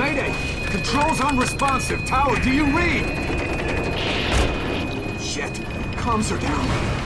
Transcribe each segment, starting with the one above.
Mayday! Controls unresponsive. Tower, do you read? Shit. Comms are down.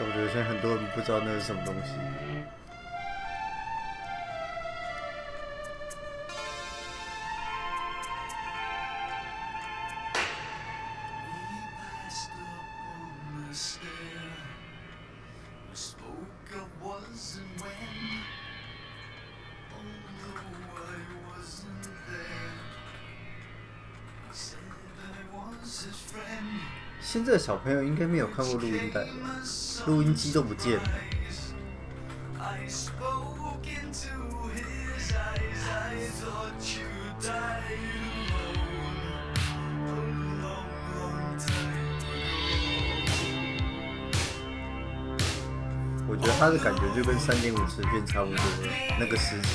我觉得现在很多人不知道那是什么东西。现在的小朋友应该没有看过录音带吧？录音机都不见了。我觉得他的感觉就跟3.5磁片差不多，那个时期。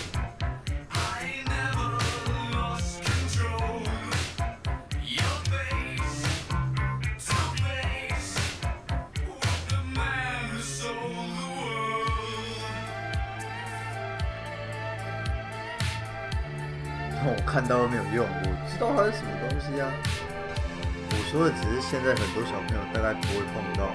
我看到都没有用，我知道它是什么东西啊。我说的只是现在很多小朋友大概不会碰到。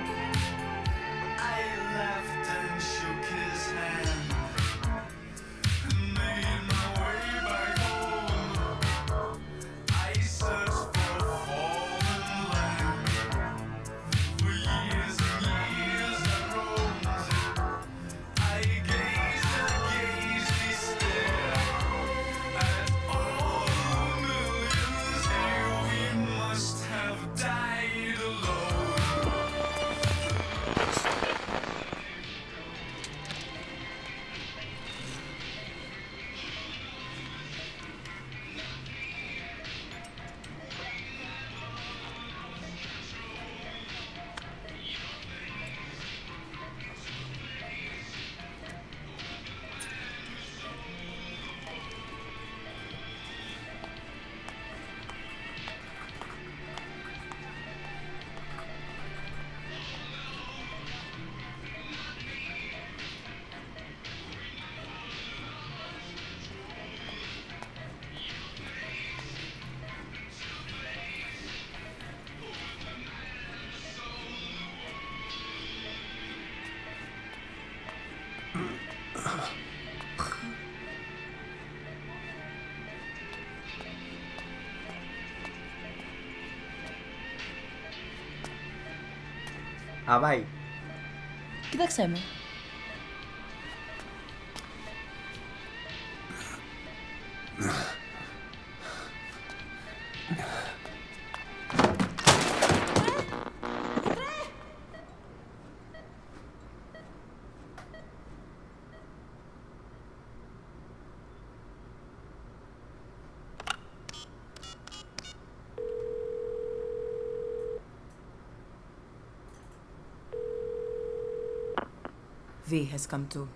Ah, vai. Gdzie chcemy? V has come too.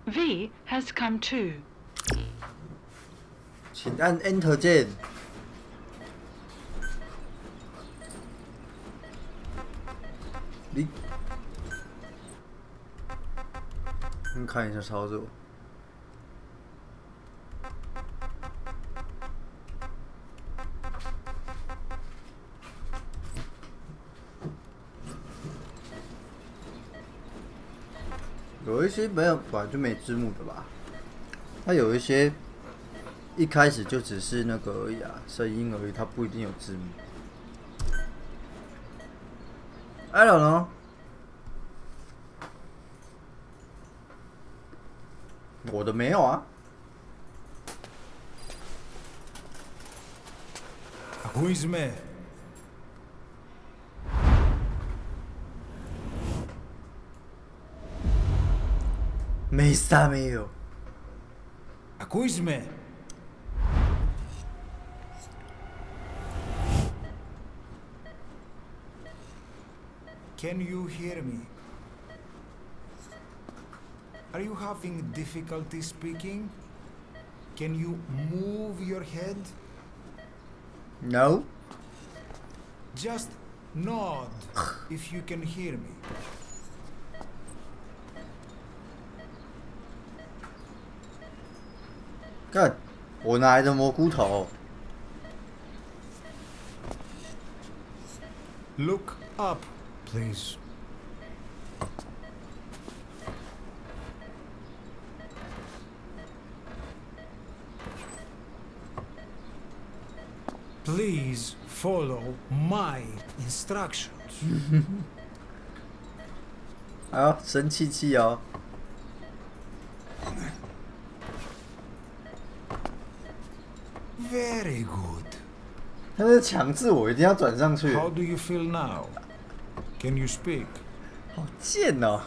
V has come too. 请按 Enter 键。你看一下操作。有一些本来就没字幕的吧？它有一些一开始就只是那个而已啊，声音而已，它不一定有字幕。I don't know。我的没有啊。Who is me?没啥没有。Who is me? Can you hear me? Are you having difficulty speaking? Can you move your head? No. Just nod if you can hear me. 看，我哪来的蘑菇头 Look up, please. Please follow my instructions. 哎呦，生气气哦！ Very good. 他是强制我一定要转上去。 How do you feel now? Can you speak? 好贱哦！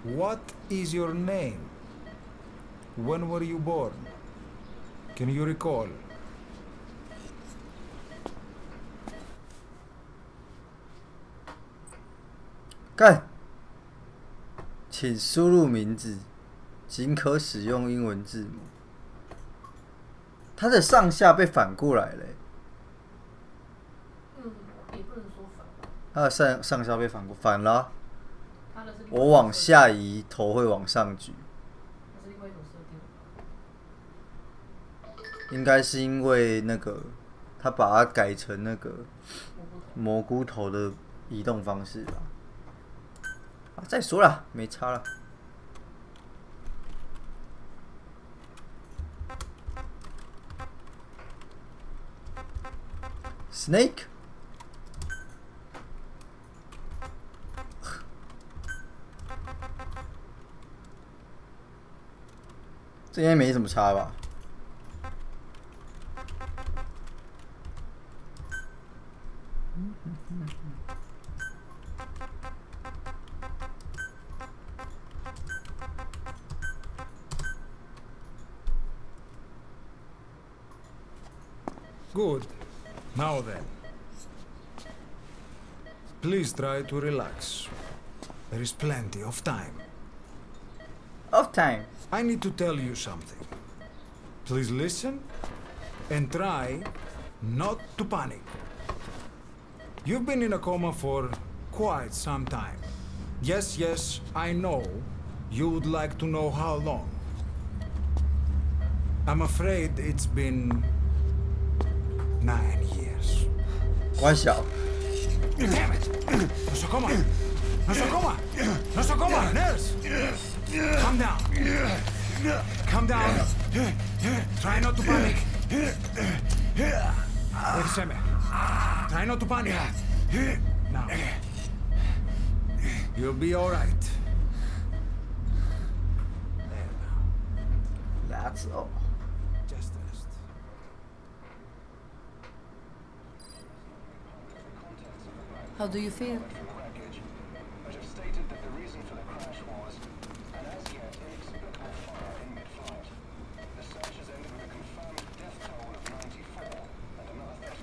What is your name? When were you born? Can you recall? 干，请输入名字，仅可使用英文字母。它的上下被反过来了、欸。也不能说反。它的上下被反了、啊。我往下移，头会往上举。应该是因为那个，他把它改成那个蘑菇头的移动方式吧。啊，再说了，没差了。Snake。这应该没什么差吧？ Good. Now then. Please try to relax. There is plenty of time. Of time. I need to tell you something. Please listen and try not to panic. You've been in a coma for quite some time. Yes, yes, I know. You would like to know how long. I'm afraid it's been 9 years. 关小。 Damn it! Nosocoma! Nosocoma! Nosocoma! Nurse! Calm down. Calm down. Try not to panic. Wait a second. Try not to panic. Now. You'll be all right. That's all. Just rest. How do you feel?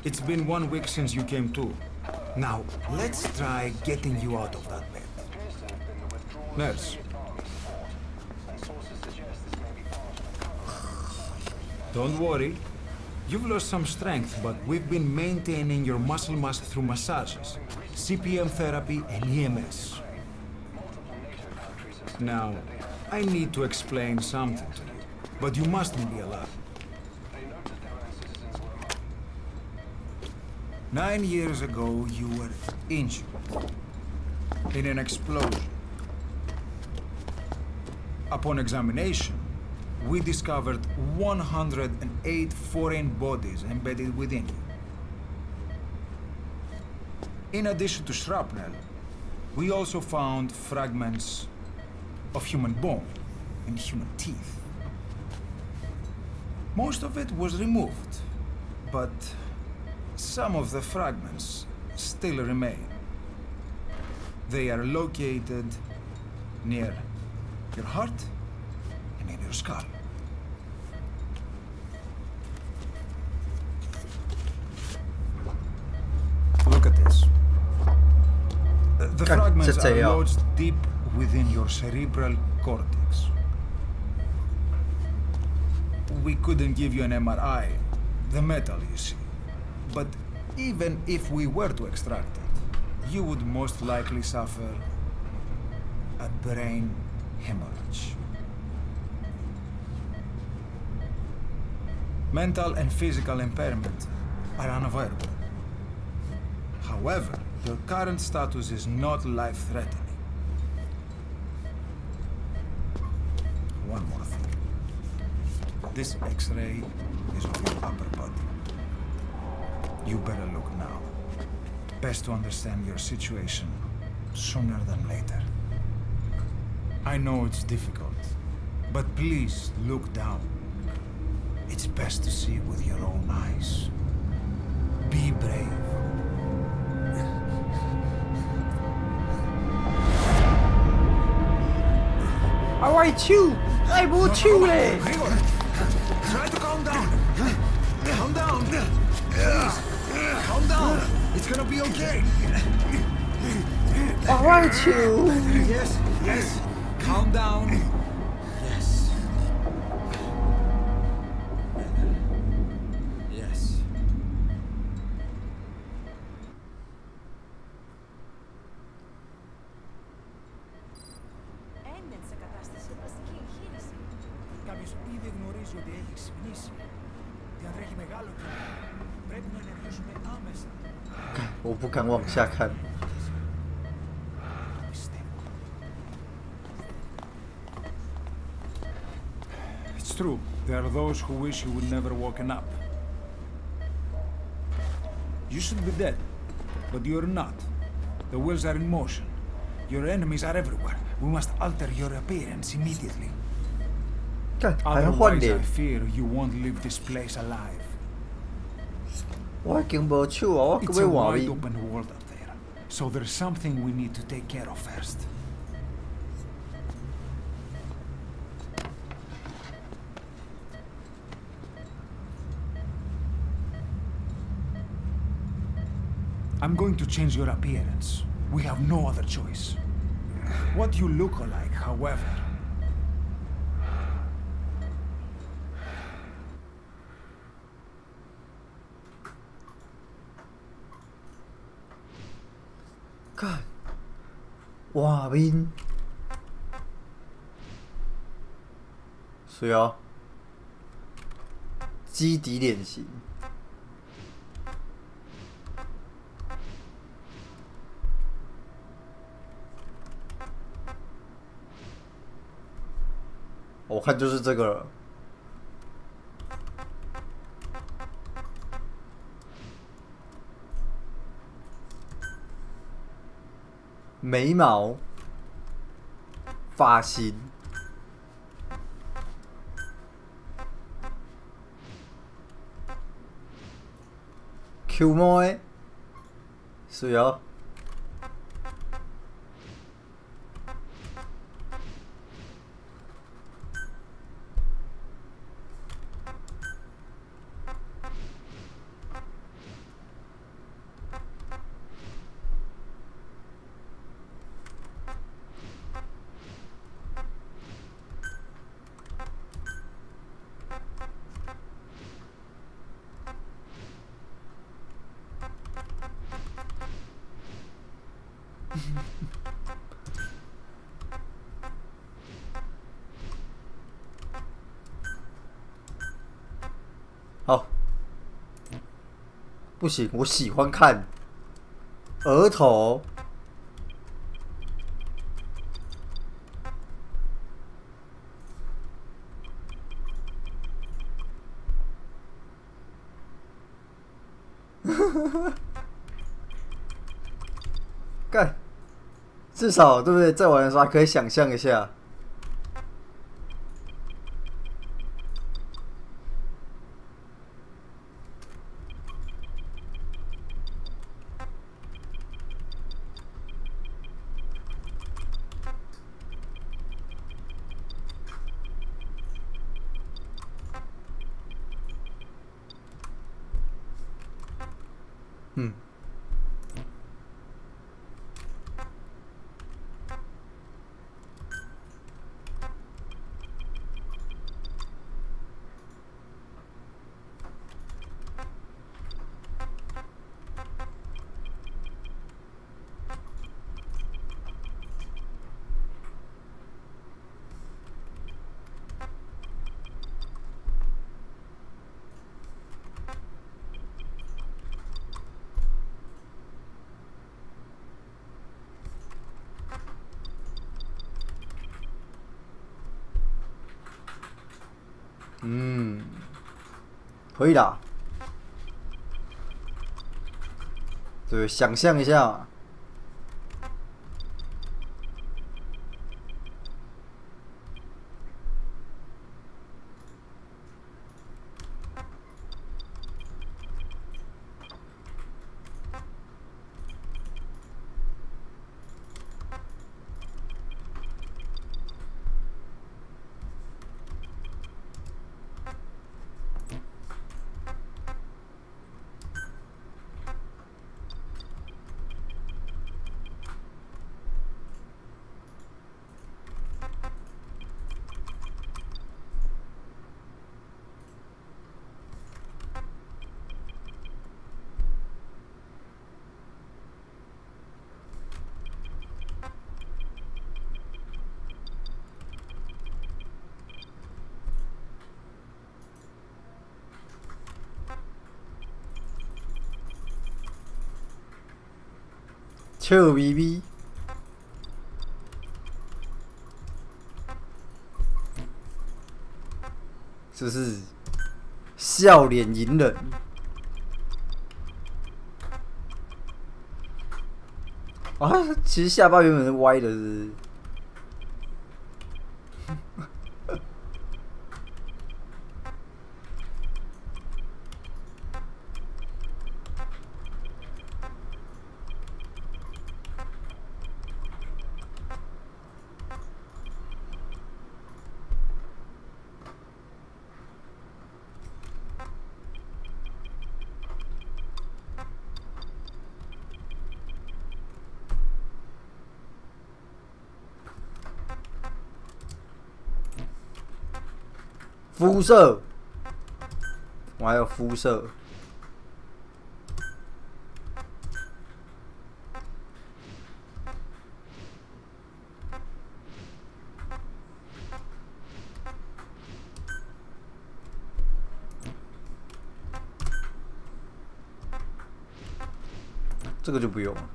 It's been 1 week since you came to. Now, let's try getting you out of that bed. Nurse. Don't worry. You've lost some strength, but we've been maintaining your muscle mass through massages, CPM therapy, and EMS. Now, I need to explain something to you, but you mustn't be alarmed. 9 years ago, you were injured in an explosion. Upon examination, we discovered 108 foreign bodies embedded within you. In addition to shrapnel, we also found fragments of human bone and human teeth. Most of it was removed, but some of the fragments still remain. They are located near your heart and in your skull. Look at this. The fragments are lodged deep within your cerebral cortex. We couldn't give you an MRI, the metal, you see. But even if we were to extract it, you would most likely suffer a brain hemorrhage. Mental and physical impairment are unavoidable. However, your current status is not life-threatening. One more thing. This X-ray is of your upper body. You better look now. Best to understand your situation sooner than later. I know it's difficult, but please look down. It's best to see with your own eyes. Be brave. I chew! I will chew it! Try to calm down. Calm down. Please. Calm down. It's gonna be okay. I chew! Yes, yes. Calm down. Yes. Yes. Έμενσε κατάσταση πλαστική εγχείρηση. Κάποιος ήδη γνωρίζει ότι έχει ξυπνήσει. Διατρέχει μεγάλο κίνδυνο. Πρέπει να ενεργήσουμε άμεσα. 我不敢往下看。 It's true. There are those who wish you would never woken up. You should be dead, but you're not. The wheels are in motion. Your enemies are everywhere. We must alter your appearance immediately. 干，还要换 Otherwise, 脸 I。fear you won't leave this place alive. 我已经无手啊，我 It's 搁 a 要换 wide 面。 open world up there, so there's something we need to take care of first. I'm going to change your appearance. We have no other choice. What you look like, however, God，画面，谁啊？基底脸型。我看就是这个了。眉毛、发型、Q 妹，是哦。好，不行，我喜欢看额头。干，至少对不对？在玩的时候还可以想象一下。嗯。嗯，可以啦。对，想象一下嘛。笑眯眯，是不是笑脸迎人？啊，其实下巴原本是歪的，是不是？肤色，我还有肤色。这个就不用了。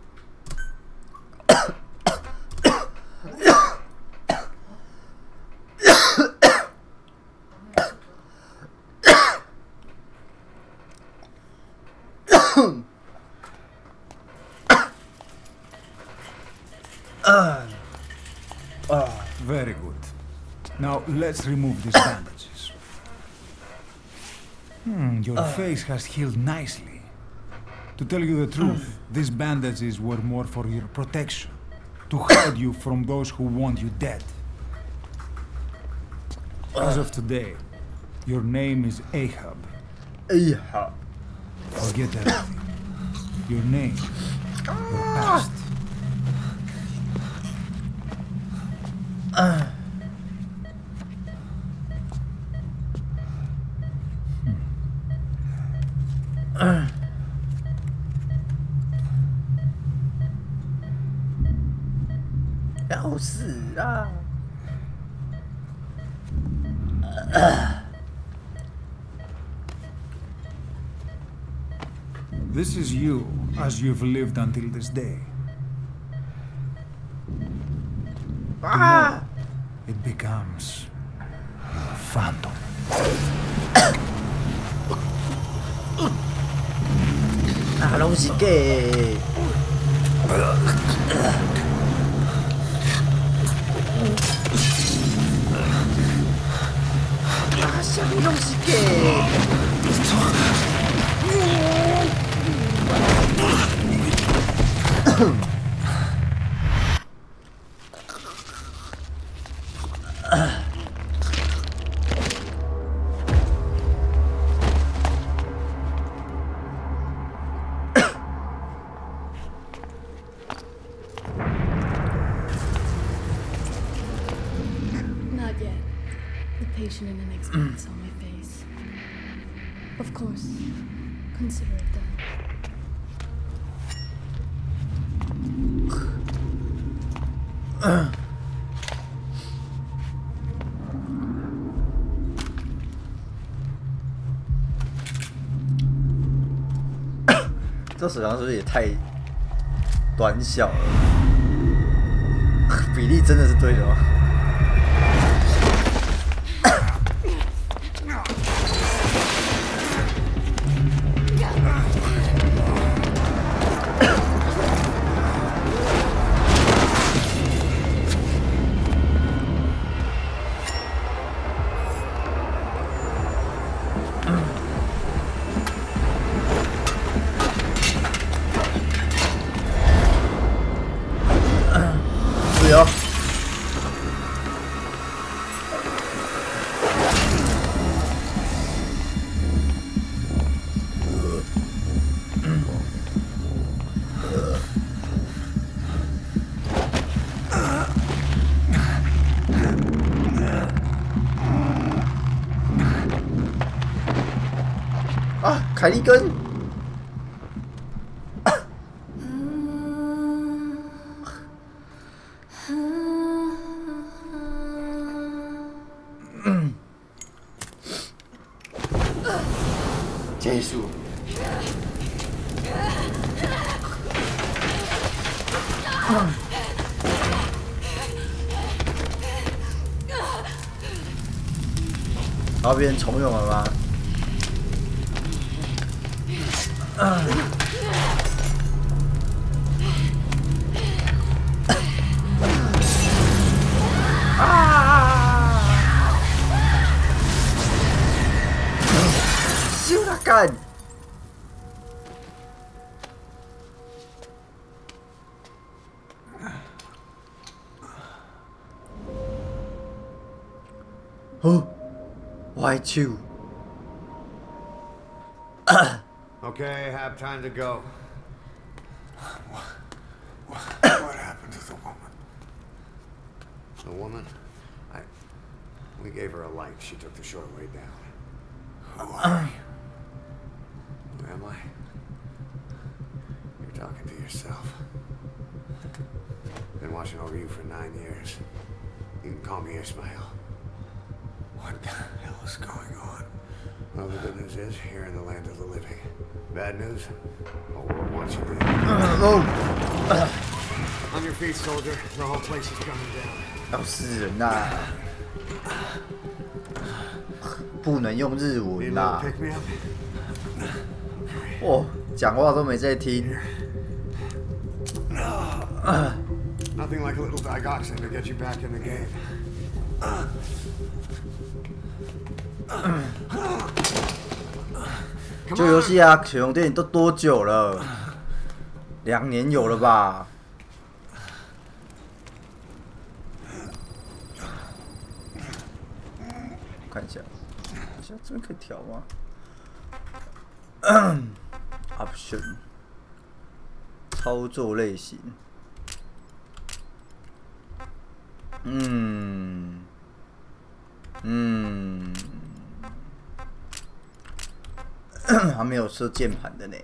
Very good. Now let's remove these bandages. Your face has healed nicely. To tell you the truth, these bandages were more for your protection, to hide you from those who want you dead. As of today, your name is Ahab. Ahab. Forget everything. Your name, your past. 要死啊This is you as you've lived until this day. Tomorrow, it becomes Phantom. 啊，拢是假的。啊，啥物拢是假的。Not yet. The patient and inexperience on my face. Of course. Consider it done. 这手枪是不是也太短小了？比例真的是对的吗？对哦。啊，凯利根。结束。然后变成重用了吗？修他干！Oh, why you? Okay, have time to go. What happened to the woman? The woman? We gave her a light. She took the short way down. Who are you? Who am I? You're talking to yourself. Been watching over you for 9 years. You can call me Ismail. What the hell is going on? Well, the good news is, you're in the land of the living. Bad news? The world wants you dead. On your feet, soldier. The whole place is coming down. 要死人呐！不能用日文啦！哦，讲话都没在听。Nothing like a little digoxin to get you back in the game. 旧游戏啊，血龙电影都多久了？2年有了吧？看一下，这边可以调吗？Option 操作类型，还没有设键盘的呢。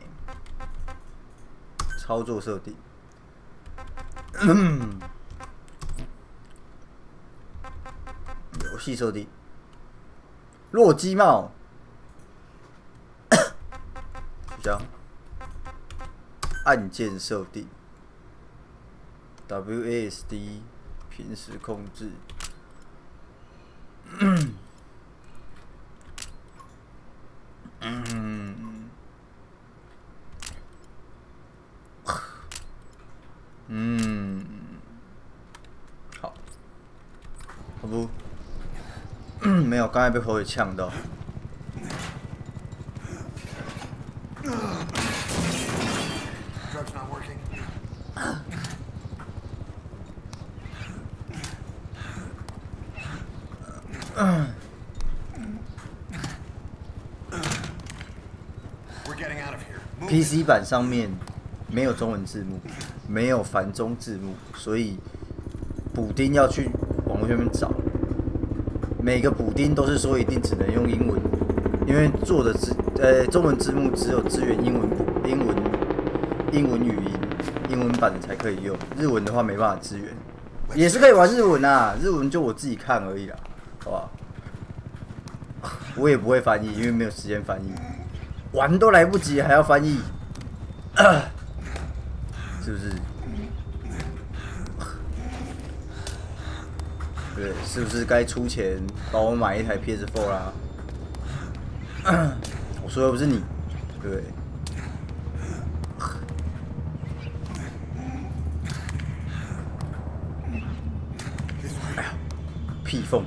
操作设定，游戏设定：洛基帽，取消。按键设定 ，WASD 平时控制。好，好不，没有，刚才被口水呛到。Drug's not working. We're getting out of here. PC 版上面没有中文字幕，没有繁中字幕，所以补丁要去网络上面找。每个补丁都是说一定只能用英文，因为做的中文字幕只有支援英文语音，英文版的才可以用，日文的话没办法支援。也是可以玩日文啊，日文就我自己看而已啦，好不好？我也不会翻译，因为没有时间翻译，玩都来不及，还要翻译，是不是？对，是不是该出钱帮我买一台 PS4 啦？我说的不是你，对不对？哎呀，屁缝！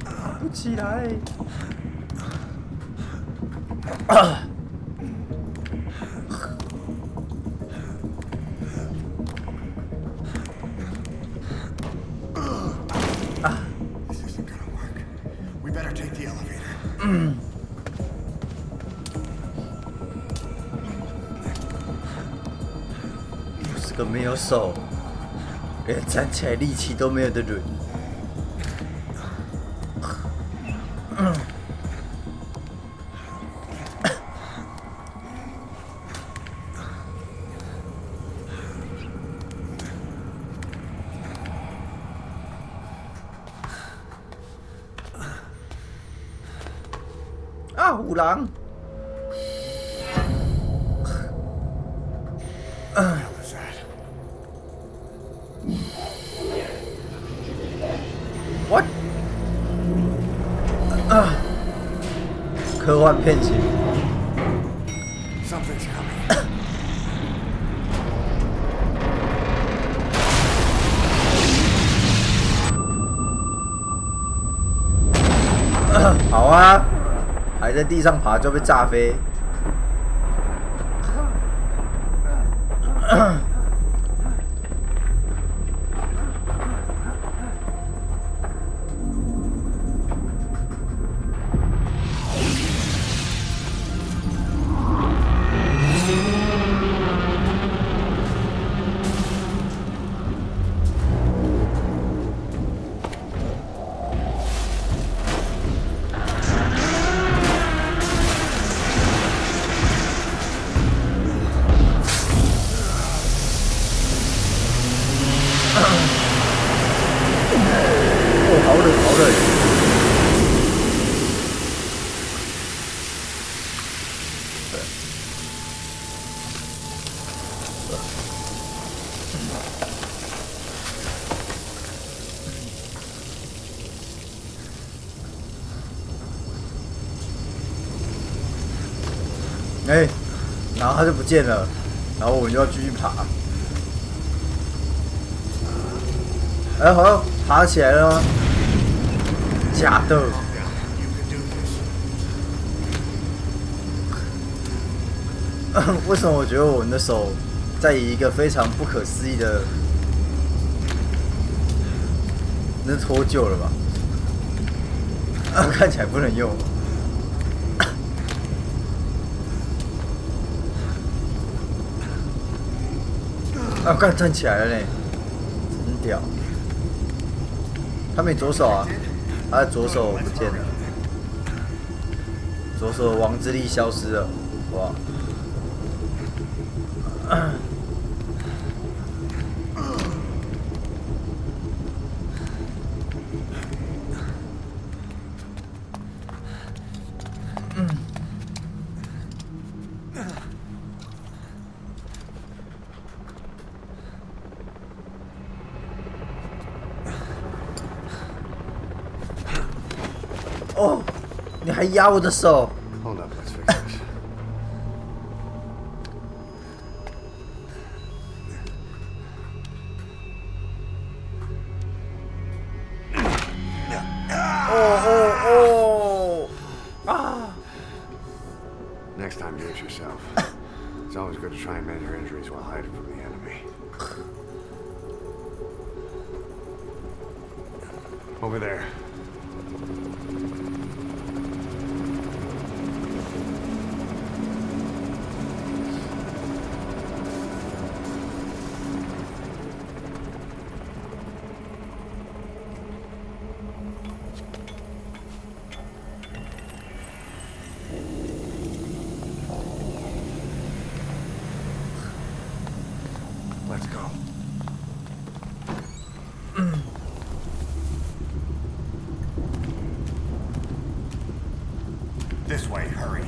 爬不起来！This isn't gonna work. We better take the elevator. 我是个没有手，连站起来力气都没有的人。啊，虎狼！What？ 科幻片情。Something's coming. 好啊，还在地上爬就被炸飞。哎，然后他就不见了，然后我们就要继续爬。哎，好像爬起来了吗？假的。为什么我觉得我们的手在以一个非常不可思议的，那是脱臼了吧？看起来不能用。啊，刚站起来了呢，真屌！他没左手啊，他的左手不见了。左手的王之力消失了，哇！哦，你还压我的手！ Hold up, let's fix this. Next time, do it yourself. It's always good to try and mend your injuries while hiding from the enemy. Over there. Let's go. This way, hurry.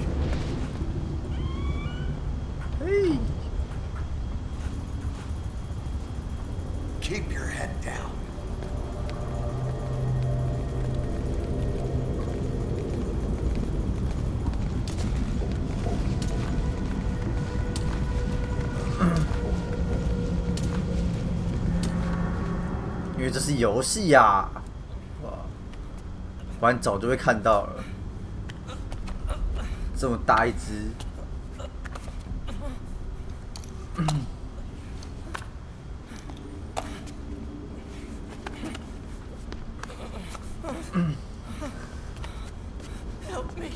Hey. Keep your head down. 因为这是游戏呀，哇！不然早就会看到了，这么大一只。Help me,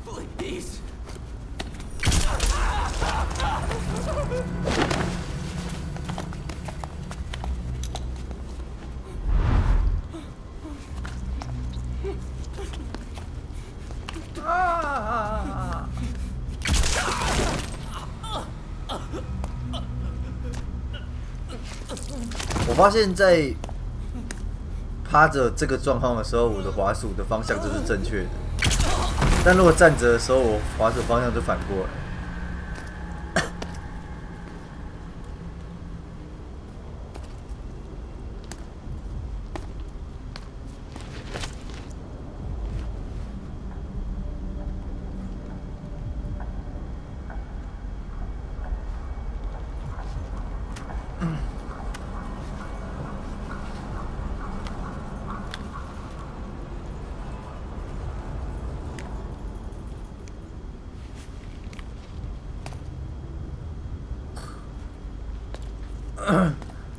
please. 我发现，在趴着这个状况的时候，我的滑鼠的方向就是正确的，但如果站着的时候，我滑鼠方向就反过来。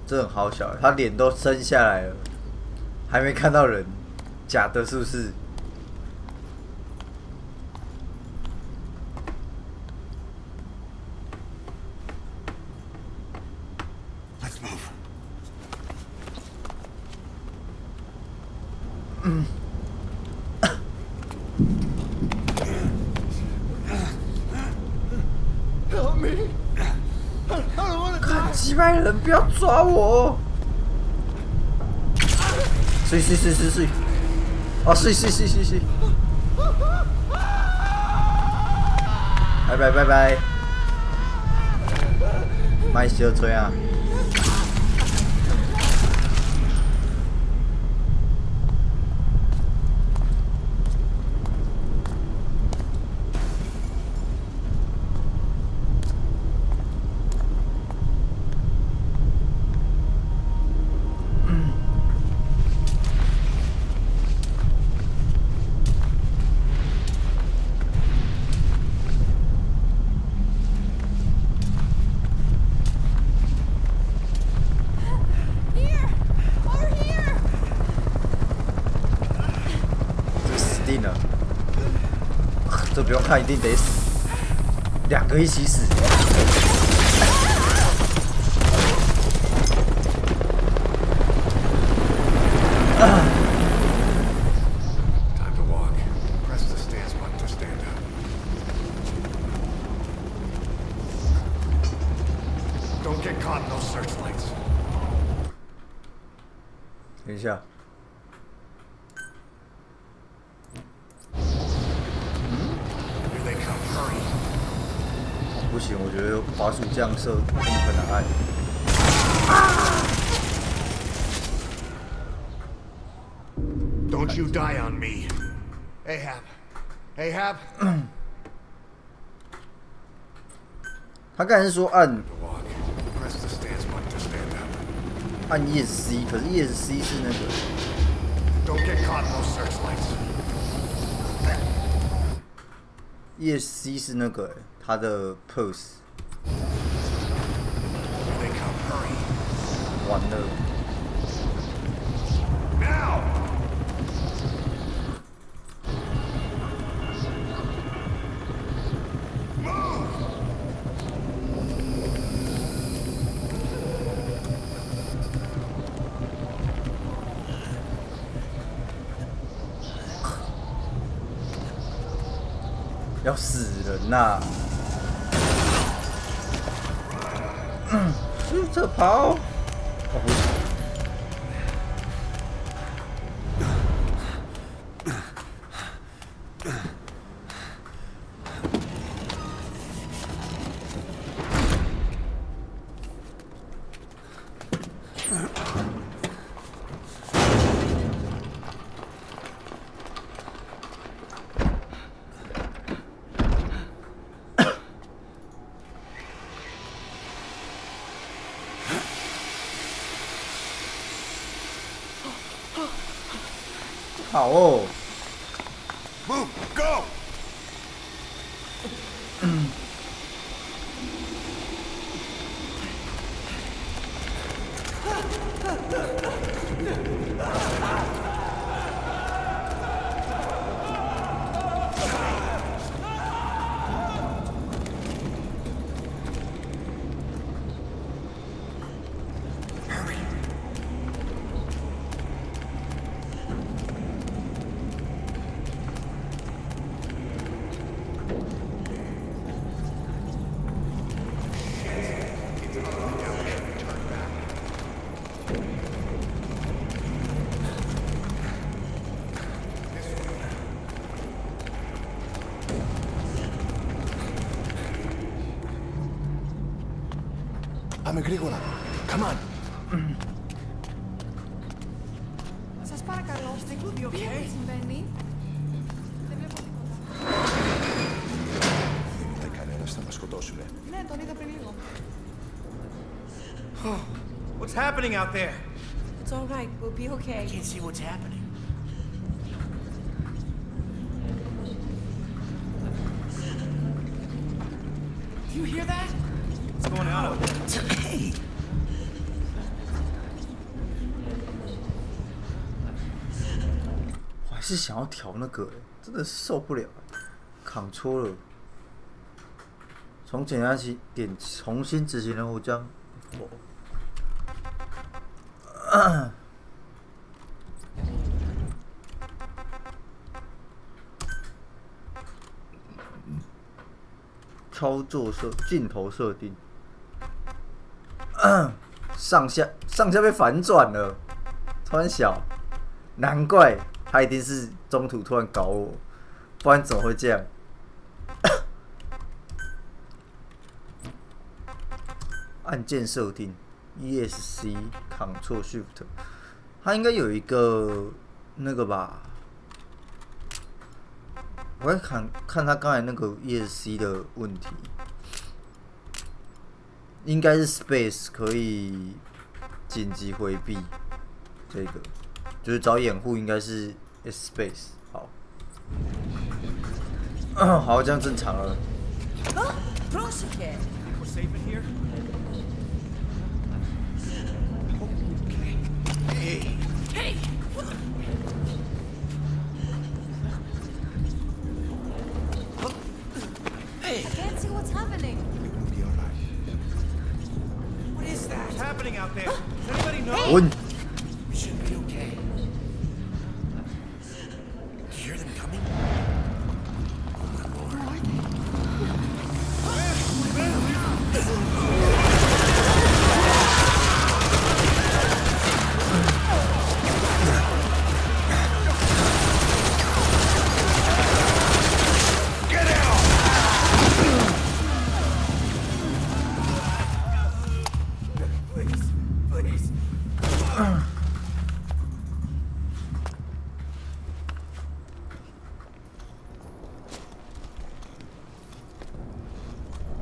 这很好笑，他脸都伸下来了，还没看到人，假的是不是？ Let's move. Help me! I don't want to die. 击败人，不要抓我！睡！哦，睡！拜拜！卖小吹啊！定了，这不用看，一定得死，两个一起死。Time to walk. Press the stance button to stand up. those searchlights. 等一下。 不行，我觉得滑鼠降色真的很难按。Don't you die on me, Ahab. Ahab. 他刚才是说按 Press the stance button to stand up. 按 ESC， 可是 ESC 是那个。Don't get caught in those searchlights. ESC 是那个他的 pose。完了。Now. 要死人呐！这跑，哦不行。好哦 Move, go. Γρήγορα. Come on. Σας παρακαλώ, τι συμβαίνει? Δεν βλέπω τίποτα. Δεν είδε κανένας, θα μας σκοτώσουνε. Ναι, τον είδα πριν λίγο. What's happening out there? It's all right, we'll be okay. I can't see what's happening. Do you hear that? What's going on out there? Hey! 我还是想要调那个，真的是受不了。Ctrl了，从检查起点重新执行任务将。操作镜头设定，上下被反转了，突然小，难怪他一定是中途突然搞我，不然怎么会这样？按键设定 ，ESC Ctrl Shift， 它应该有一个那个吧？我在看他刚才那个 ESC 的问题，应该是 Space 可以紧急回避，这个就是找掩护应该是 Space。好，好，这样正常了。We're safe in here? Hey! Hey! I can't see what's happening. It'll be alright. What is that? What's happening out there? Does anybody know? 滚！ We should be okay. Do you hear them coming? Where are they?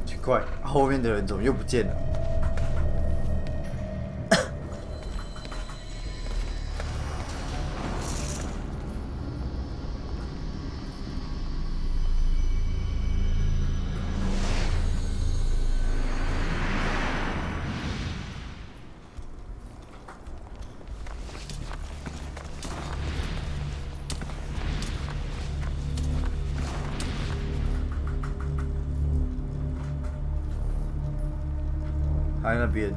奇怪，后面的人怎么又不见了？他在那边，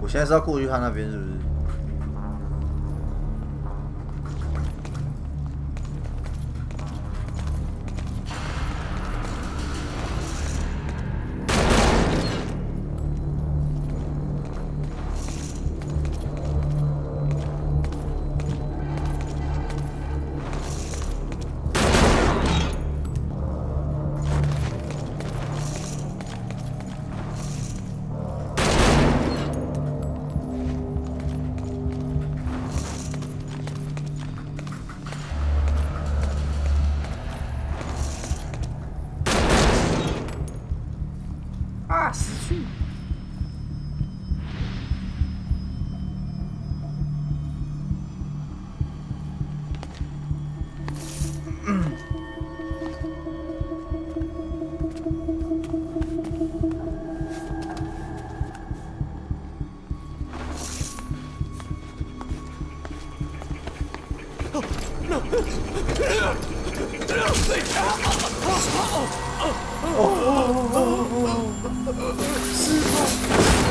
我现在是要过去他那边，是不是？啊！死去！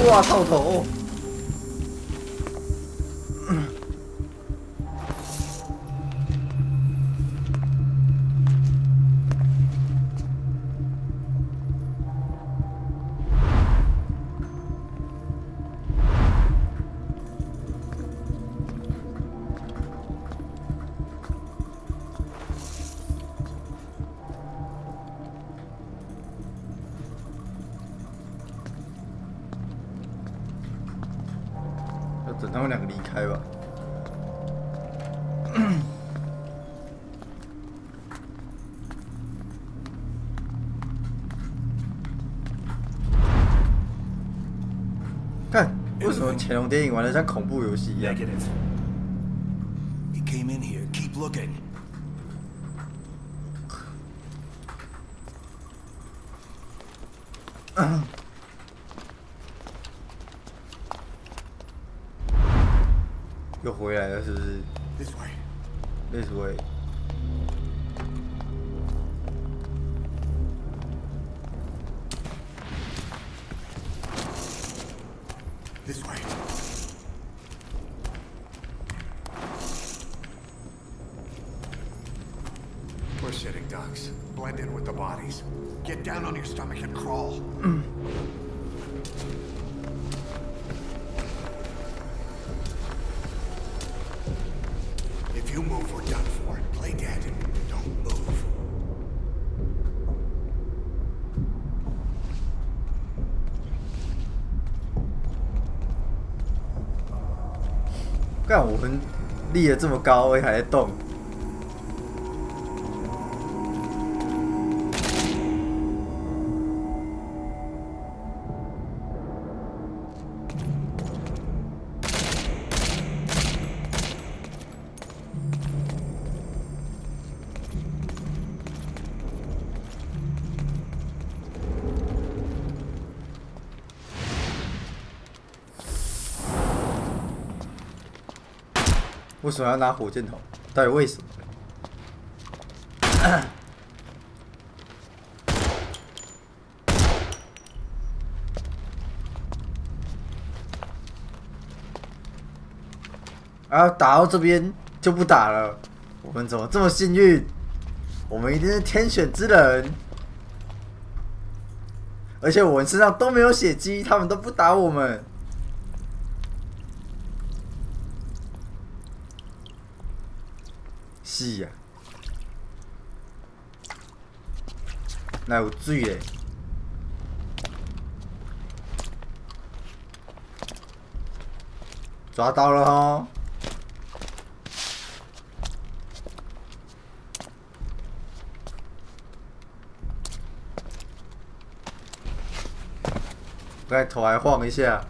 哇，套头！等他们两个离开吧。看，为什么潜龙电影玩的像恐怖游戏一样？ He came in here. Keep looking. 又回来了，是不是 This way.？This way. This way. We're sitting ducks. Blend in with the bodies. Get down on your stomach and crawl. If you move, we're done for. Play dead. Don't move. 干，我们立得这么高，还在动。为什么要拿火箭筒？到底为什么？啊，打到这边就不打了，我们怎么这么幸运？我们一定是天选之人，而且我们身上都没有血迹，他们都不打我们。是呀，那有水嘞。抓到了哦！刚才头还晃一下。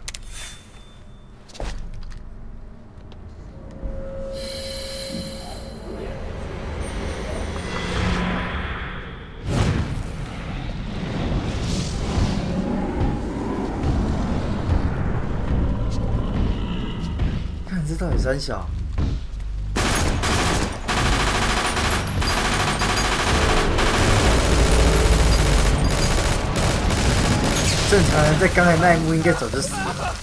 看这到底三小？正常人在刚才那一幕应该早就死了。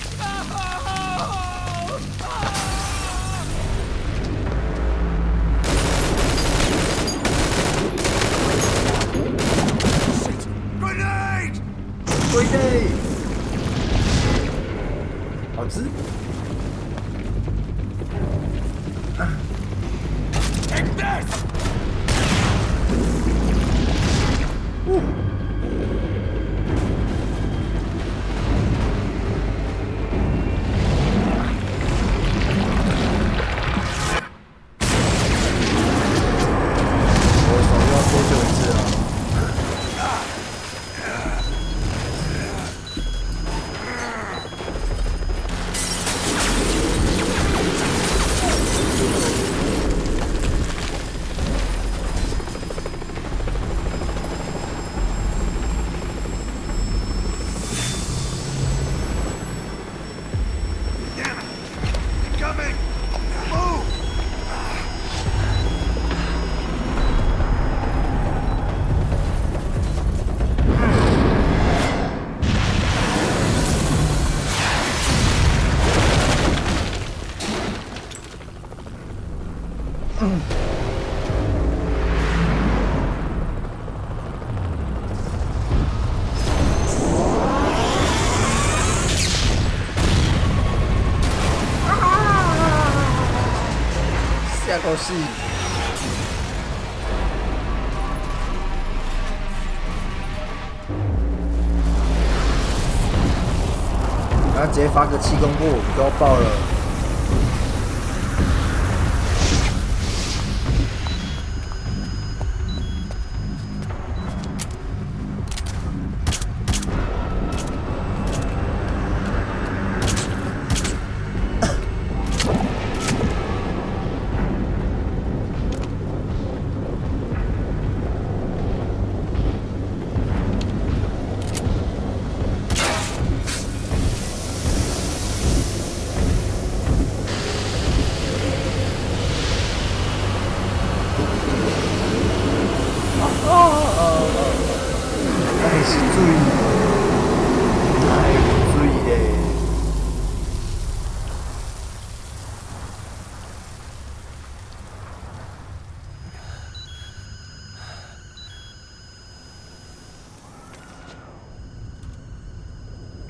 Grenade！ 好吃。Take this! 下口戏。然后直接发个气功波，我们都要爆了。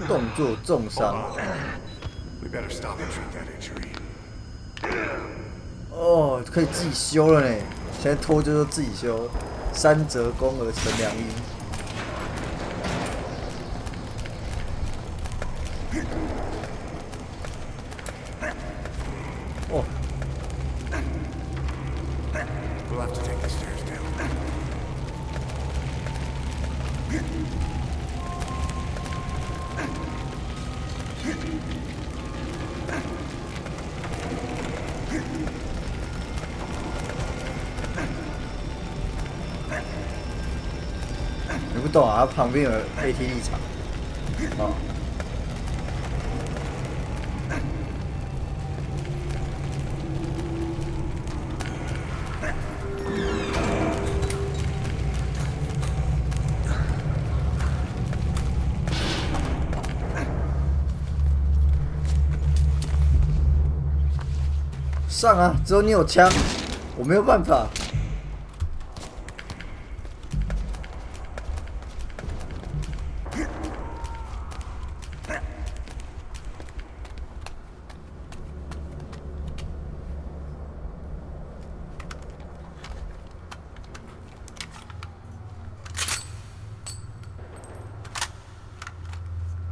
动作重伤。哦，可以自己修了呢。现在拖就说自己修，三折肱而成良医。哦。你不懂啊，它旁边有 AT 立场。哦。上啊！只有你有枪，我没有办法。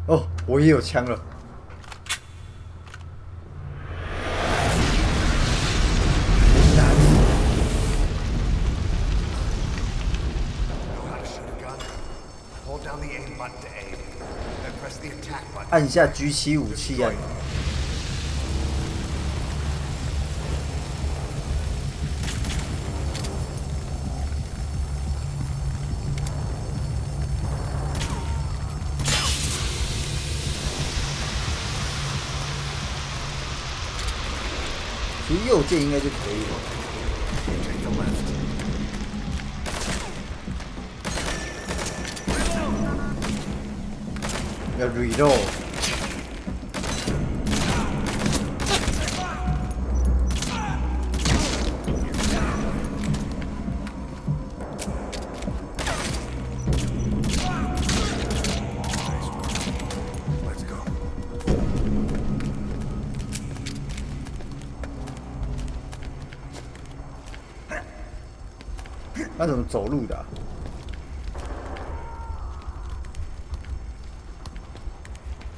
哦，我也有枪了。按下 G7武器按钮。其实右键应该就可以了。要 reload。那怎么走路的啊？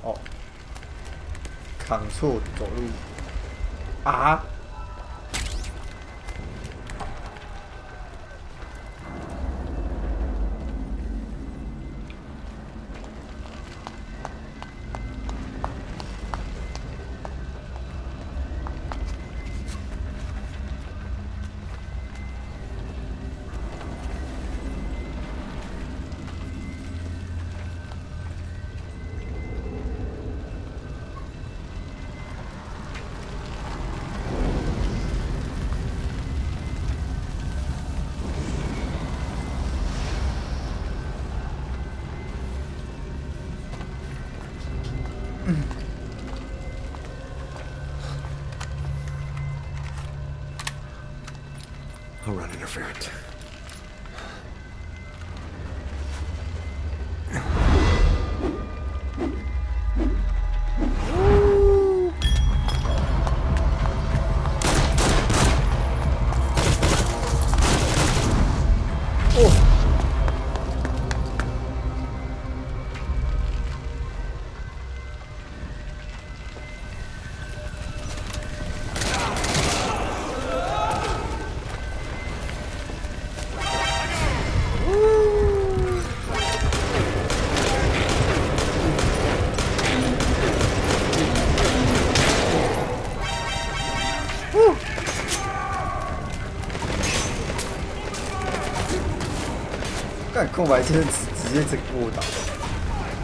哦，扛错走路啊！I'll run interference.干空白键直接整个卧倒，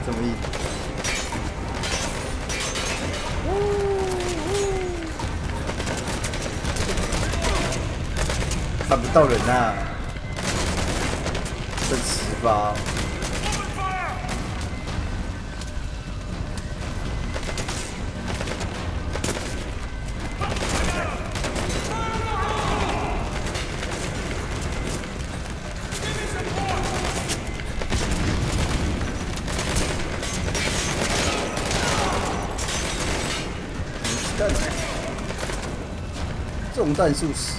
什么意思？看不到人啊！真奇葩！中弹数10。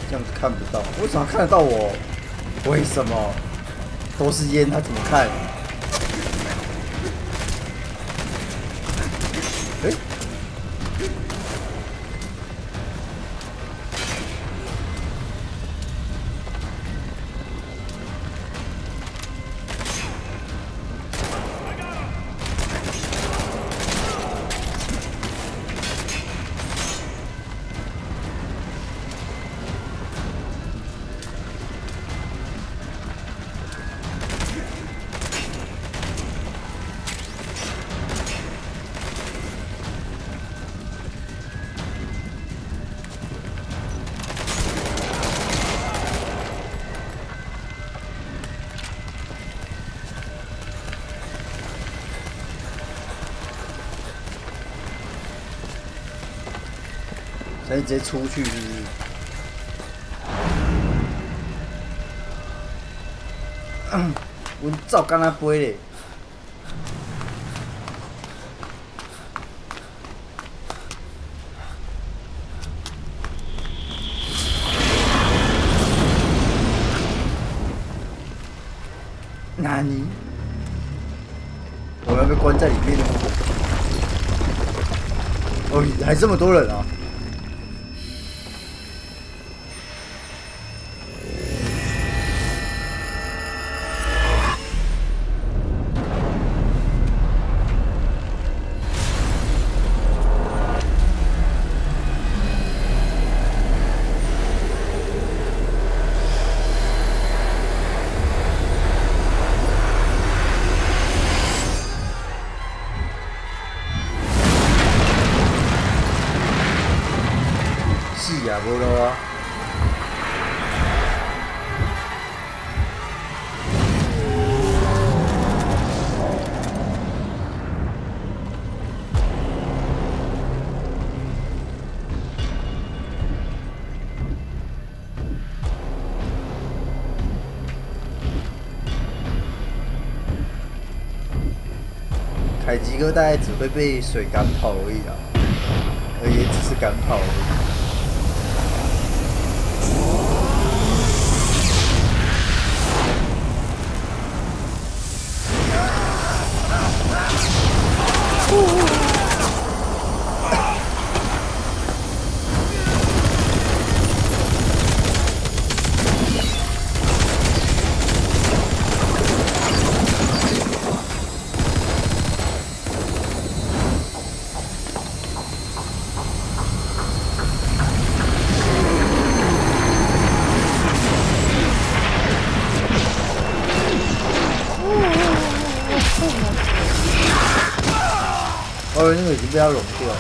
这样子看不到，为什么看得到我？为什么？都是烟，他怎么看？哎、所以直接出去是不是？阮走敢若飞咧。哪里？我要被关在里面了。哦，还这么多人啊！无路啊！凯吉哥大概只会被水赶跑而已啊，而也只是赶跑而已。哦，那个已经被他融掉了。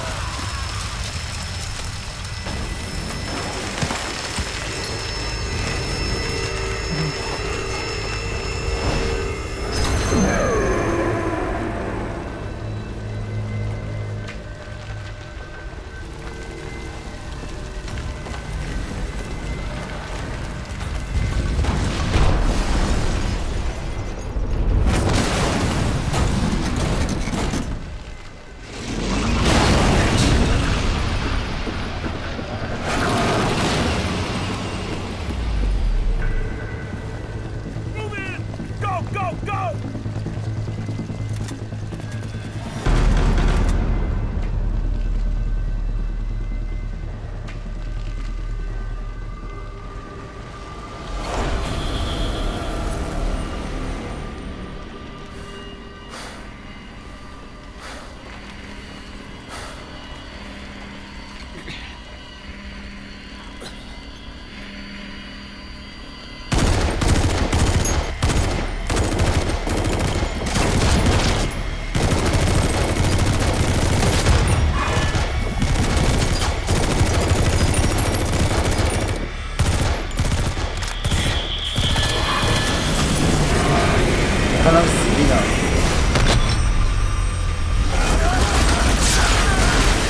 看他死定了！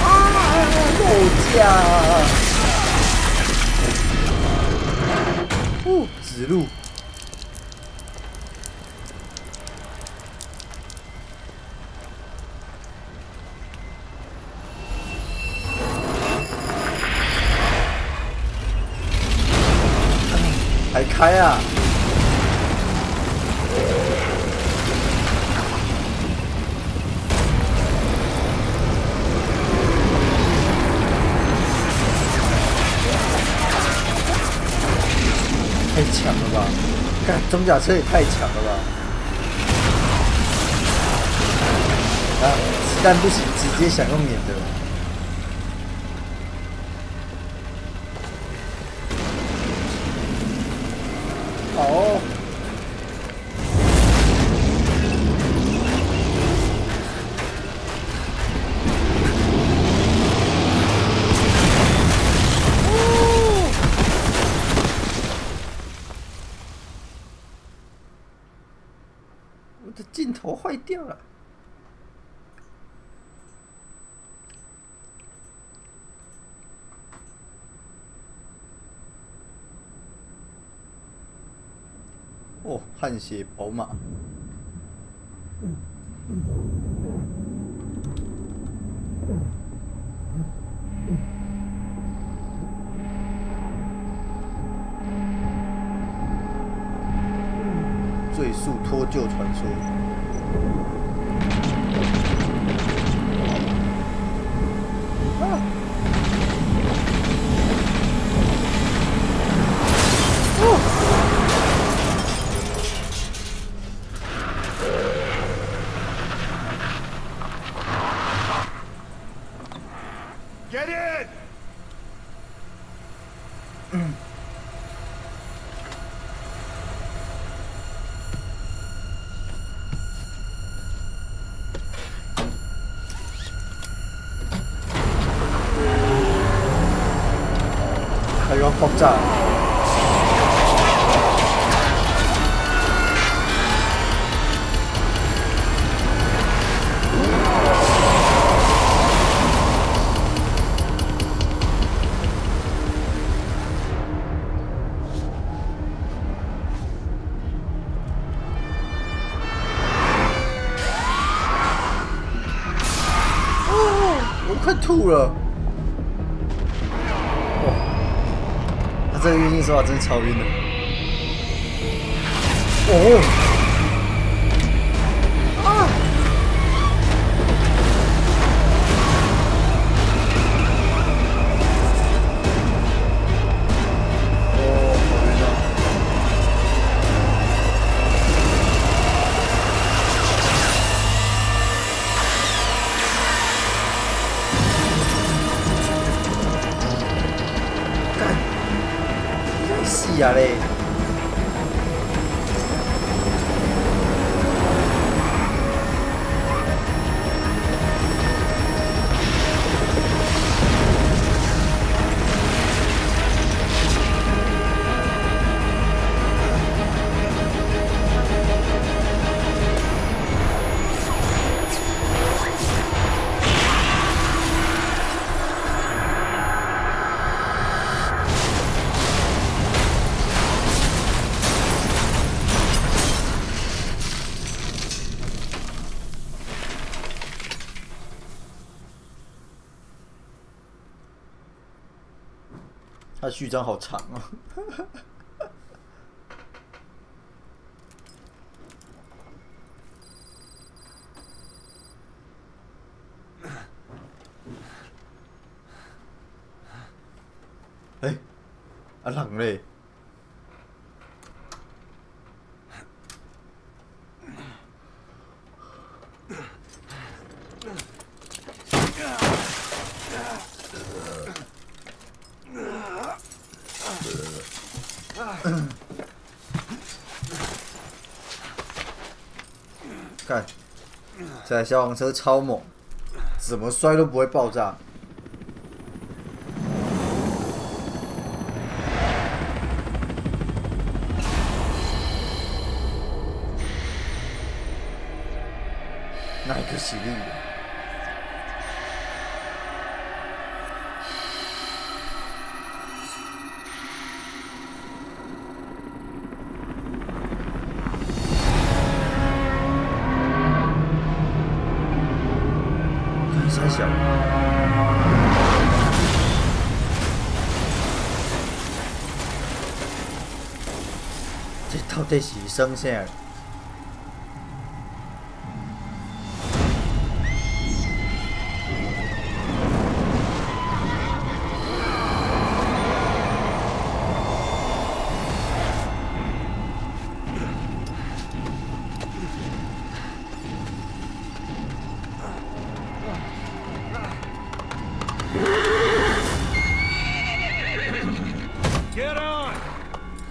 啊，肉架！指路。还开啊！太强了吧！看装甲车也太强了吧！啊，子弹不行，直接想用免的。好哦。我的镜头坏掉了。哦，汗血宝马。最速脱臼传说。啊！Get in! 还要爆炸！我快吐了！哇，他这个晕性手法真的超晕的。哦！啊！哦，好晕啊！死啊嘞！他序章好长哦。哎，啊人嘞？看，这台消防车超猛，怎么摔都不会爆炸。哪一个犀利的？太小了。这到底是生啥？Get on!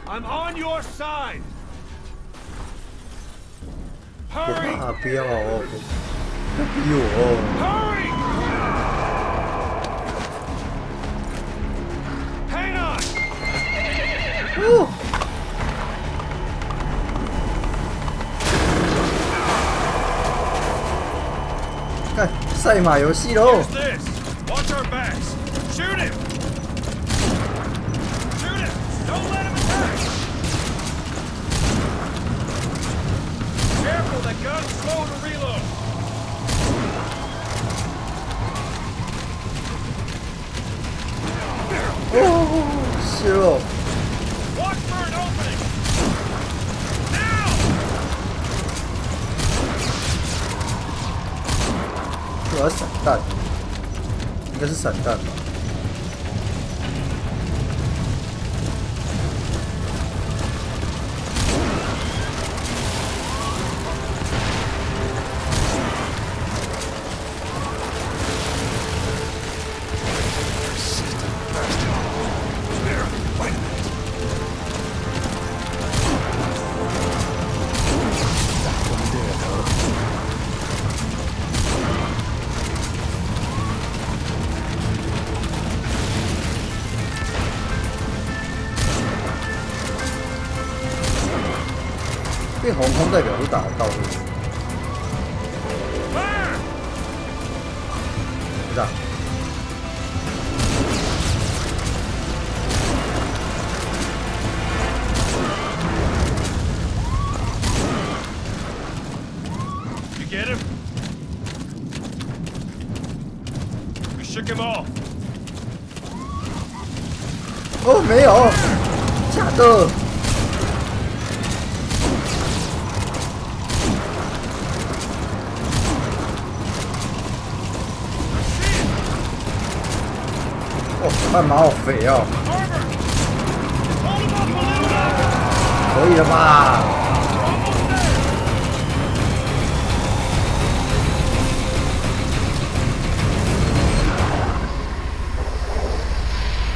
I'm on your side. 不 Hurry! 怕，不要哦，不逼我 Hurry! Hang on! 哦。看赛马游戏喽！ Who's this? Watch our backs. Shoot him! Shoot him! Don't let him attack! Careful, that gun's slow to reload. Oh, shit. Watch for an opening. Now! 我要散弹，应该是散弹吧。变红空代表是打得到的，不是啊？ You get him? We shook him off. 哦，没有，假的。 干嘛好肥哦！可以了吧？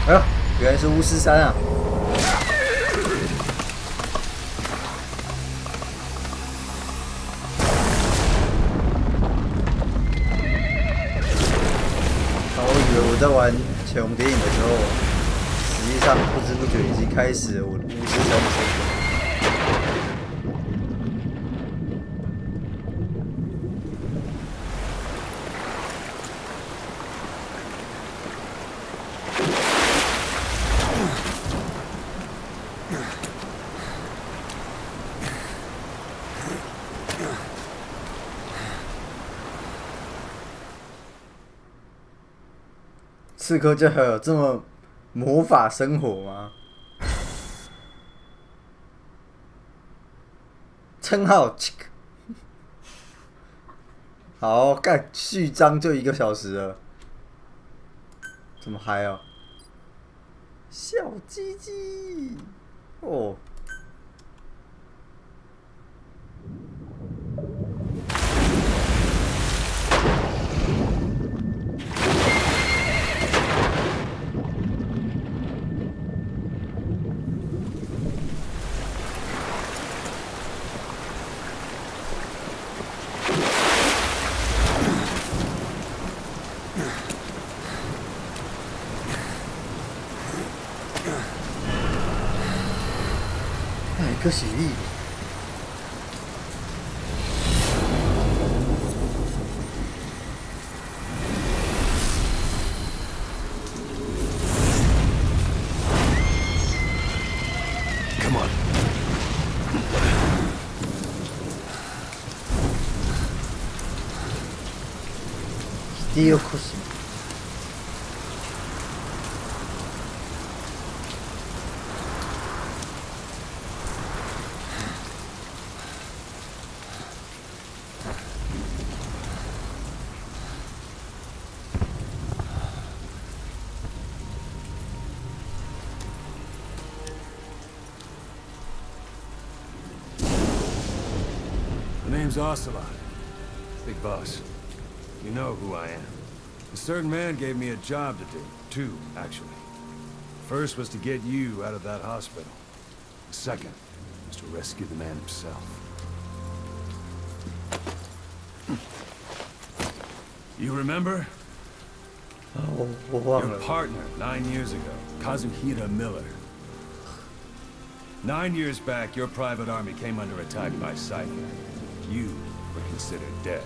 哎呦，原来是巫师山啊！我以为我在玩潜龙谍影的时候，实际上不知不觉已经开始了我的巫师山生活。刺客就还有这么魔法生活吗？称号，好，干序章就1个小时了，这么嗨哦！小鸡鸡，哦。 可喜力。Come on. Hideo Kojima。 My name's Ocelot. Big boss. You know who I am. A certain man gave me a job to do. 2, actually. First was to get you out of that hospital. The second was to rescue the man himself. You remember? Your partner 9 years ago, Kazuhira Miller. 9 years back, your private army came under attack by Cypher. You were considered dead.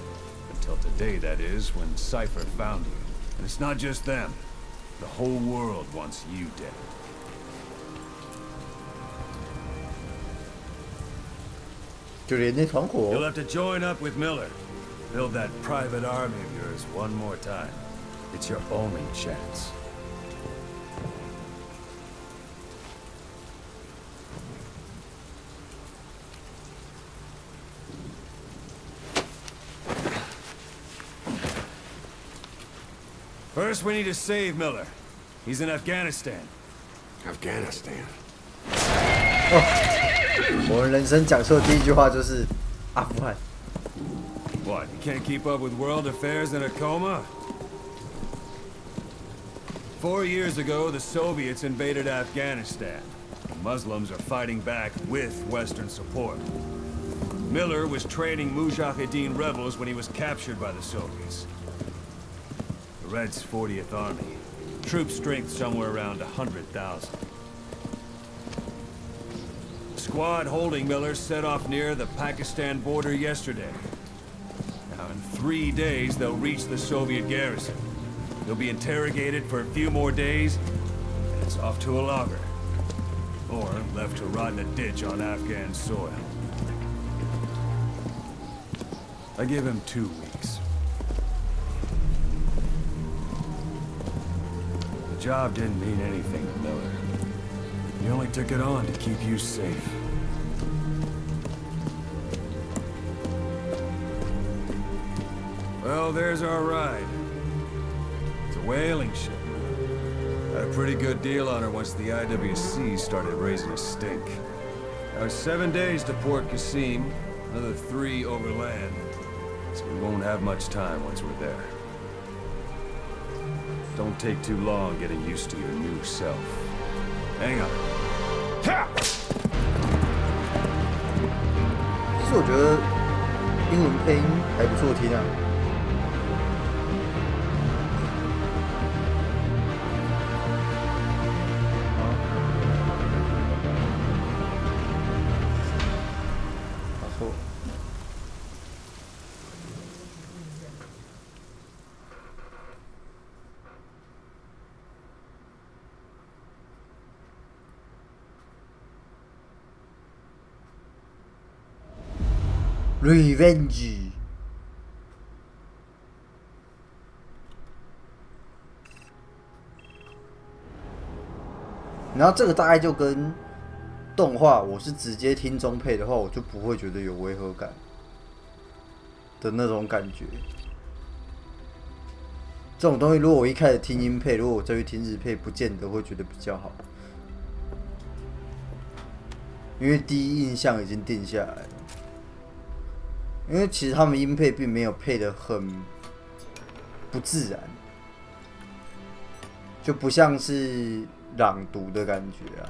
Until today, that is, when Cypher found you. And it's not just them. The whole world wants you dead. 就连那团火。 You'll have to join up with Miller. Build that private army of yours one more time. It's your only chance. First, we need to save Miller. He's in Afghanistan. Afghanistan. 我人生讲出的第一句话就是阿富汗。 What, you can't keep up with world affairs in a coma? 4 years ago, the Soviets invaded Afghanistan. The Muslims are fighting back with Western support. Miller was training Mujahideen rebels when he was captured by the Soviets. The Reds' 40th Army. Troop strength somewhere around 100,000. The squad holding Miller set off near the Pakistan border yesterday. Now, in 3 days, they'll reach the Soviet garrison. They'll be interrogated for a few more days, and it's off to a logger. Or left to rot in a ditch on Afghan soil. I give him 2 weeks. The job didn't mean anything to Miller. He only took it on to keep you safe. Well, there's our ride. It's a whaling ship. Had a pretty good deal on her once the IWC started raising a stink. Now it's 7 days to Port Qasim, another 3 overland. So we won't have much time once we're there. Don't take too long getting used to your new self. Hang on. 其实我觉得英文配音还不错听啊。不错。Revenge。然后这个大概就跟动画，我是直接听中配的话，我就不会觉得有违和感的那种感觉。这种东西，如果我一开始听英配，如果我再去听日配，不见得会觉得比较好，因为第一印象已经定下来了。因为其实他们音配并没有配得很不自然，就不像是朗读的感觉啊。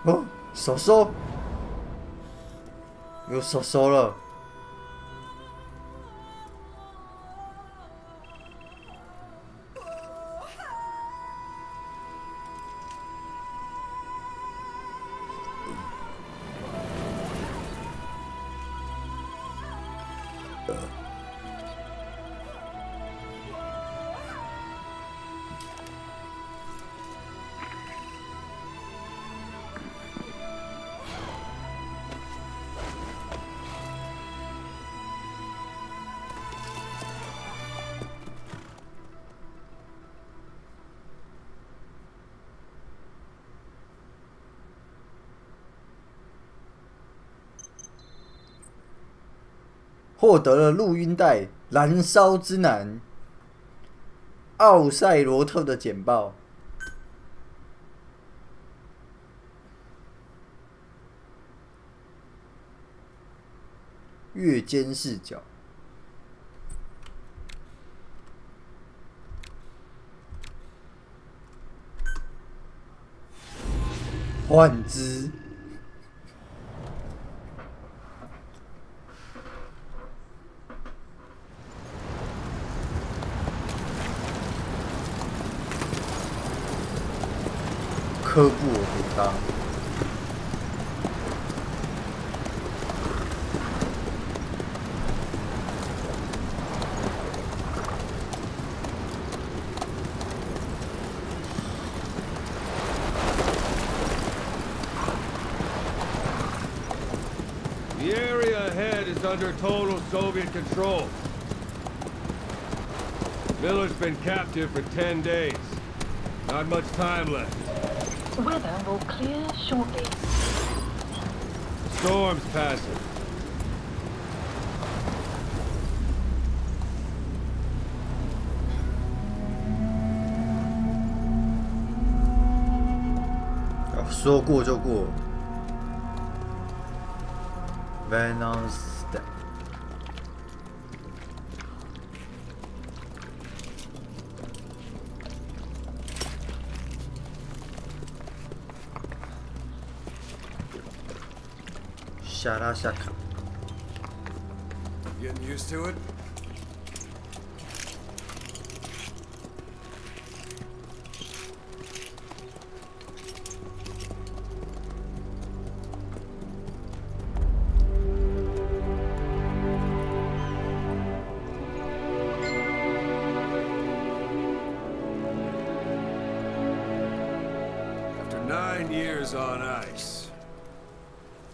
哦，手收，有手收了。获得了录音带《燃烧之男》奥赛罗特的简报。越肩视角，幻之。科布尔给他。is under total Soviet control. Miller's been captive for 10 days. Not much time left. Weather will clear shortly. Storm's passing.说过就过。Venom Step。沙拉沙卡。Getting used to it? After 9 years on ice,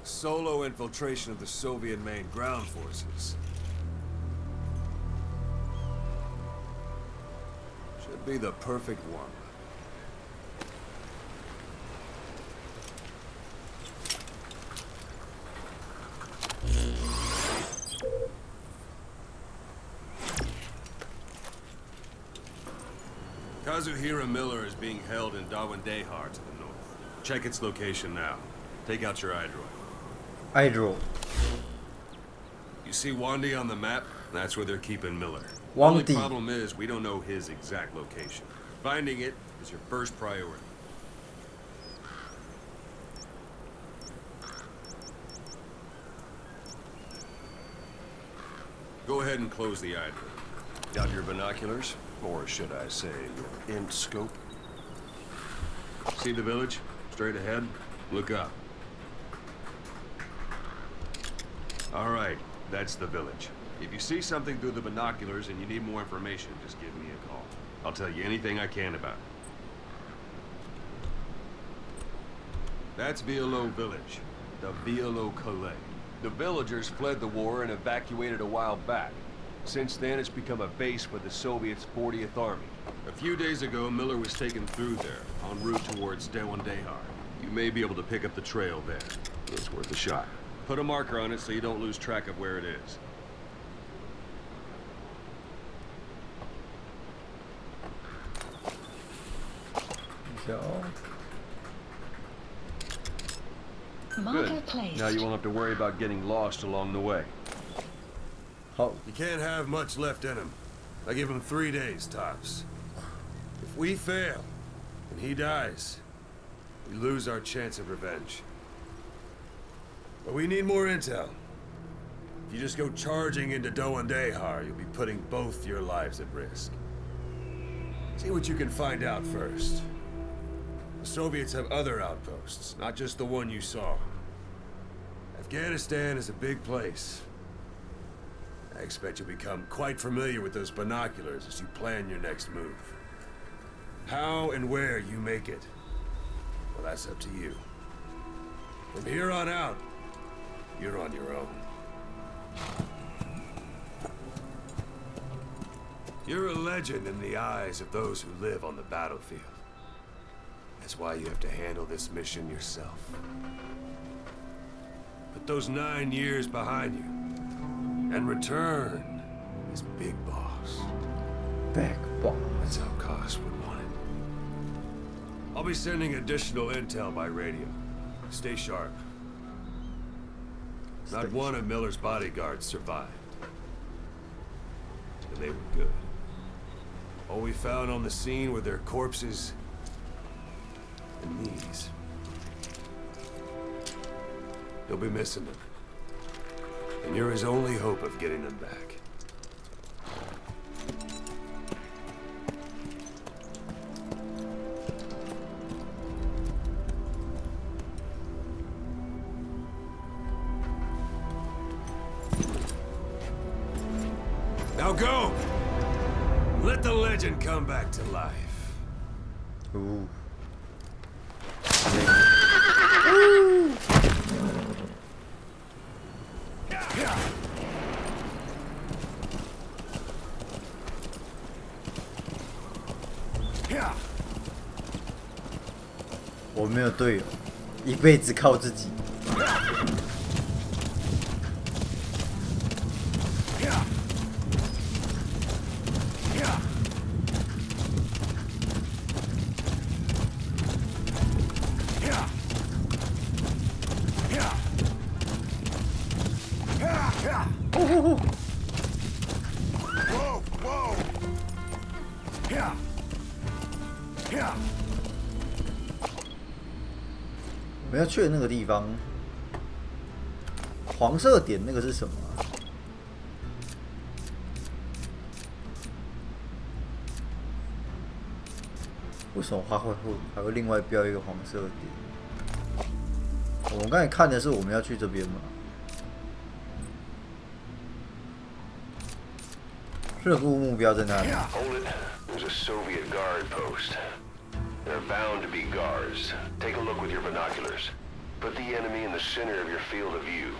solo infiltration of the Soviet main ground forces. Should be the perfect one. Kazuhira Miller is being held in Dawandehar to the north. Check its location now. Take out your iDroid. iDroid. You see Wandy on the map? That's where they're keeping Miller. Wandy. Only problem is we don't know his exact location. Finding it is your first priority. Go ahead and close the iDroid. Got your binoculars? Or should I say, your int scope? See the village? Straight ahead? Look up. All right, that's the village. If you see something through the binoculars and you need more information, just give me a call. I'll tell you anything I can about it. That's Violo Village, the Violo Calais. The villagers fled the war and evacuated a while back. Since then, it's become a base for the Soviets' 40th Army. A few days ago, Miller was taken through there, en route towards Dawandehar. You may be able to pick up the trail there. It's worth a shot. Put a marker on it so you don't lose track of where it is. Go. Marker placed. Now you won't have to worry about getting lost along the way. Oh. You can't have much left in him. I give him 3 days, tops. If we fail, and he dies, we lose our chance of revenge. But we need more intel. If you just go charging into Dawandehar, you'll be putting both your lives at risk. See what you can find out first. The Soviets have other outposts, not just the one you saw. Afghanistan is a big place. I expect you'll become quite familiar with those binoculars as you plan your next move. How and where you make it, well, that's up to you. From here on out, you're on your own. You're a legend in the eyes of those who live on the battlefield. That's why you have to handle this mission yourself. Put those 9 years behind you. And return as Big Boss. Big Boss. That's how Koss would want it. I'll be sending additional intel by radio. Stay sharp. Not one of Miller's bodyguards survived. And they were good. All we found on the scene were their corpses and knees. You'll be missing them. And you're his only hope of getting them back. Now go! Let the legend come back to life. Ooh. 我没有队友，一辈子靠自己。我们要去的那个地方，黄色点那个是什么啊？为什么还会另外标一个黄色点？我们刚才看的是我们要去这边嘛？任务目标在哪里？ There's a Soviet guard post. They're bound to be guards. Take a look with your binoculars. Put the enemy in the center of your field of view.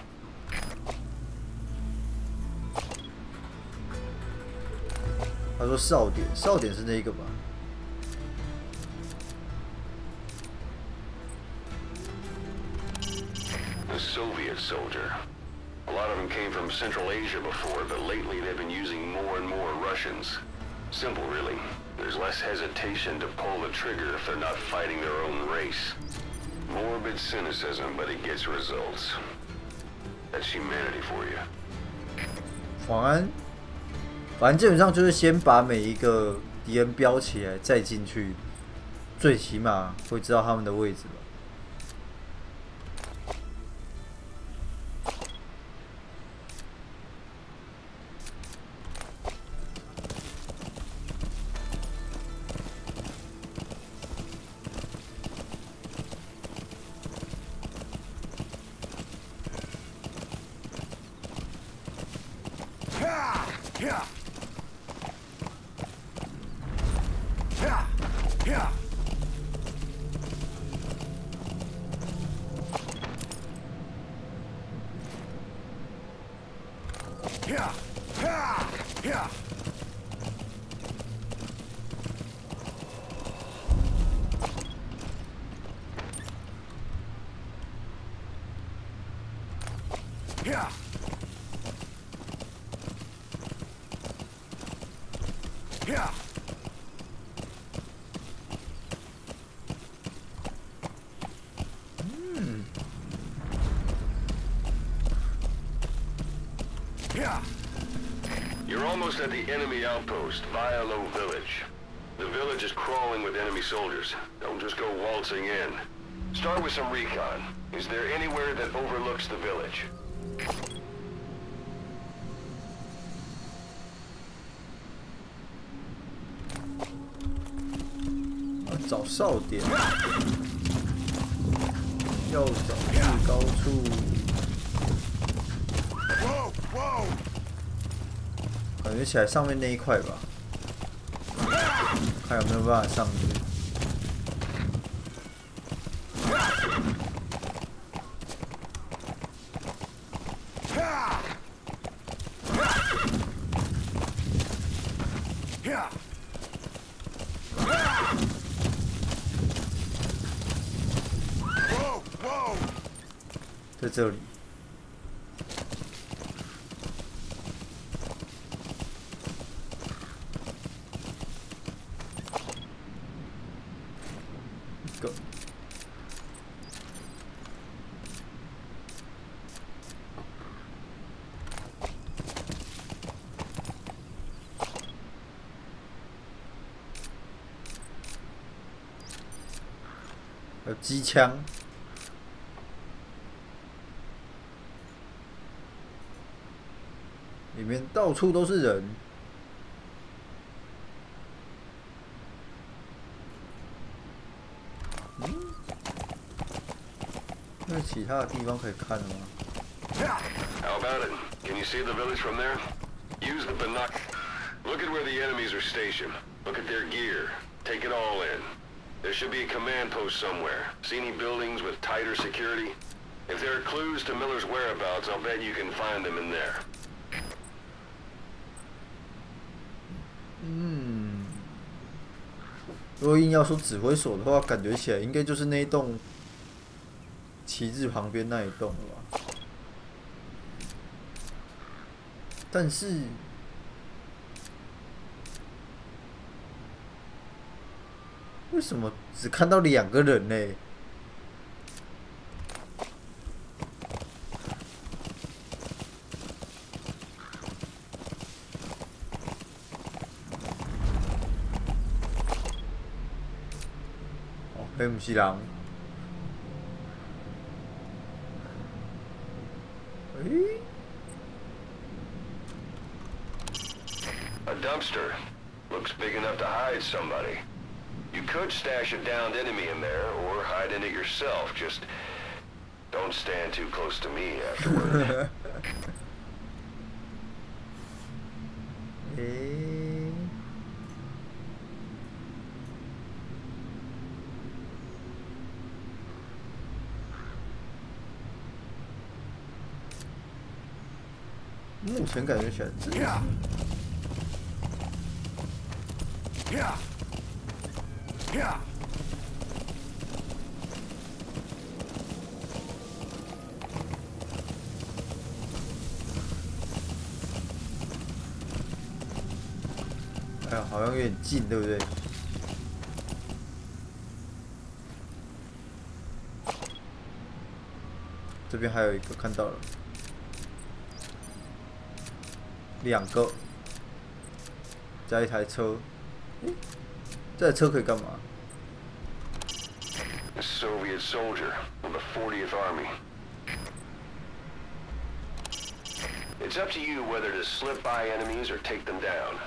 他说哨点，哨点是那个吧？ The Soviet soldier. A lot of them came from Central Asia before, but lately they've been using more and more Russians. Simple, really. There's less hesitation to pull the trigger if they're not fighting their own race. Morbid cynicism, but it gets results. That's humanity for you. 反正基本上就是先把每一个敌人标起来，再进去，最起码会知道他们的位置吧。 You're almost at the enemy outpost, Vialo Village. The village is crawling with enemy soldiers. Don't just go waltzing in. Start with some recon. Is there anywhere that overlooks the village? 找哨点，要找最高处。感觉起来上面那一块吧，看有没有办法上去。在这里。 有机枪，里面到处都是人。那其他的地方可以看了吗 How about it? Can you see the village from there? Use the binoc. Look at where the enemies are stationed. Look at their gear. Take it all in. There should be a command post somewhere. See any buildings with tighter security? If there are clues to Miller's whereabouts, I'll bet you can find them in there. 嗯，如果硬要说指挥所的话，感觉起来应该就是那一栋旗帜旁边那一栋了吧？但是，为什么只看到2个人呢？迄毋是人。A dumpster. Looks big enough to hide somebody. You could stash a downed enemy in there, or hide in it yourself. Just don't stand too close to me afterward. 目前感觉选择。哎呀，好像有点近，对不对？这边还有一个看到了。2个，加一台车。这台车可以干嘛 A Soviet soldier from the 40th Army. It's up to you whether to slip by enemies or take them down.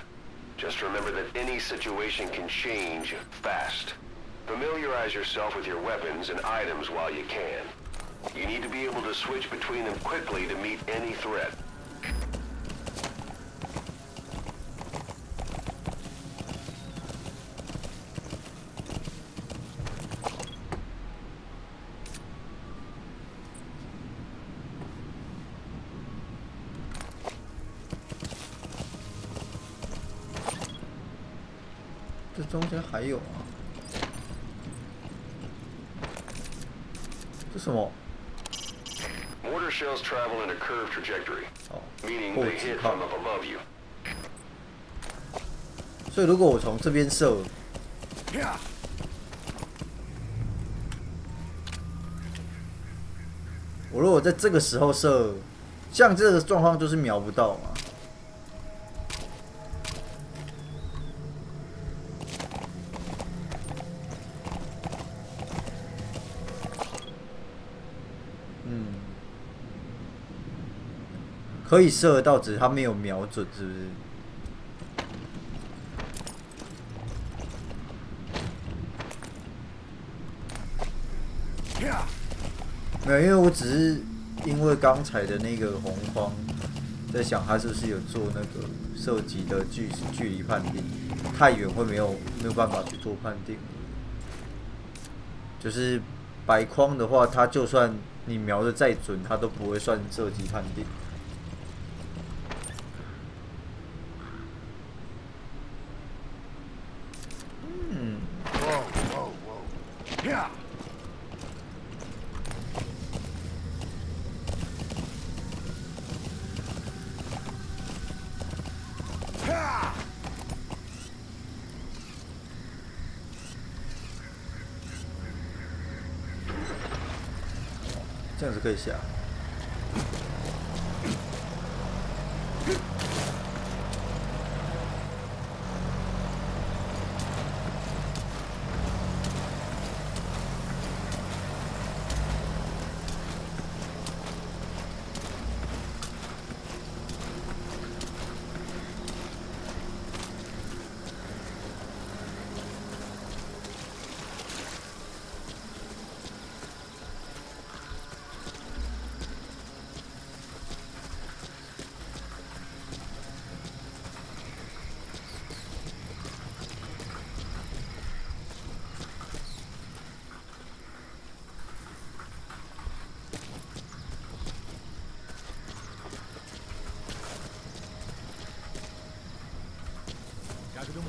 Just remember that any situation can change fast. Familiarize yourself with your weapons and items while you can. You need to be able to switch between them quickly to meet any threat. 这中间还有啊？这什么 Mortar shells travel in a curved trajectory, meaning they hit from up above you. 所以如果我从这边射，我如果在这个时候射，像这个状况就是瞄不到嘛。可以射得到，只是他没有瞄准，是不是？没有，因为我只是因为刚才的那个红框，在想他是不是有做那个射击的距离判定，太远会没有办法去做判定。就是白框的话，它就算你瞄的再准，它都不会算射击判定。这样子可以下。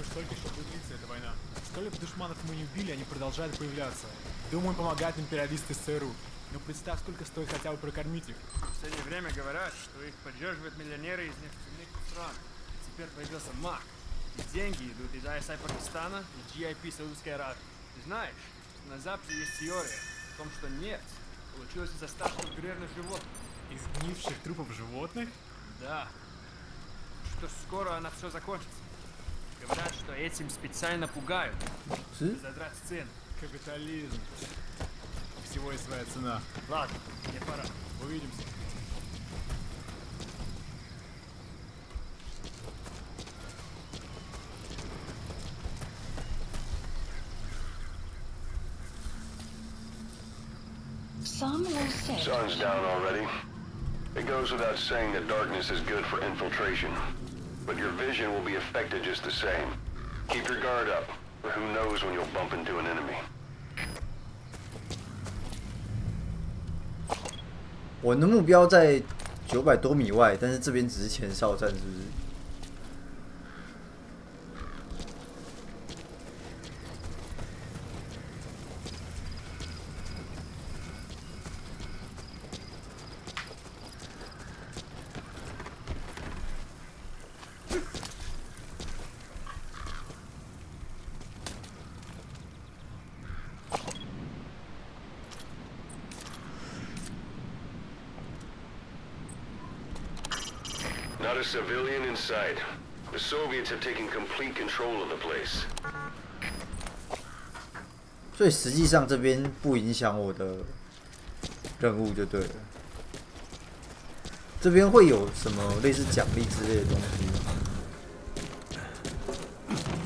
думаешь, сколько еще будет длиться эта война? Сколько душманов мы не убили, они продолжают появляться. Думаю, помогают империалисты СРУ. Но представь, сколько стоит хотя бы прокормить их. В последнее время говорят, что их поддерживают миллионеры из нефтяных стран. Теперь появился МАК. И деньги идут из ISI Пакистана и GIP Саудовской Аравии. Ты знаешь, на Западе есть теория о том, что нефть получилась из остатков грязных животных. Из гнивших трупов животных? Да. Что скоро она все закончится. Говорят, что этим специально пугают. Задрать цены. Капитализм. У всего есть своя цена. Ладно, мне пора. Увидимся. Some will say... Sun's down already. It goes without saying that darkness is good for infiltration. But your vision will be affected just the same. Keep your guard up, or who knows when you'll bump into an enemy. 我的目标在900多米外，但是这边只是前哨站，是不是？Not a civilian in sight. The Soviets have taken complete control of the place. 所以实际上这边不影响我的任务就对了。这边会有什么类似奖励之类的东西吗？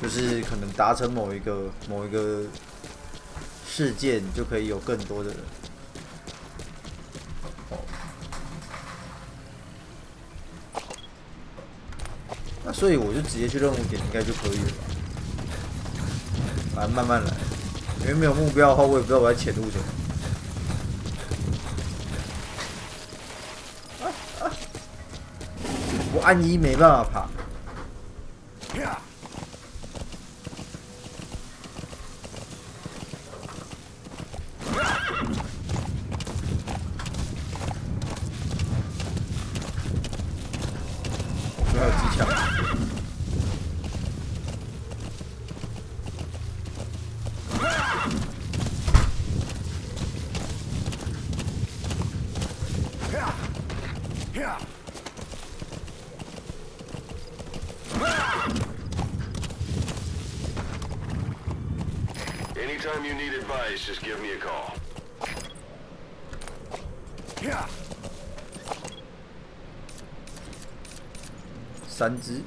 就是可能达成某一个事件，就可以有更多的。 那所以我就直接去任务点，应该就可以了吧？来，慢慢来，因为没有目标的话，我也不知道我在潜入什么。我按一没办法爬。还有机枪。 Anytime you need advice, just give me a call. 3只。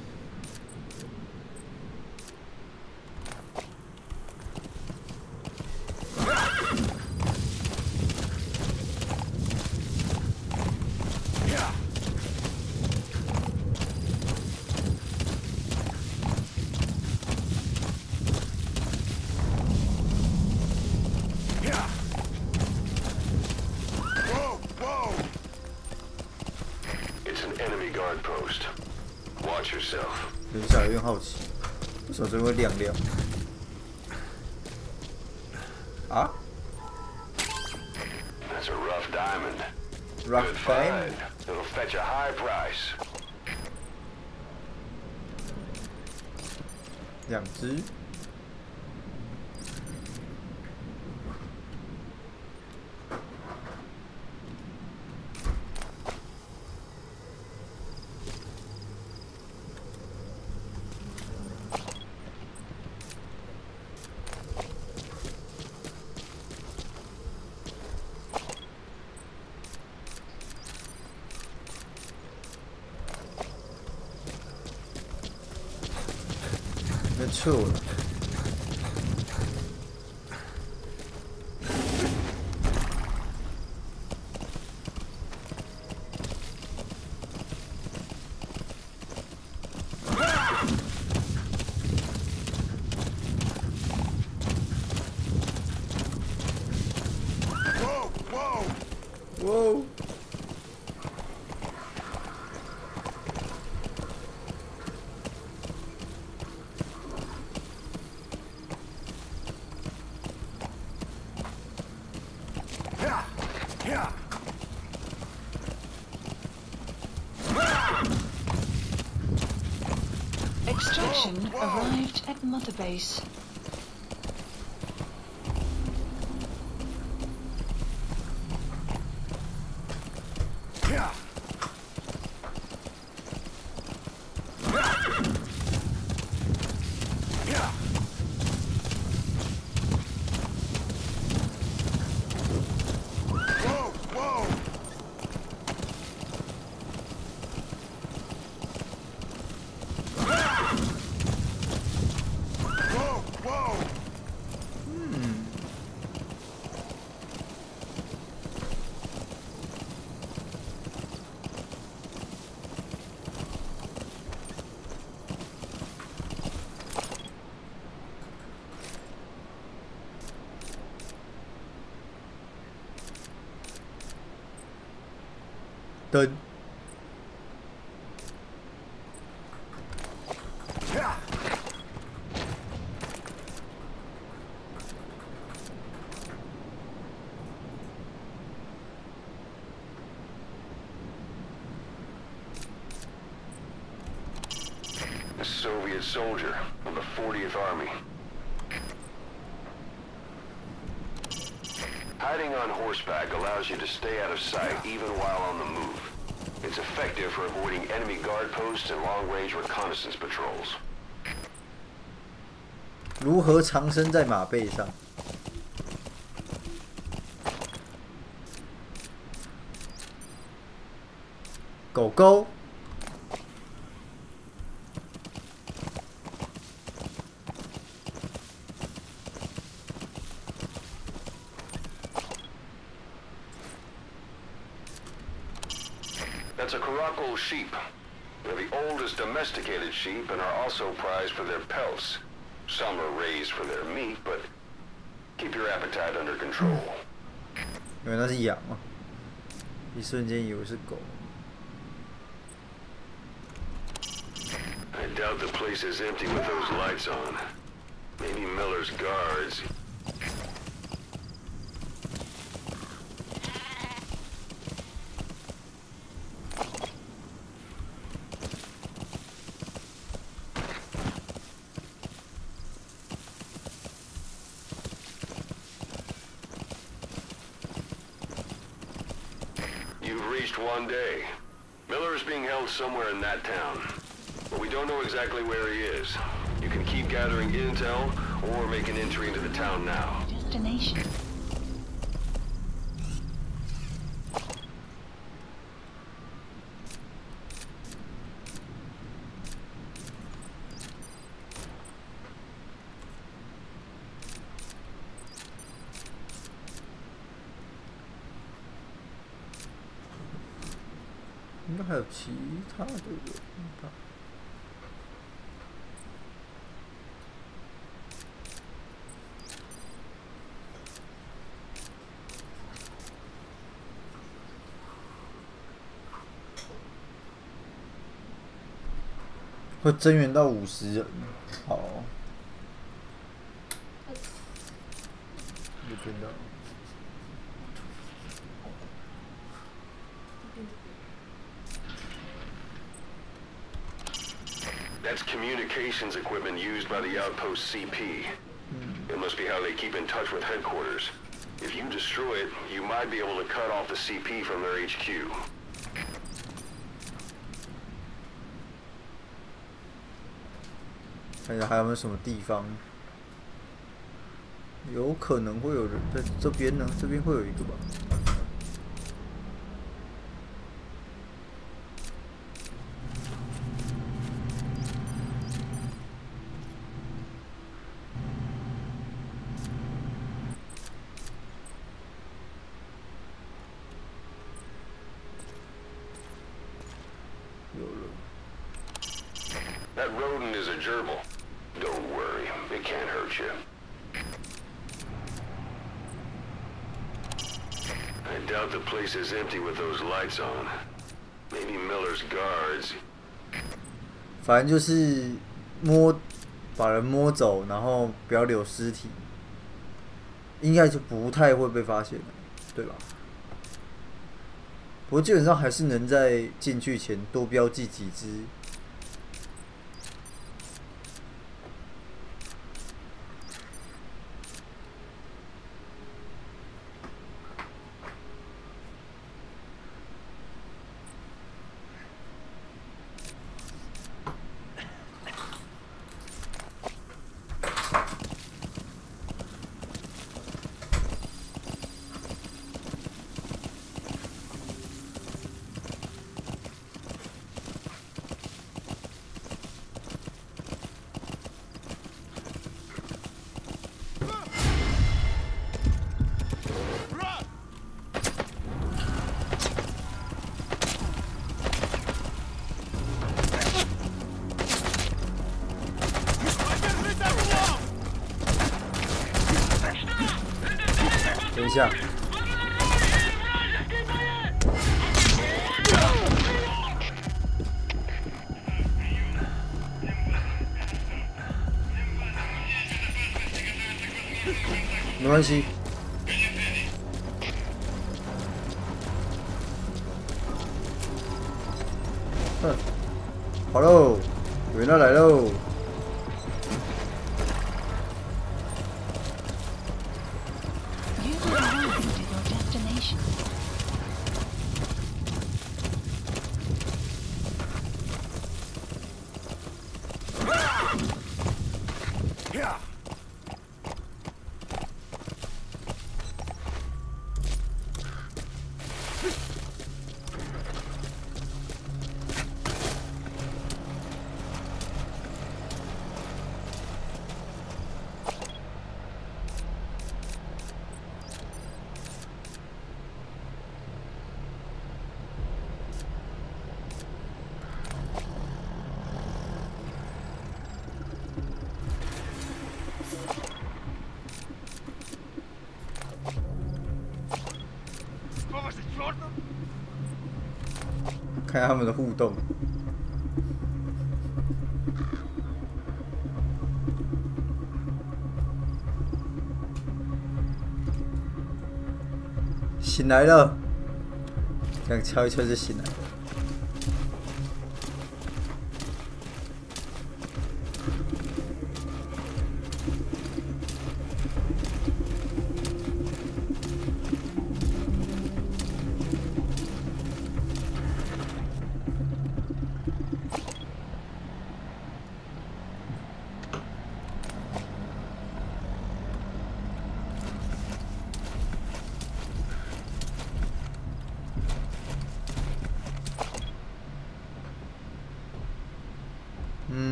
It's an enemy guard post. Watch yourself. 留下有点好奇，为什么这边会亮亮？啊 That's a rough diamond.？Rough Good diamond. find. It'll fetch a high price. 2只。 没错了。哇！ Enemy Extraction arrived at Mother Base.灯。A Soviet soldier of the 40th Army. Hiding on horseback allows you to stay out of sight even while on the move. It's effective for avoiding enemy guard posts and long-range reconnaissance patrols. 如何藏身在马背上？狗狗。 That's a Caracal sheep. They're the oldest domesticated sheep and are also prized for their pelts. Some are raised for their meat, but keep your appetite under control. 原来那是羊啊！一瞬间以为是狗。 I doubt the place is empty with those lights on. Maybe Miller's guards. You've reached one day. Miller is being held somewhere in that town. But we don't know exactly where he is. You can keep gathering intel, or make an entry into the town now. Destination. "应该还有其他的人吧。 会增援到50人，好。这边的。 That's communications equipment used by the outpost CP. It must be how they keep in touch with headquarters. If you destroy it, you might be able to cut off the CP from their HQ. 看一下还有没有什么地方有可能会有人在这边呢？这边会有一个吧。有了。 That rodent is a gerbil. Don't worry, it can't hurt you. I doubt the place is empty with those lights on. Maybe Miller's guards. 反正就是把人摸走，然后不要留尸体，应该就不太会被发现了，对吧？不过基本上还是能在进去前多标记几只下。没关系。好喽，有人要来喽。 看他们的互动。醒来了，刚敲一敲就醒来了。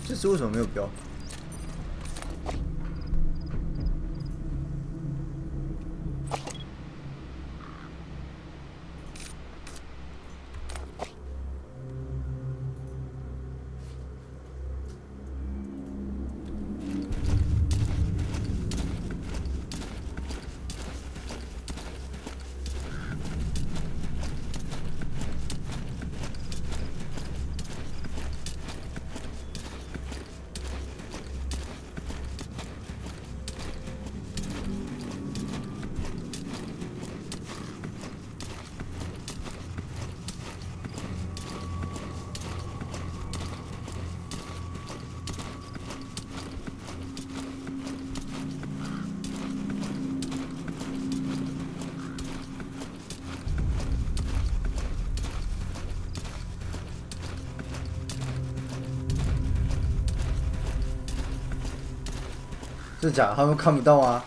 这次为什么没有标？真假？他们看不到啊？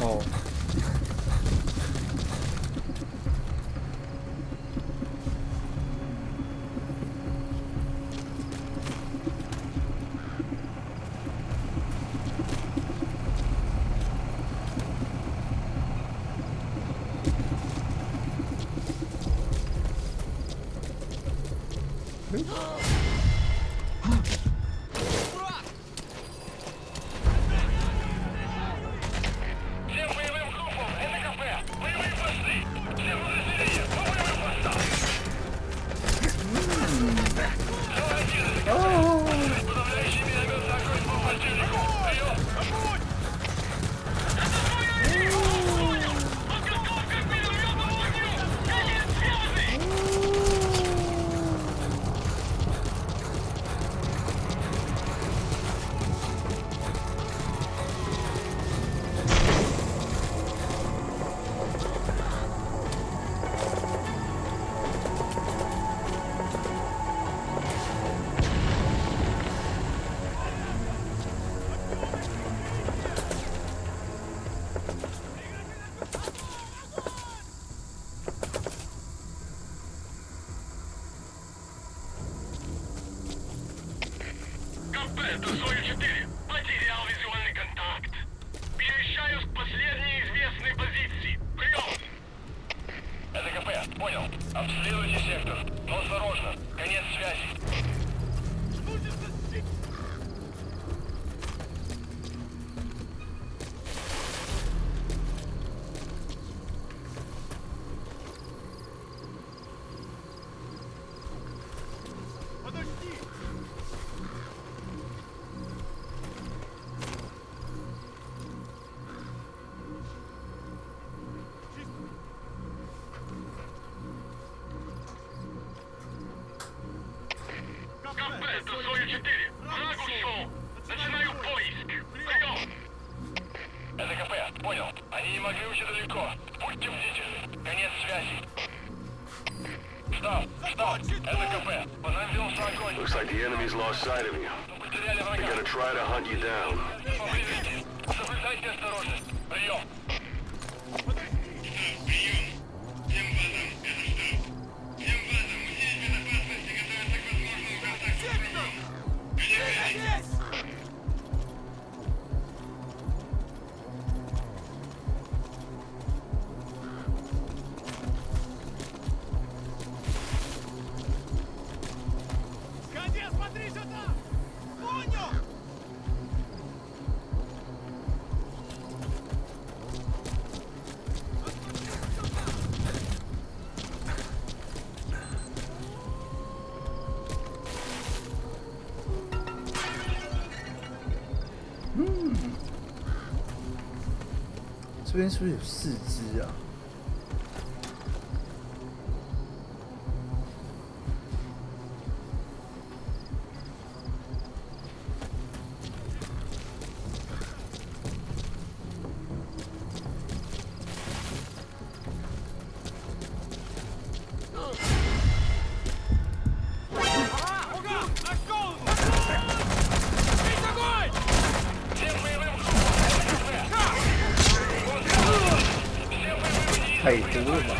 哦。Это Сою-4. Потерял визуальный контакт. Перемещаюсь к последней известной позиции. Прием! Это КП. Понял. Обследуйте сектор. Но осторожно. Конец связи. Это Сою-4. Враг ушел. Начинаю поиск. Прием! Это КП. Понял. Они не могли уйти далеко. Будьте бдительны. Конец связи. Штаб. Это КП. Позаимствовался огонь. Looks like the enemy's lost sight of you. They're gonna try to hunt you down. Соблюдайте осторожность. Прием.这边是不是有4只啊？太多了吧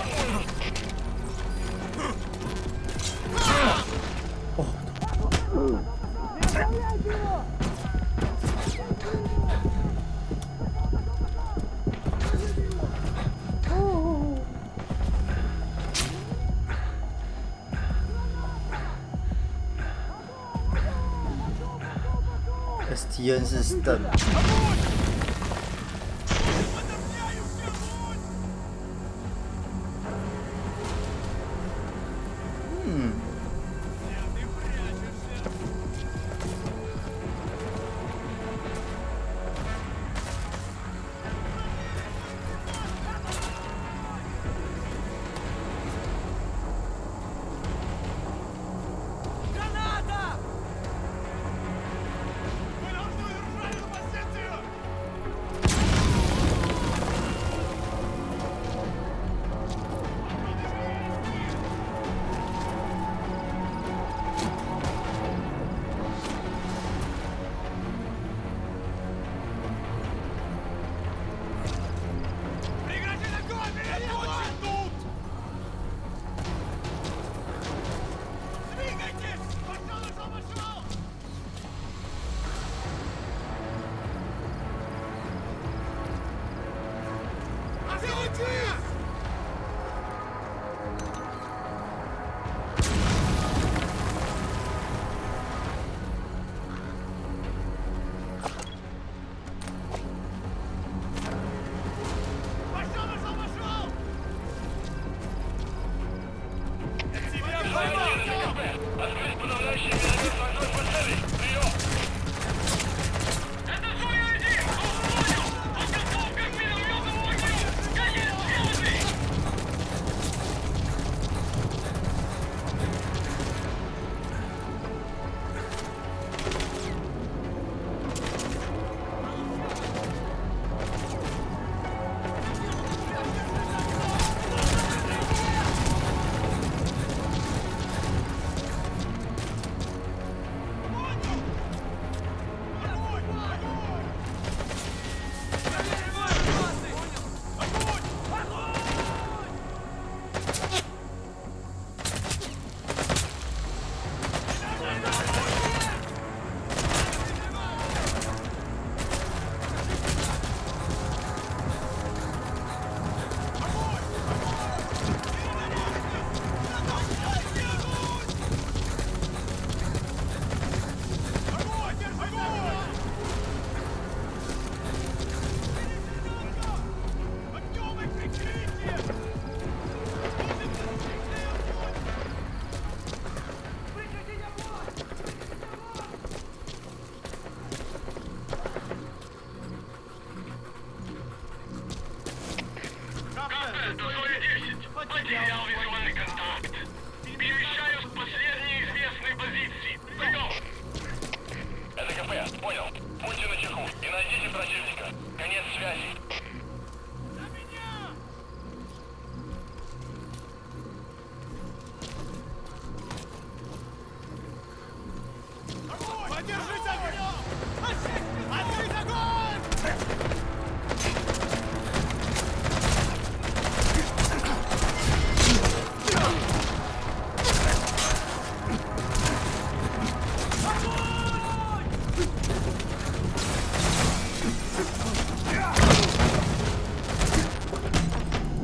！STN 是 stun。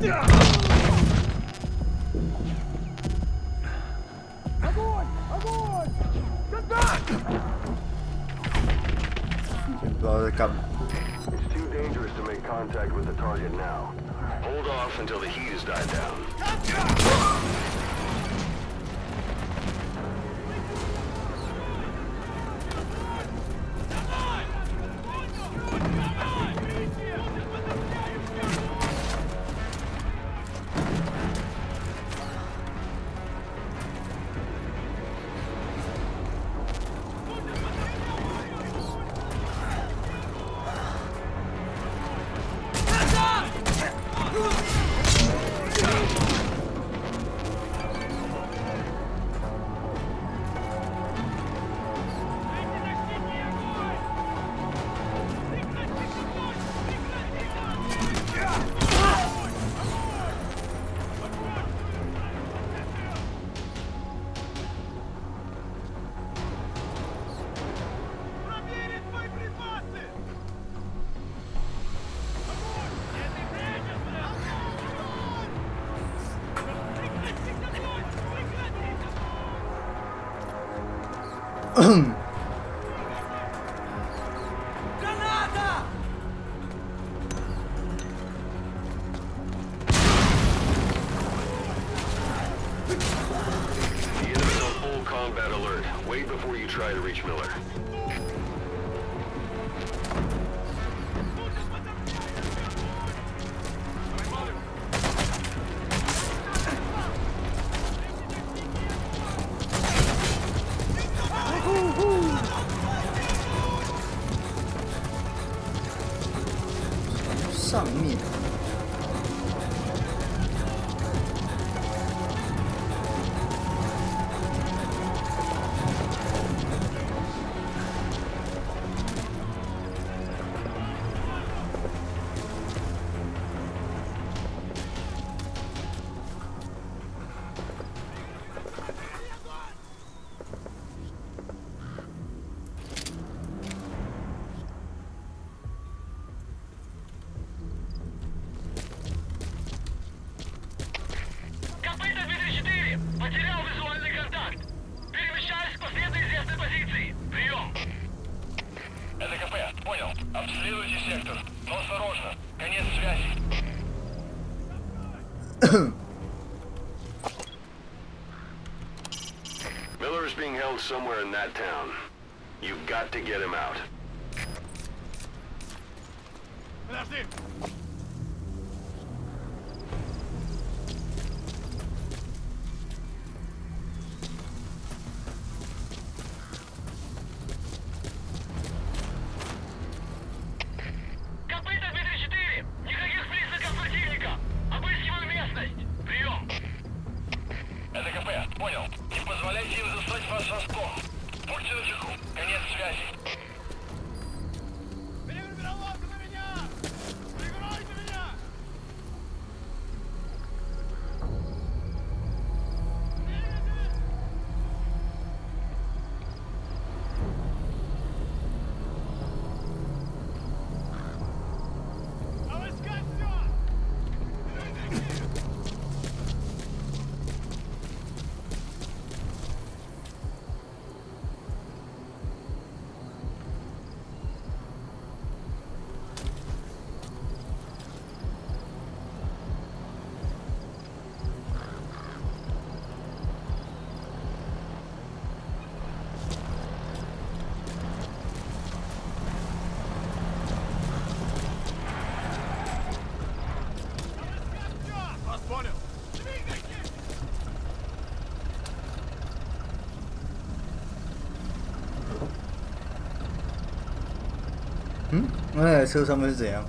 It's too dangerous to make contact with the target now. Hold off until the heat has died down. Wait before you try to reach Miller.上面。Miller is being held somewhere in that town. You've got to get him out. Подожди!那台车上面是怎样？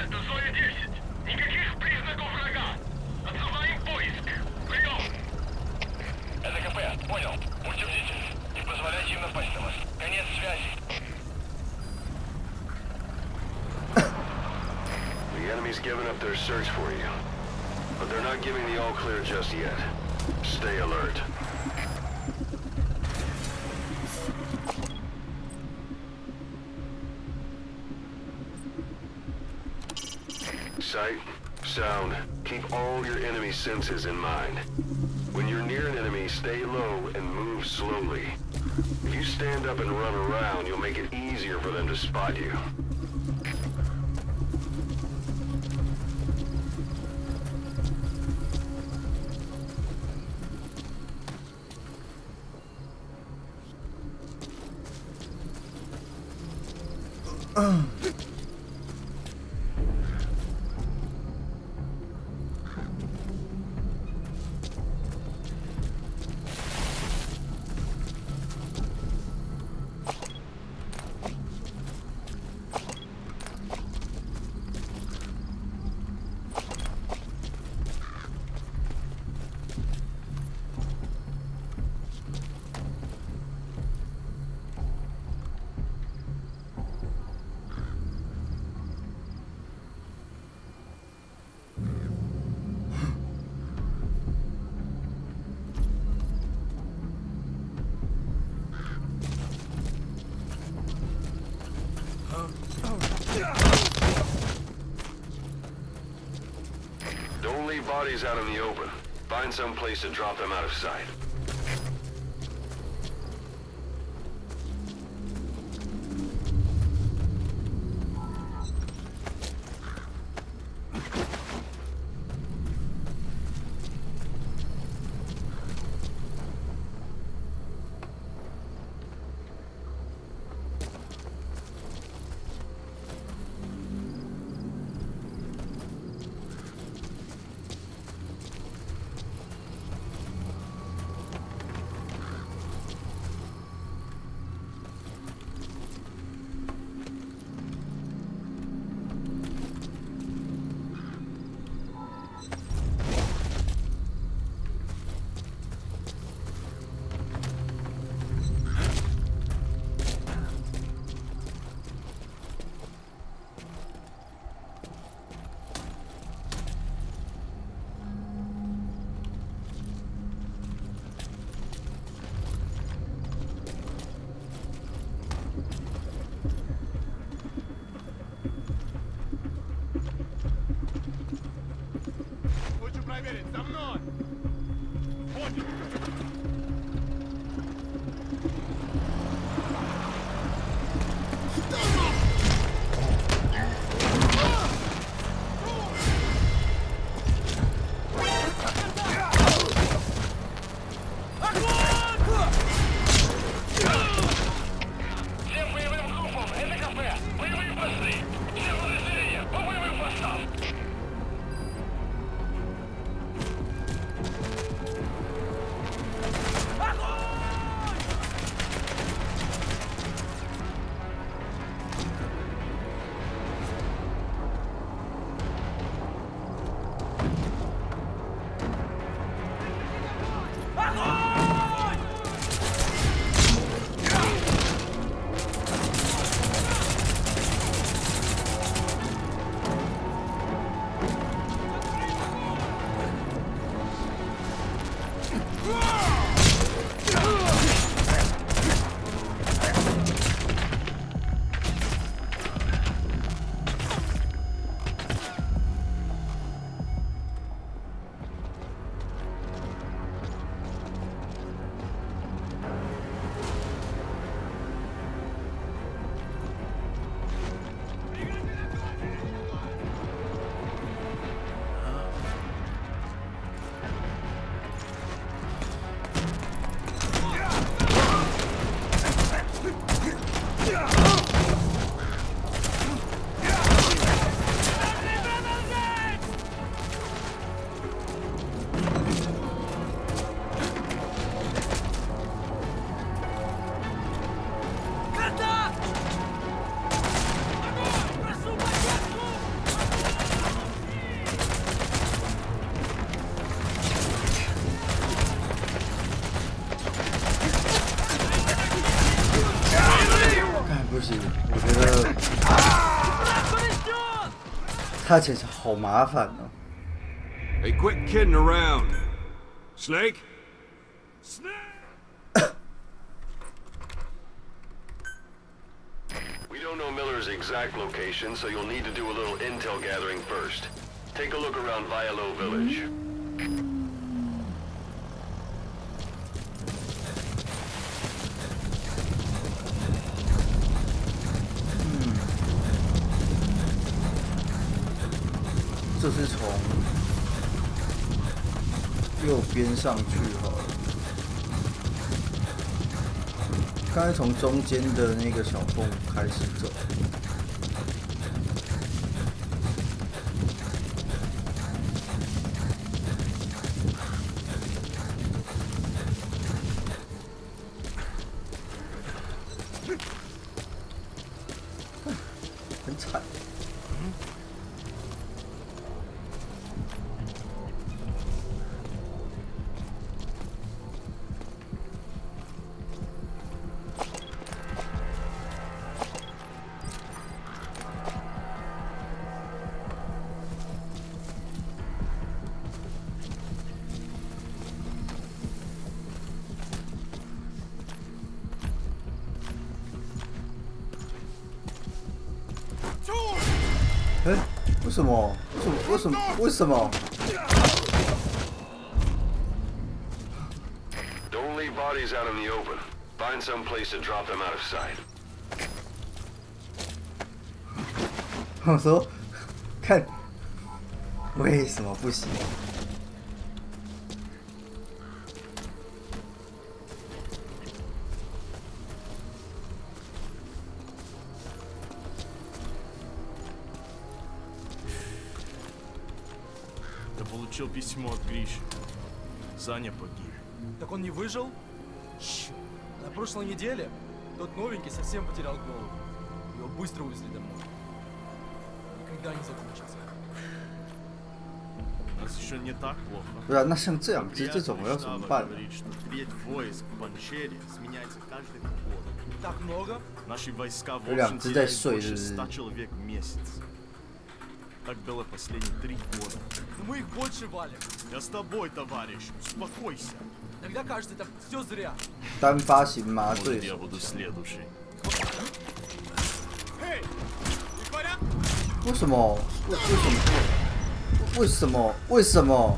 Это зона 10. Никаких признаков врага. Отзываем поиск. Прием. Это КП. Понял. Будьте бдительны. Не позволяйте им напасть на вас. Конец связи. The enemy's given up their search for you. But they're not giving the all clear just yet. Stay alert. Sight, sound, keep all your enemy senses in mind. When you're near an enemy, stay low and move slowly. If you stand up and run around, you'll make it easier for them to spot you. Don't leave bodies out in the open. Find some place to drop them out of sight. Проверить, за мной! Понял! Всем боевым группам! Это КП! Боевые посты! Все подразделения! По боевым постам! 他检查好麻烦哦。Hey, quit kidding around. Snake? Snake! We don't know Miller's exact location, so you'll need to do a little intel gathering first. Take a look around Vialo Village. 就是从右边上去好了。刚才从中间的那个小缝开始走。很惨。哎，为什么？为什么 Don't leave bodies out in the open. Find some place to drop them out of sight. 我说，看，为什么不行？Получил письмо от Гриши. Саня погиб. Так он не выжил? Черт. На прошлой неделе тот новенький совсем потерял голову. Его быстро увезли домой. Никогда не закончится. У нас еще не так плохо. 对啊，那像这样子这种要怎么办？ говорит, что треть войск в Панчере сменяется каждый год. Так много? Наши войска в общем теряют больше 100 человек в месяц. Так было последние 3 года. Но мы их больше валим. Я с тобой, товарищ. Успокойся. Иногда кажется, это все зря. 单发型麻 Может, 醉 я буду следующий. Эй! Не порядок? 为什么？为什么？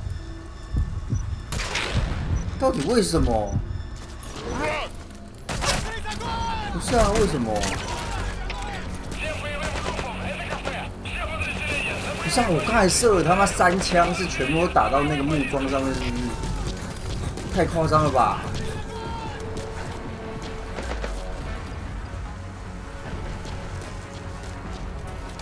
到底为什么？不是啊，为什么？不像我刚才射了他妈3枪，是全部都打到那个木桩上面，是不是？太夸张了吧！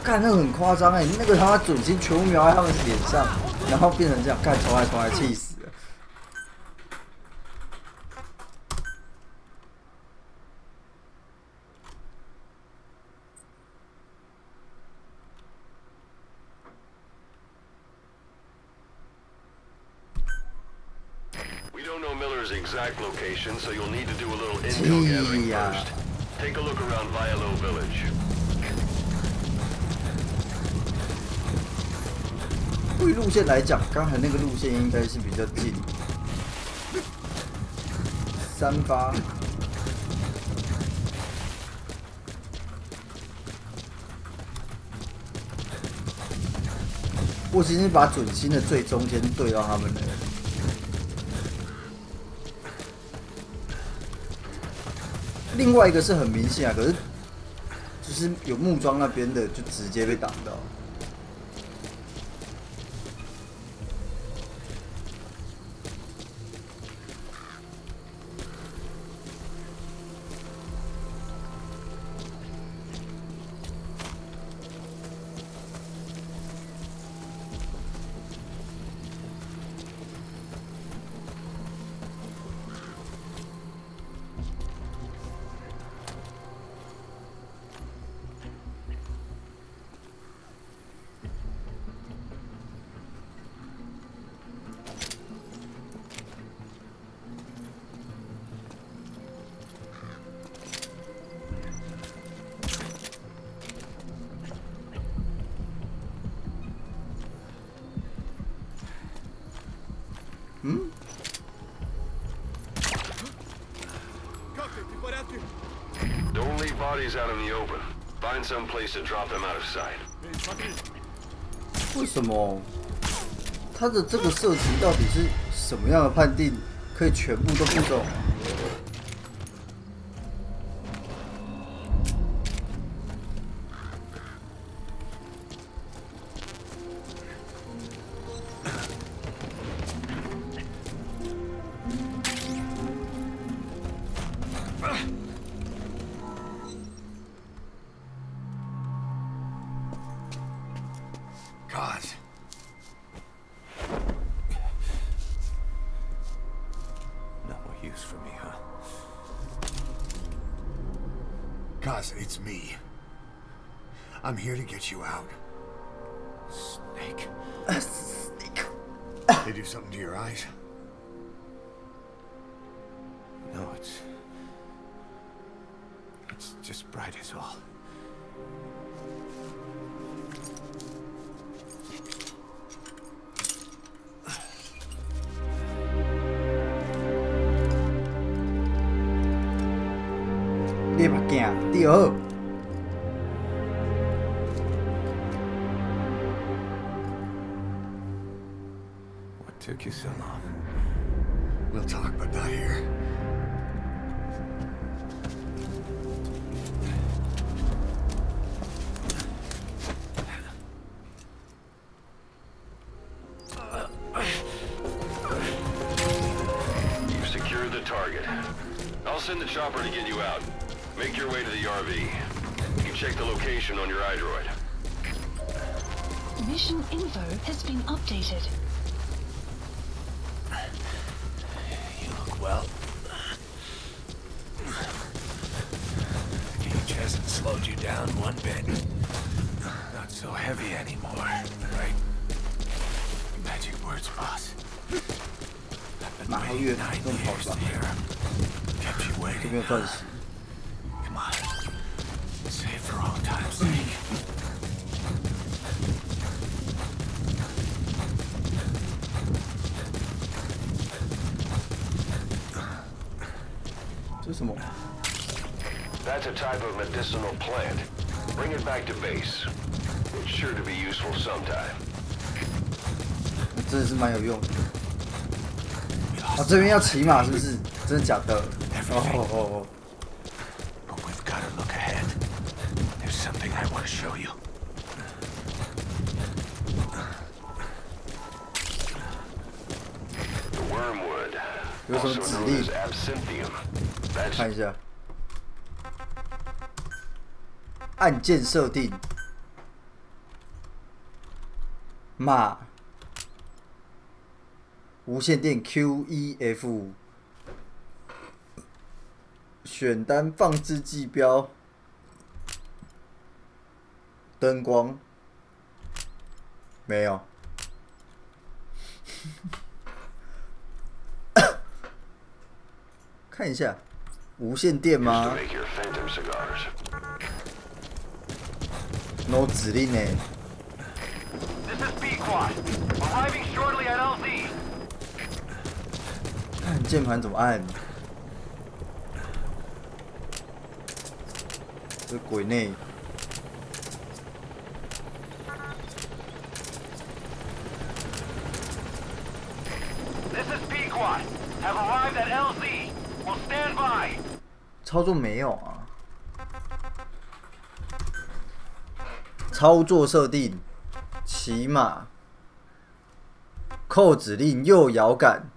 干，那个很夸张哎，那个他妈准心全部瞄在他们脸上，然后变成这样，干，重来，气死了！ Exact location, so you'll need to do a little intel gathering first. Take a look around Vialo Village. 对路线来讲，刚才那个路线应该是比较近。38。我今天把准心的最中间对到他们了。 另外一个是很明显啊，可是就是有木桩那边的就直接被挡到。stays out in the open. Find some place to drop them out of sight. 为什么他的这个射击到底是什么样的判定，可以全部都不中？ God. No more use for me, huh? Cause it's me. I'm here to get you out. Snake. Snake. They do something to your eyes? No, it's just bright as all. Đi mà kìa, tỉa. What took you so long? We'll talk, but not here. You've secured the target. I'll send the chopper to get you out. Make your way to the RV. You can check the location on your iDroid. Mission info has been updated. You look well. The cage hasn't slowed you down one bit. Not so heavy anymore, right? Magic words, boss. Mà hậu月更好吧？ Kept you 这 waiting. 边有钻石。 Come on. Save for old time's sake. 这是什么？ That's a type of medicinal plant. Bring it back to base. It's sure to be useful sometime. 真的是蛮有用的。啊，这边要骑马是不是？真的假的？哦。 But we've got to look ahead. There's something I want to show you. The wormwood, 有什么 also 指 known 令 as？absinthium. That's 看一下。按键设定。马。无线电 QEF。选单放置计标。灯光。没有。看一下，无线电 used 吗 to make your phantom cigars. ？No 指令呢？ This is B Quad. Arriving shortly at LZ. 看键盘怎么按？这鬼内。 This is B Quad. Have arrived at LZ. Will stand by. 操作没有啊？操作设定：骑马，扣指令右摇杆，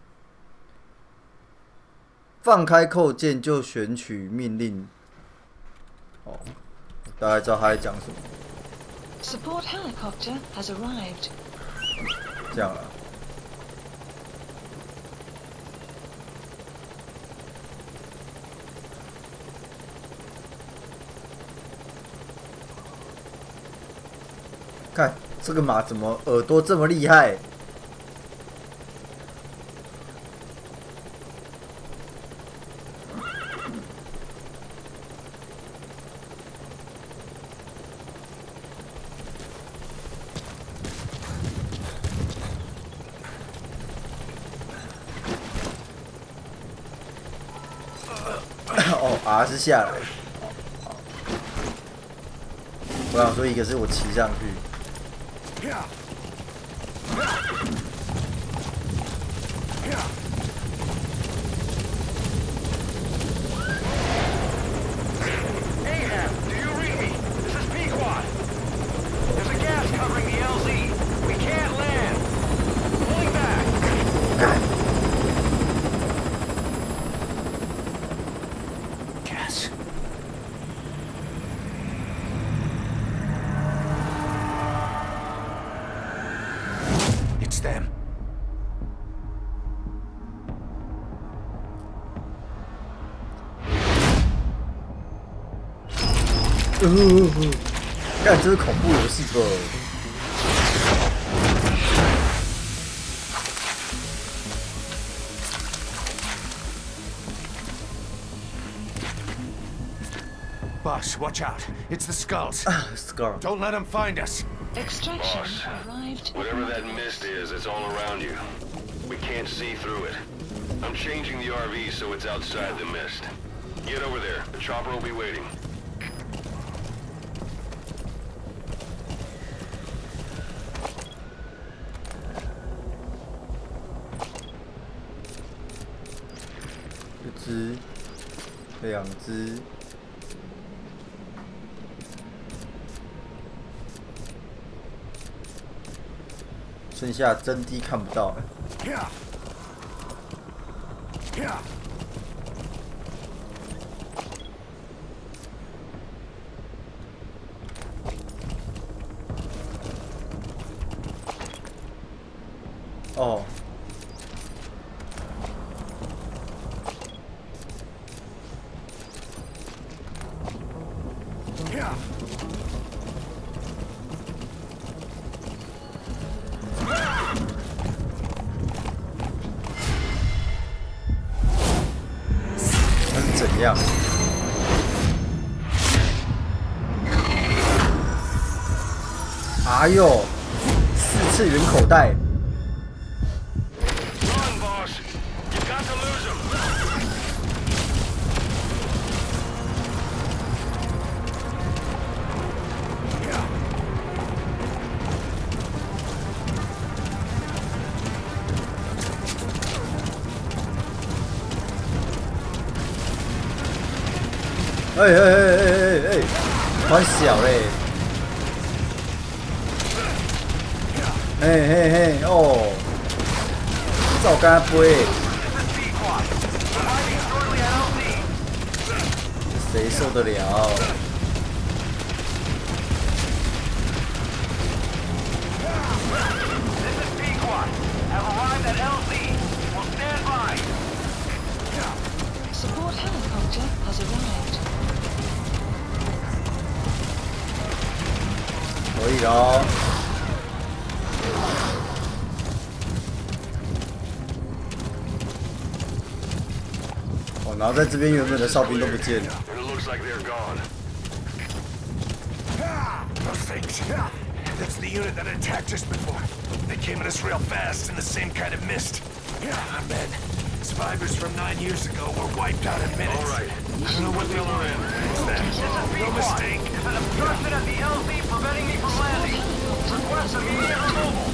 放开扣键就选取命令。哦，大概知道他在讲什么。 Support helicopter has arrived. 这样啊。 看这个马怎么耳朵这么厉害？哦，R 是下来。我想说，一个是我骑上去。 It's them. 干，这是恐怖游戏吧？ Boss, watch out. It's the skulls. Skull. Don't let them find us. Extraction Boss, arrived. whatever that mist is, it's all around you. We can't see through it. I'm changing the RV so it's outside the mist. Get over there. The chopper will be waiting.两只，剩下真滴看不到。哦。 怎样？哎呦，4次元口袋！哎，很小嘞！嘿，哦，照干杯！谁受得了？Support helicopter has arrived. 可以了。哦，然后在这边原本的哨兵都不见了。Those things. That's the unit that attacked us before. They came at us real fast in the same kind of mist. Our men, survivors from 9 years ago, were wiped out in minutes. All right. I don't know what they'll in. It's them. No mistake. There's an obstruction at the LZ preventing me from landing. Request immediate removal.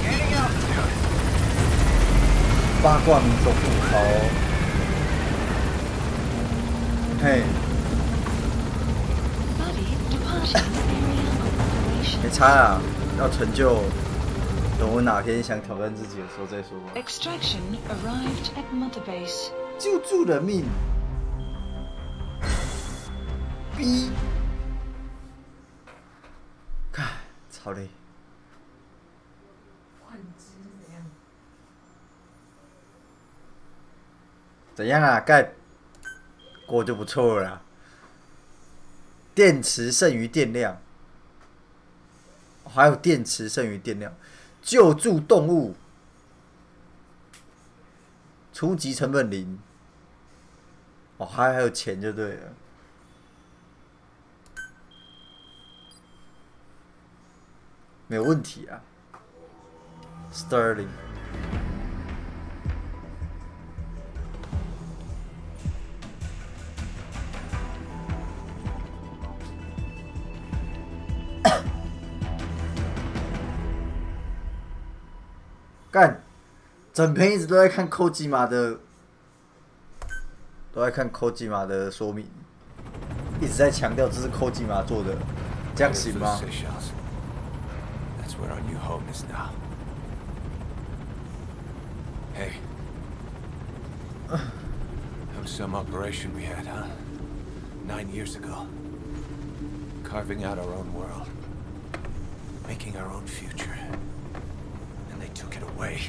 Gaining altitude. 八卦民族富豪，嘿，没差啊，要成就，等我哪天想挑战自己的时候再说。Extraction arrived at Mother Base. 救助人命。B， 看，超累。怎样啊？干过就不错了啦。电池剩余电量，还有电池剩余电量。救助动物，初级成本0。哦，还有钱就对了。没有问题啊 ，Sterling。干，整篇一直都在看寇基玛的，说明，一直在强调这是寇基玛做的，这样行吗？ That's where our new home is now. Hey. That was some operation we had, huh? 9 years ago. Carving out our own world. Making our own future. And they took it away.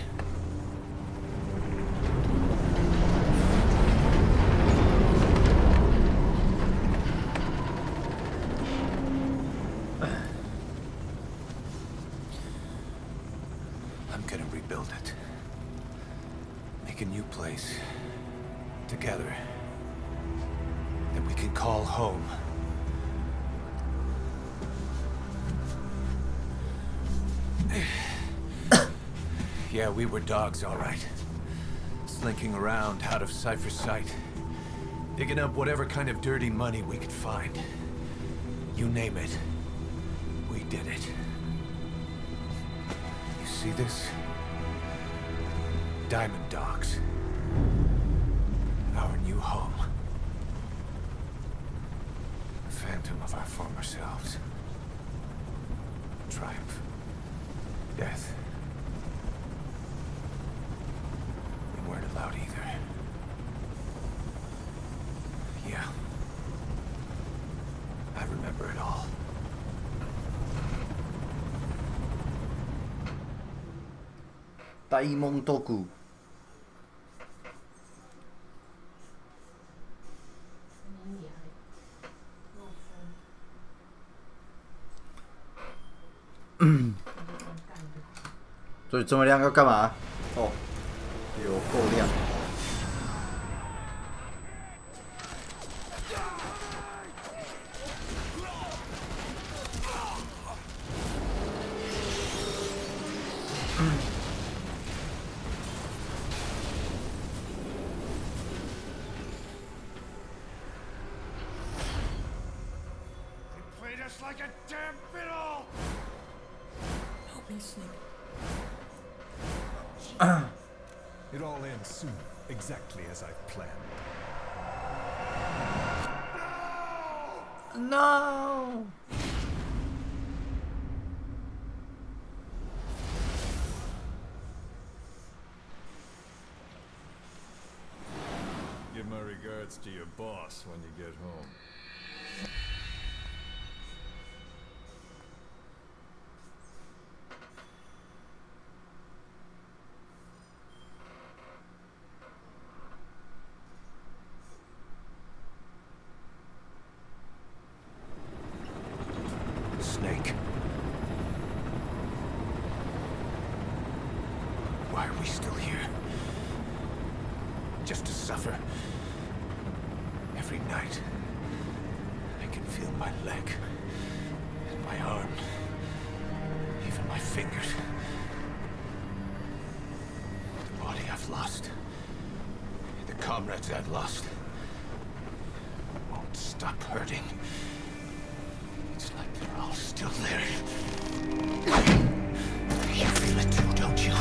Rebuild it. Make a new place. Together. That we can call home. Yeah, we were dogs, all right. Slinking around out of Cypher's sight. Digging up whatever kind of dirty money we could find. You name it. We did it. You see this? Diamond Dogs. Our new home. A phantom of our former selves. Triumph. Death. We weren't allowed either. Yeah. I remember it all. 大梦多古。所以这么亮要干嘛？哦，有够亮。Like a damn fiddle! Help me, Snake. It all ends soon, exactly as I've planned. No! Give my regards to your boss when you get home. Snake. Why are we still here? Just to suffer. Every night, I can feel my leg, and my arm, even my fingers. The body I've lost, the comrades I've lost, won't stop hurting. It's like they're all still there. You feel it too, don't you?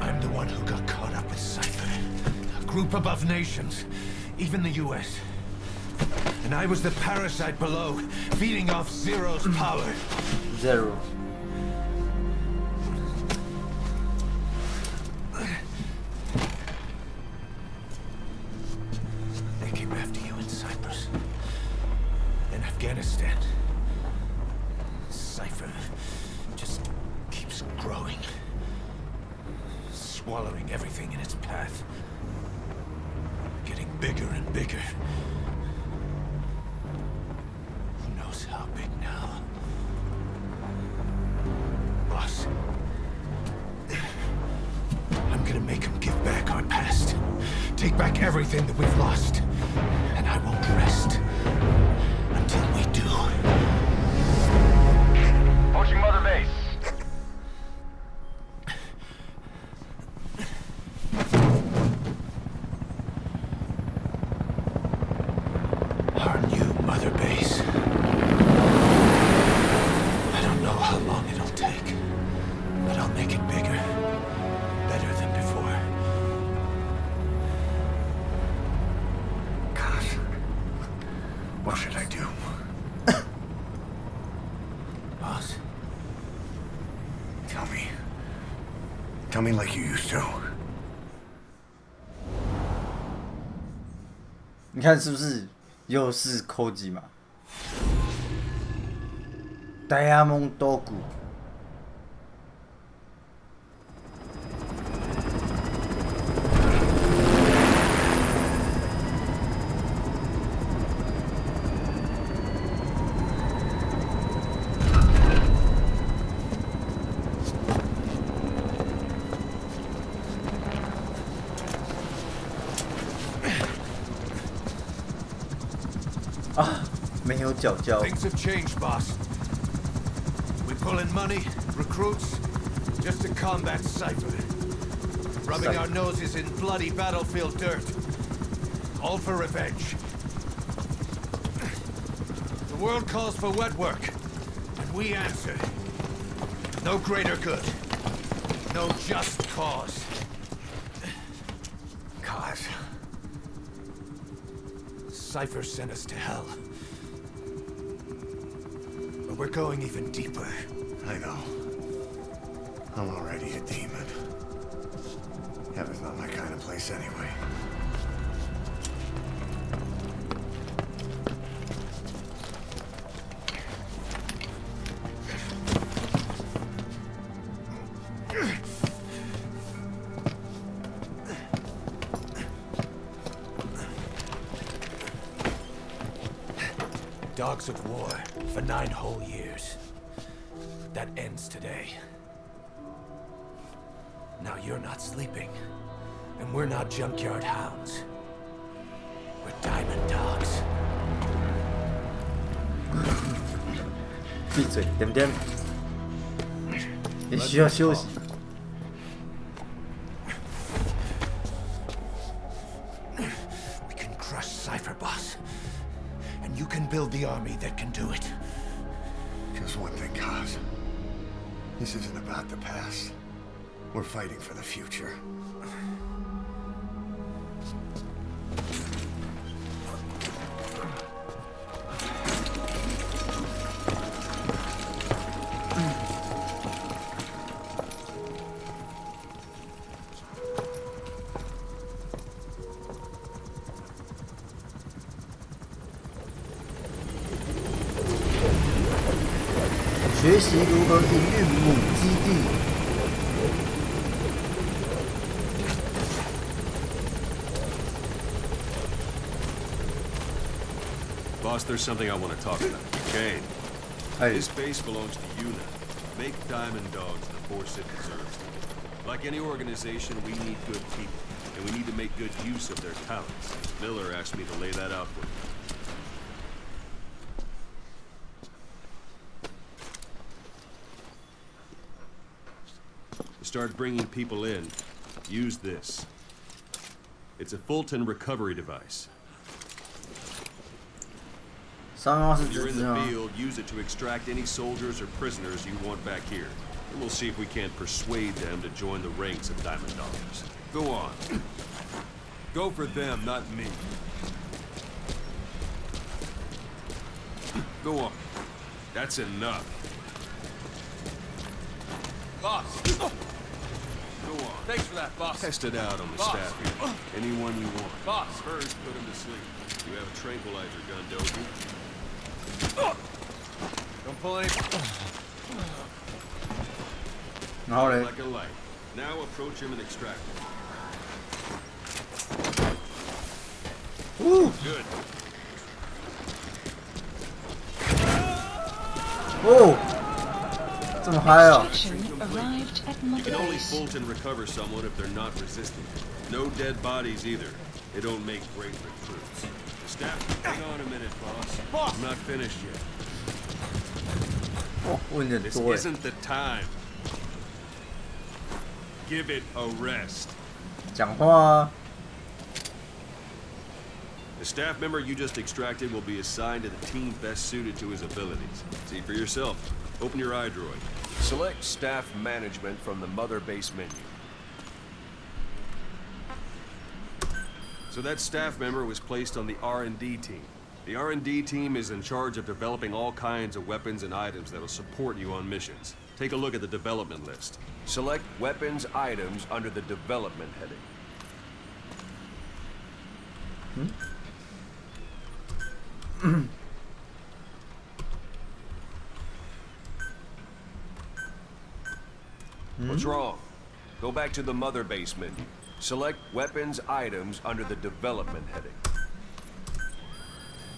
I'm the one who got caught up with Cypher. A group above nations, even the US. And I was the parasite below, feeding off Zero's power. Zero. They came after you in Cyprus. In Afghanistan. Cypher just keeps growing. Swallowing everything in its path. Getting bigger and bigger. Who knows how big now? Boss, take back everything that we've lost. And I won't rest until we do. Approaching Mother Base. Our new Mother Base. I don't know how long it'll take, but I'll make it bigger, better than before. Gosh, what should I do? Boss? Tell me. Tell me like you used to. 你看是不是又是抠机嘛？Diamond Dog。啊，没有脚胶。 Things have changed, boss. We pull in money, recruits, just to combat Cypher. Rubbing our noses in bloody battlefield dirt. All for revenge. The world calls for wet work, and we answer. No greater good. No just cause. Cause. Cypher sent us to hell. But we're going even deeper. I know. I'm already a demon. Heaven's not my kind of place anyway. Dogs of war for 9 whole years. That ends today. Now you're not sleeping, and we're not junkyard hounds. We're diamond dogs. 闭嘴，点点。也需要休息。 We can crush Cypher, boss. And you can build the army that can do it. Just one thing, Kaz. This isn't about the past. We're fighting for the future. Boss 学习如何营运母基地。Boss, there's something I want to talk about. Kane. Hey. This base belongs to you now. Make Diamond Dogs the force it deserves. Like any organization, we need good people, and we need to make good use of their talents. Miller asked me to lay that out for you. Start bringing people in, use this. It's a Fulton recovery device. When you're in the field, use it to extract any soldiers or prisoners you want back here. And we'll see if we can't persuade them to join the ranks of Diamond Dogs. Go on. Go for them, not me. Go on. That's enough. Boss! Go on. Thanks for that, boss. Test it out on the staff here. Anyone you want. Boss! First, put him to sleep. You have a tranquilizer gun, don't you? Don't pull any... All right. Like a light. Now approach him and extract him. Woo! Good. Oh! 这么嗨哦！ Arrived at You Mother can only Base. bolt and recover someone if they're not resistant. No dead bodies either. they don't make great recruits. The staff, hang on a minute, boss. I'm not finished yet. This isn't the time. Give it a rest. 讲话啊。 The staff member you just extracted will be assigned to the team best suited to his abilities. See for yourself. Open your iDroid. Select staff management from the mother base menu. So that staff member was placed on the R&D team. The R&D team is in charge of developing all kinds of weapons and items that will support you on missions. Take a look at the development list. Select weapons items under the development heading. What's wrong? Go back to the mother base menu. Select weapons items under the development heading.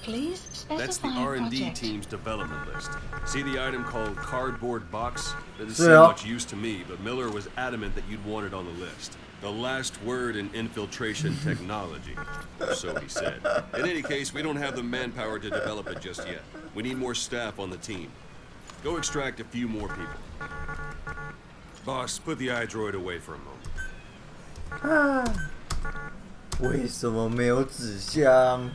Please specify That's the R&D project. team's development list. See the item called cardboard box? Doesn't Yeah. seem much use to me, but Miller was adamant that you'd want it on the list. The last word in infiltration technology, or so he said. In any case, we don't have the manpower to develop it just yet. We need more staff on the team. Go extract a few more people. Boss, put the iDroid away for a moment. 为什么没有纸箱？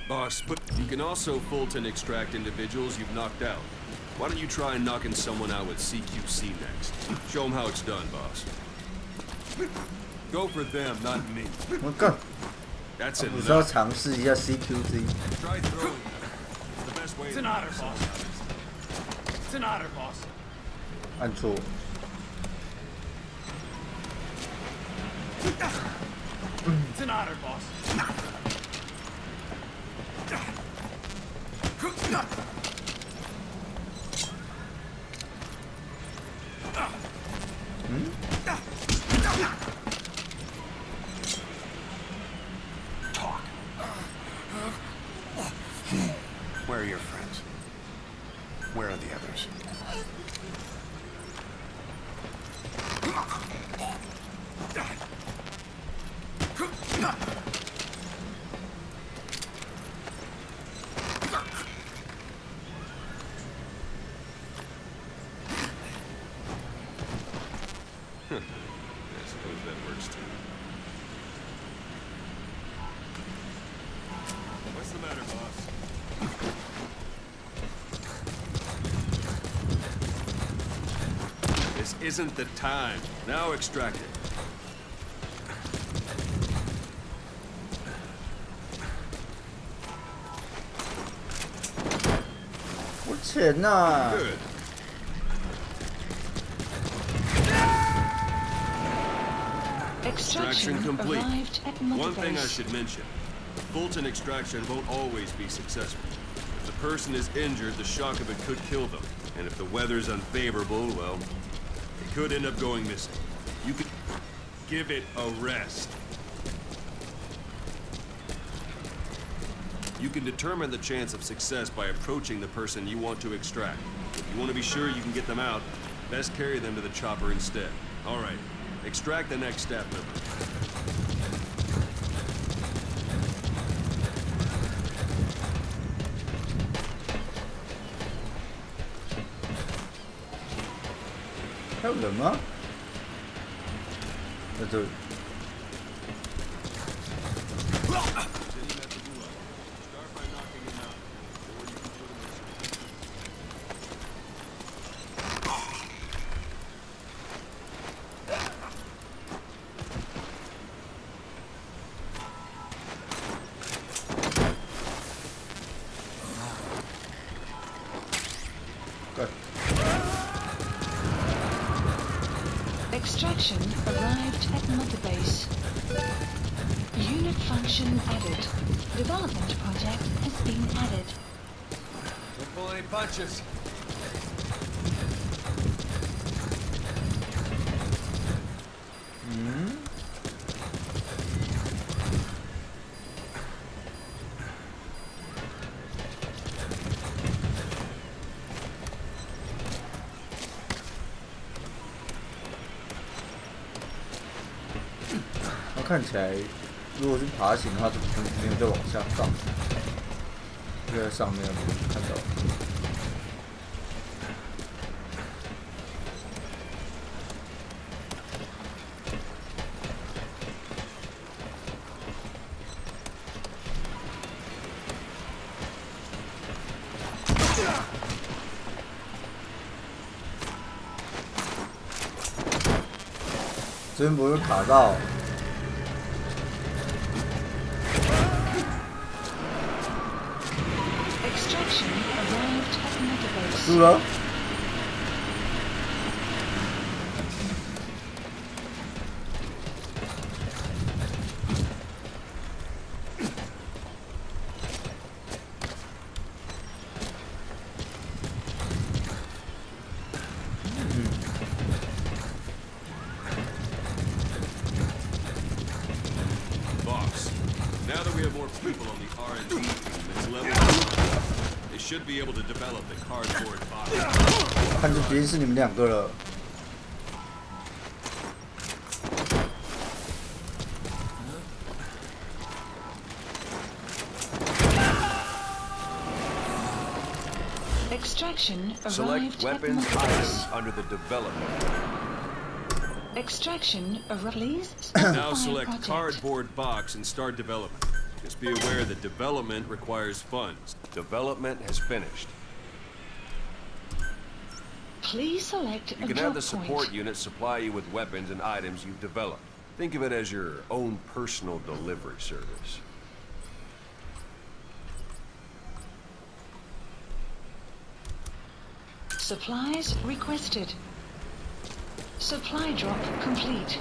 Boss, but you can also Fulton extract individuals you've knocked out. Why don't you try knocking someone out with CQC next? Show them how it's done, boss. Go for them, not me. 我靠！ That's 不是要 enough. 尝试一下 CQC？ Try throwing them. It's the best way. It's an otter, boss. It's an otter, boss. 按错。 It's an otter, boss. Talk. Where are your friends? Where are the others? I suppose that works too. What's the matter, boss? This isn't the time. Now extract it. 我钱呐！ Good. Extraction complete. Arrived at mother One thing I base. should mention. The Fulton extraction won't always be successful. If the person is injured, the shock of it could kill them. And if the weather's unfavorable, well, it could end up going missing. You could give it a rest. You can determine the chance of success by approaching the person you want to extract. If you want to be sure you can get them out, best carry them to the chopper instead. All right, extract the next staff member. Hello, 还有人吗？在这里。 Extraction arrived at mother base. Unit function added. Development project has been added. Don't pull any punches. 看起来，如果是爬行的话，就没有再往下放，就在上面看到。这边不会卡到。输了。看就别是你们两个了。Select weapons items under the development. Extraction of release. Now select cardboard box and start development. Just be aware that development requires funds. Development has finished. Please select You can have the support unit supply you with weapons and items you've developed. Think of it as your own personal delivery service. Supplies requested. Supply drop complete.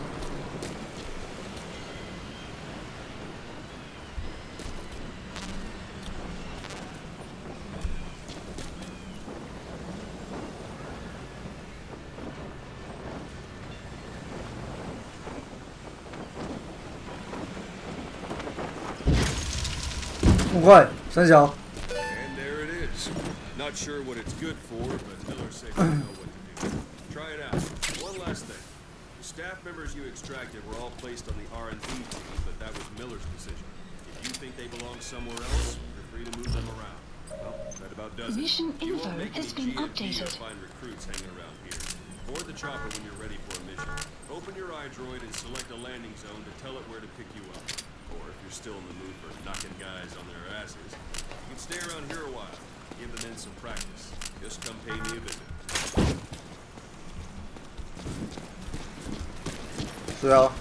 And there it is. Not sure what it's good for, but Miller said you know what to do. Try it out. One last thing. The staff members you extracted were all placed on the R&D team, but that was Miller's decision. If you think they belong somewhere else, you're free to move them around. Well, that about does it. Mission info has been updated. Find recruits hanging around here. Board the chopper when you're ready for a mission. Open your iDroid and select a landing zone to tell it where to pick you up. Or if you're still in the mood for knocking guys on their asses, you can stay around here a while, give the men some practice. Just come pay me a visit. 是啊。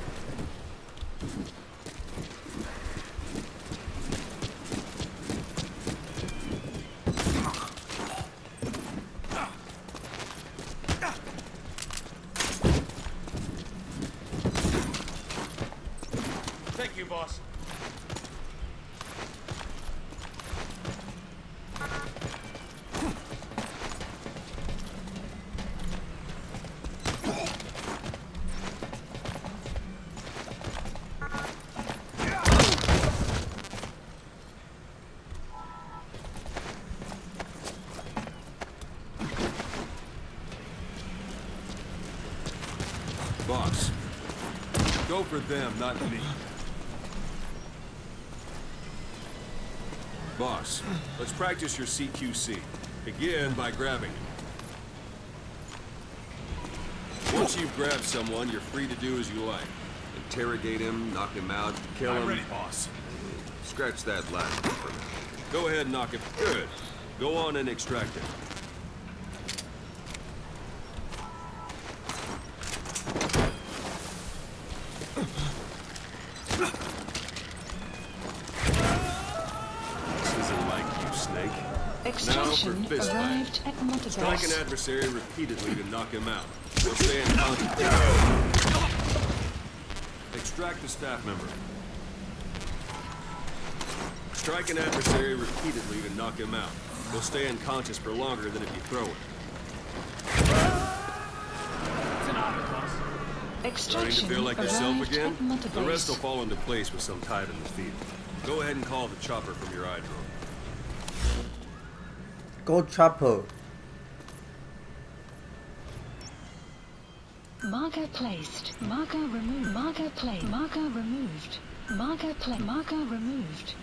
Thank you, boss. Boss, go for them, not me. Boss, let's practice your CQC. Begin by grabbing him. Once you've grabbed someone, you're free to do as you like. Interrogate him, knock him out, kill him. I'm ready, boss. Scratch that last one for me. Go ahead and knock him. Good. Go on and extract him. Extraction arrived at Montebas. Strike an adversary repeatedly to knock him out. He'll stay in contact. Extract a staff member. Strike an adversary repeatedly to knock him out. He'll stay unconscious for longer than if you throw him. Starting to feel like yourself again? The rest will fall into place with some tide in the field. Go ahead and call the chopper from your iDroid. Go chopper. Marker placed. Marker removed. Marker placed. Marker removed. Marker play. Marker removed.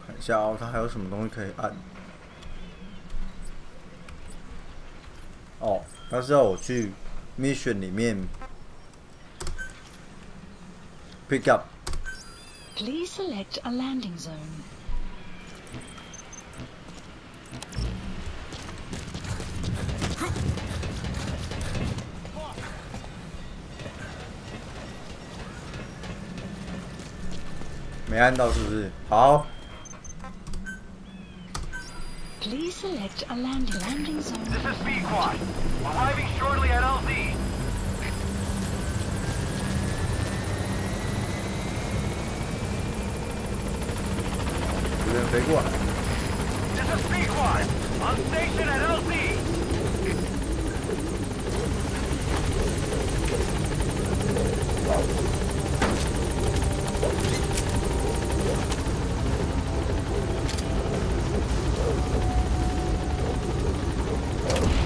看一下哦，它还有什么东西可以按？哦，它是要我去 mission 里面 pick up。 Please select a landing zone. 没按到是不是？好。 Please select a landing zone. This is B Quad. Arriving shortly at LZ. 有人飞过来。This is B Quad. On station at LZ.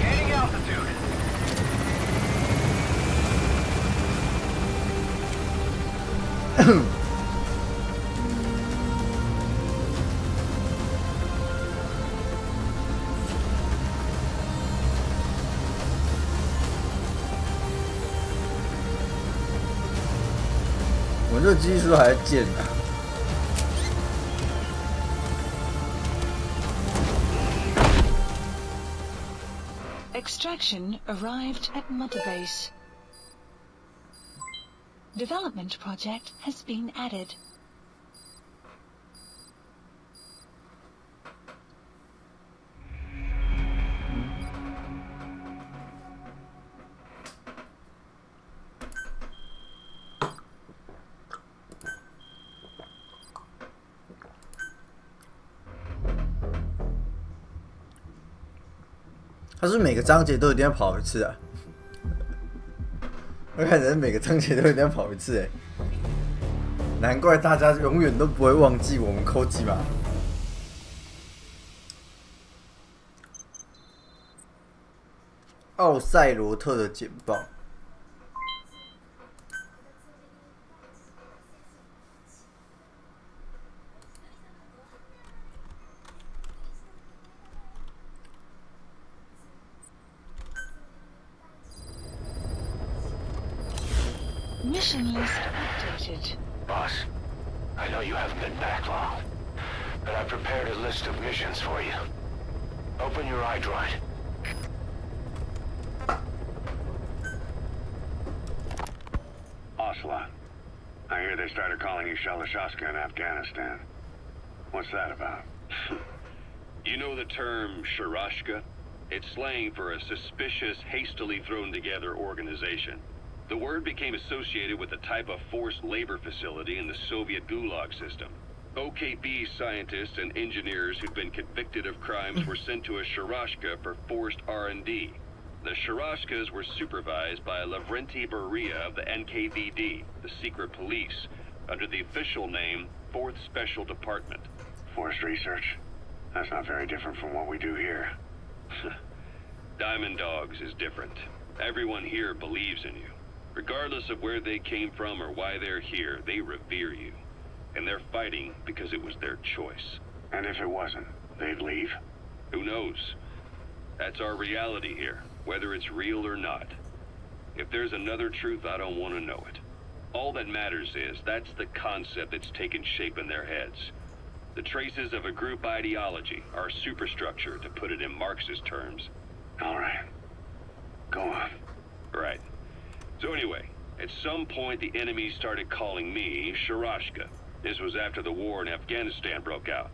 Gaining altitude. 我这技术还贱啊！ Extraction arrived at Mother Base. Development project has been added. 他是每个章节都一定要跑一次啊！我看人每个章节都一定要跑一次哎，难怪大家永远都不会忘记我们抠几码。奥赛罗特的简报。 Mission list updated. Boss, I know you haven't been back long, but I've prepared a list of missions for you. Open your iDroid. Ocelot, I hear they started calling you Shalashaska in Afghanistan. What's that about? You know the term Sharashka? It's slang for a suspicious, hastily thrown together organization. The word became associated with a type of forced labor facility in the Soviet Gulag system. OKB scientists and engineers who'd been convicted of crimes were sent to a Sharashka for forced R&D. The Sharashkas were supervised by Lavrenti Beria of the NKVD, the secret police, under the official name 4th Special Department. Forced research? That's not very different from what we do here. Diamond Dogs is different. Everyone here believes in you. Regardless of where they came from or why they're here, they revere you. And they're fighting because it was their choice. And if it wasn't, they'd leave? Who knows? That's our reality here, whether it's real or not. If there's another truth, I don't want to know it. All that matters is that's the concept that's taken shape in their heads. The traces of a group ideology, our superstructure, to put it in Marxist terms. All right. Go on. Right. So anyway, at some point the enemy started calling me Sharashka. This was after the war in Afghanistan broke out.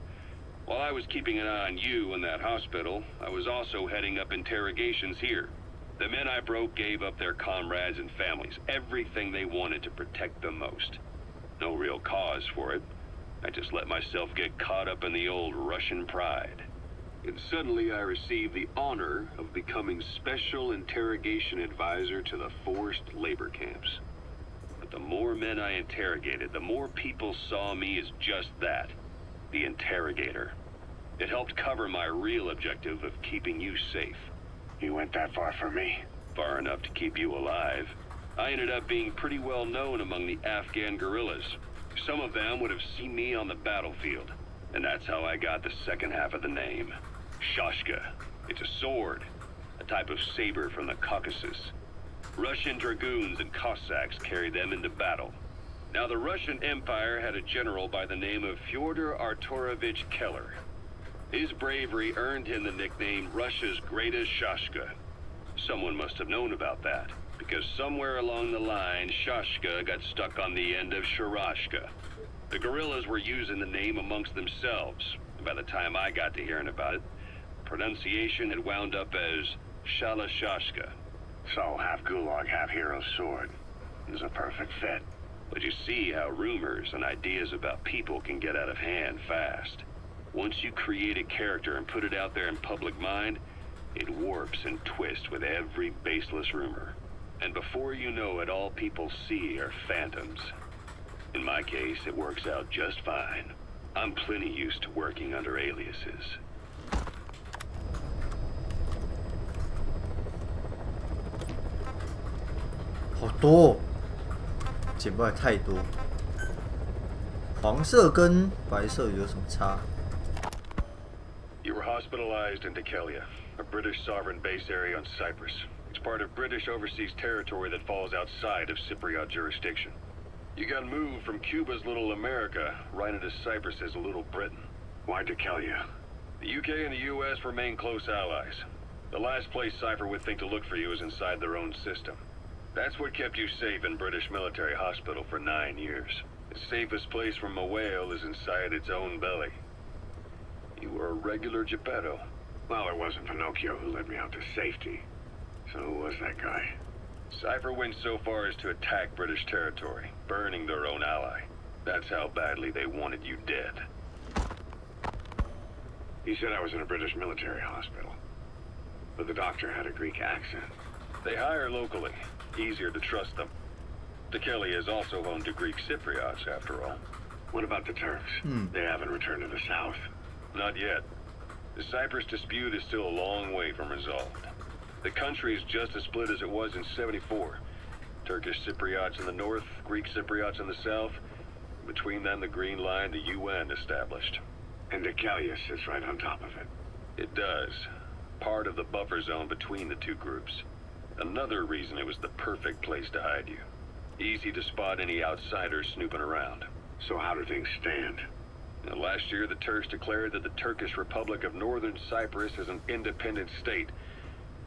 While I was keeping an eye on you in that hospital, I was also heading up interrogations here. The men I broke gave up their comrades and families, everything they wanted to protect them most. No real cause for it. I just let myself get caught up in the old Russian pride. And suddenly I received the honor of becoming Special Interrogation Advisor to the forced labor camps. But the more men I interrogated, the more people saw me as just that, the interrogator. It helped cover my real objective of keeping you safe. You went that far for me? far enough to keep you alive. I ended up being pretty well known among the Afghan guerrillas. Some of them would have seen me on the battlefield, and that's how I got the second half of the name. Shashka. It's a sword, a type of saber from the Caucasus. Russian dragoons and Cossacks carried them into battle. Now, the Russian Empire had a general by the name of Fyodor Arturovich Keller. His bravery earned him the nickname Russia's Greatest Shashka. Someone must have known about that, because somewhere along the line, Shashka got stuck on the end of Sharashka. The guerrillas were using the name amongst themselves, and by the time I got to hearing about it, pronunciation had wound up as Shalashashka. So, half gulag, half hero sword. It was a perfect fit. But you see how rumors and ideas about people can get out of hand fast. Once you create a character and put it out there in public mind, it warps and twists with every baseless rumor. And before you know it, all people see are phantoms. In my case, it works out just fine. I'm plenty used to working under aliases. 好多哦，简报也太多。黄色跟白色有什么差？ You were hospitalized in Dikelia, a British sovereign base area on Cyprus. It's part of British overseas territory that falls outside of Cypriot jurisdiction. You got moved from Cuba's Little America right into Cyprus's Little Britain. Why Dikelia? The UK and the US remain close allies. The last place Cypher would think to look for you is inside their own system. That's what kept you safe in British military hospital for 9 years. The safest place from a whale is inside its own belly. You were a regular Geppetto. Well, it wasn't Pinocchio who led me out to safety. So who was that guy? Cypher went so far as to attack British territory, burning their own ally. That's how badly they wanted you dead. He said I was in a British military hospital. But the doctor had a Greek accent. They hire locally. Easier to trust them. Dikelia is also home to Greek Cypriots, after all. What about the Turks? They haven't returned to the south. Not yet. The Cyprus dispute is still a long way from resolved. The country is just as split as it was in '74. Turkish Cypriots in the north, Greek Cypriots in the south. Between them, the Green Line, the UN established. And Dikelia sits right on top of it. It does. Part of the buffer zone between the two groups. Another reason it was the perfect place to hide you. Easy to spot any outsiders snooping around. So how do things stand? Now, last year, the Turks declared that the Turkish Republic of Northern Cyprus is an independent state,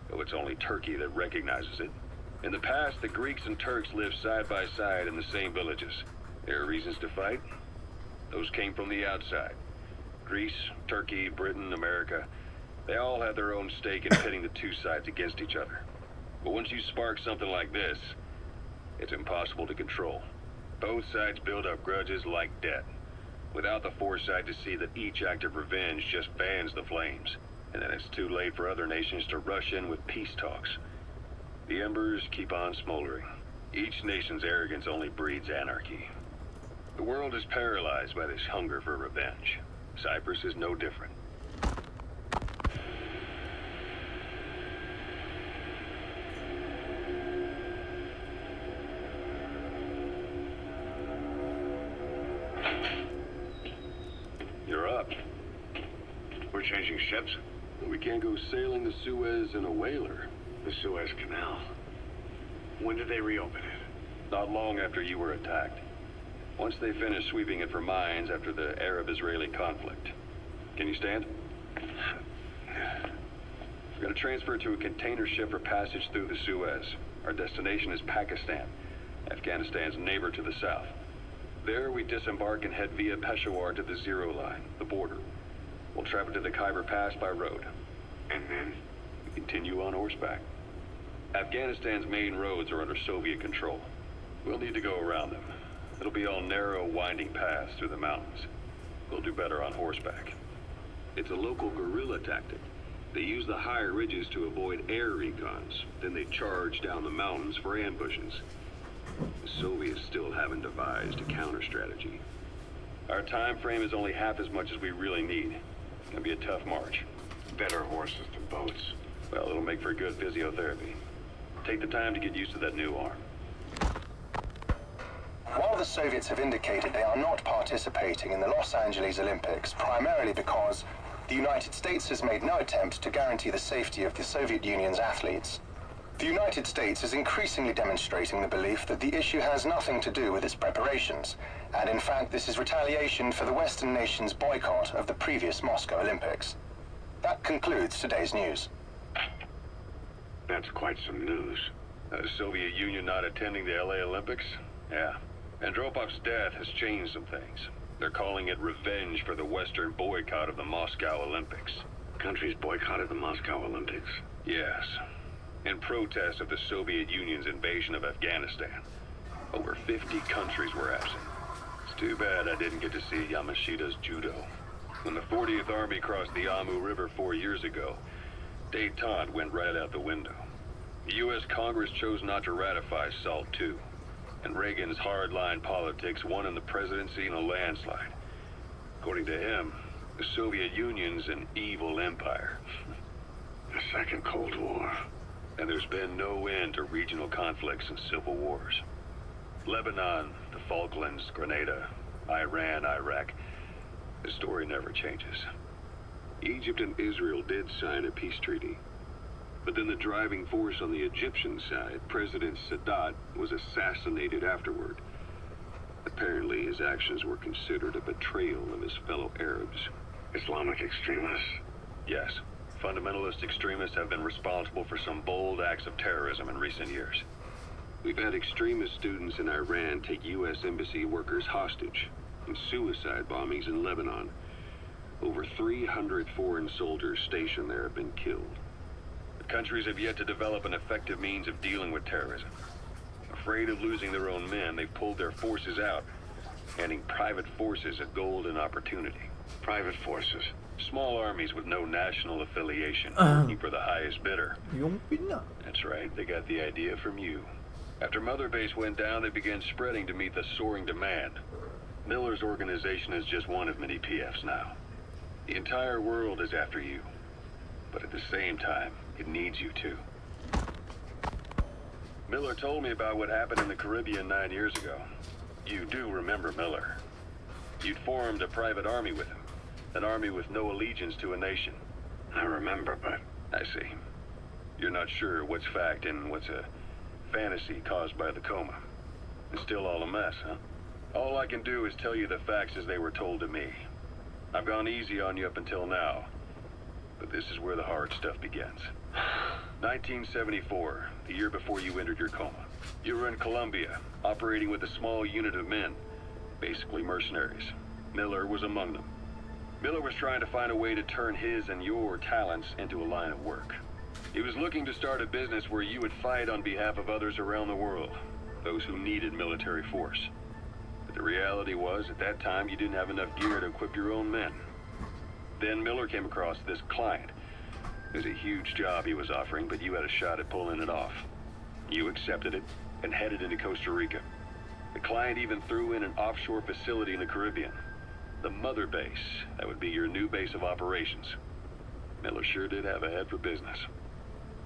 though it's only Turkey that recognizes it. In the past, the Greeks and Turks lived side by side in the same villages. There are reasons to fight. Those came from the outside. Greece, Turkey, Britain, America, they all had their own stake in pitting the two sides against each other. But once you spark something like this, it's impossible to control. Both sides build up grudges like debt, without the foresight to see that each act of revenge just fans the flames, and then it's too late for other nations to rush in with peace talks. The embers keep on smoldering. Each nation's arrogance only breeds anarchy. The world is paralyzed by this hunger for revenge. Cyprus is no different. You're up. We're changing ships? We can't go sailing the Suez in a whaler. The Suez Canal. When did they reopen it? Not long after you were attacked. Once they finished sweeping it for mines after the Arab-Israeli conflict. Can you stand? We're going to transfer to a container ship for passage through the Suez. Our destination is Pakistan, Afghanistan's neighbor to the south. There, we disembark and head via Peshawar to the Zero Line, the border. We'll travel to the Khyber Pass by road. And then? We continue on horseback. Afghanistan's main roads are under Soviet control. We'll need to go around them. It'll be all narrow, winding paths through the mountains. We'll do better on horseback. It's a local guerrilla tactic. They use the higher ridges to avoid air recons. Then they charge down the mountains for ambushes. The Soviets still haven't devised a counter-strategy. Our time frame is only half as much as we really need. It's gonna be a tough march. Better horses than boats. Well, it'll make for good physiotherapy. Take the time to get used to that new arm. While the Soviets have indicated they are not participating in the Los Angeles Olympics, primarily because the United States has made no attempt to guarantee the safety of the Soviet Union's athletes, the United States is increasingly demonstrating the belief that the issue has nothing to do with its preparations, and in fact this is retaliation for the Western nations' boycott of the previous Moscow Olympics. That concludes today's news. That's quite some news. The Soviet Union not attending the LA Olympics? Yeah. Andropov's death has changed some things. They're calling it revenge for the Western boycott of the Moscow Olympics. Countries boycotted the Moscow Olympics? Yes. In protest of the Soviet Union's invasion of Afghanistan. Over 50 countries were absent. It's too bad I didn't get to see Yamashita's judo. When the 40th Army crossed the Amu River 4 years ago, détente went right out the window. The U.S. Congress chose not to ratify SALT II. And Reagan's hardline politics won him the presidency in a landslide. According to him, the Soviet Union's an evil empire. The Second Cold War. And there's been no end to regional conflicts and civil wars. Lebanon, the Falklands, Grenada, Iran, Iraq. The story never changes. Egypt and Israel did sign a peace treaty. But then the driving force on the Egyptian side, President Sadat, was assassinated afterward. Apparently, his actions were considered a betrayal of his fellow Arabs. Islamic extremists? Yes. Fundamentalist extremists have been responsible for some bold acts of terrorism in recent years. We've had extremist students in Iran take U.S. embassy workers hostage, and suicide bombings in Lebanon. Over 300 foreign soldiers stationed there have been killed. Countries have yet to develop an effective means of dealing with terrorism. Afraid of losing their own men, they've pulled their forces out, handing private forces a golden opportunity. Private forces? Small armies with no national affiliation, working for the highest bidder. That's right, they got the idea from you. After Mother Base went down, they began spreading to meet the soaring demand. Miller's organization is just one of many PFs now. The entire world is after you. But at the same time, it needs you too. Miller told me about what happened in the Caribbean 9 years ago. You do remember Miller. You'd formed a private army with him. An army with no allegiance to a nation. I remember, but... I see. You're not sure what's fact and what's a fantasy caused by the coma. It's still all a mess, huh? All I can do is tell you the facts as they were told to me. I've gone easy on you up until now. But this is where the hard stuff begins. 1974, the year before you entered your coma. You were in Colombia, operating with a small unit of men, basically mercenaries. Miller was among them. Miller was trying to find a way to turn his and your talents into a line of work. He was looking to start a business where you would fight on behalf of others around the world, those who needed military force. But the reality was, at that time, you didn't have enough gear to equip your own men. Then Miller came across this client. It was a huge job he was offering, but you had a shot at pulling it off. You accepted it and headed into Costa Rica. The client even threw in an offshore facility in the Caribbean. The Mother Base, that would be your new base of operations. Miller sure did have a head for business.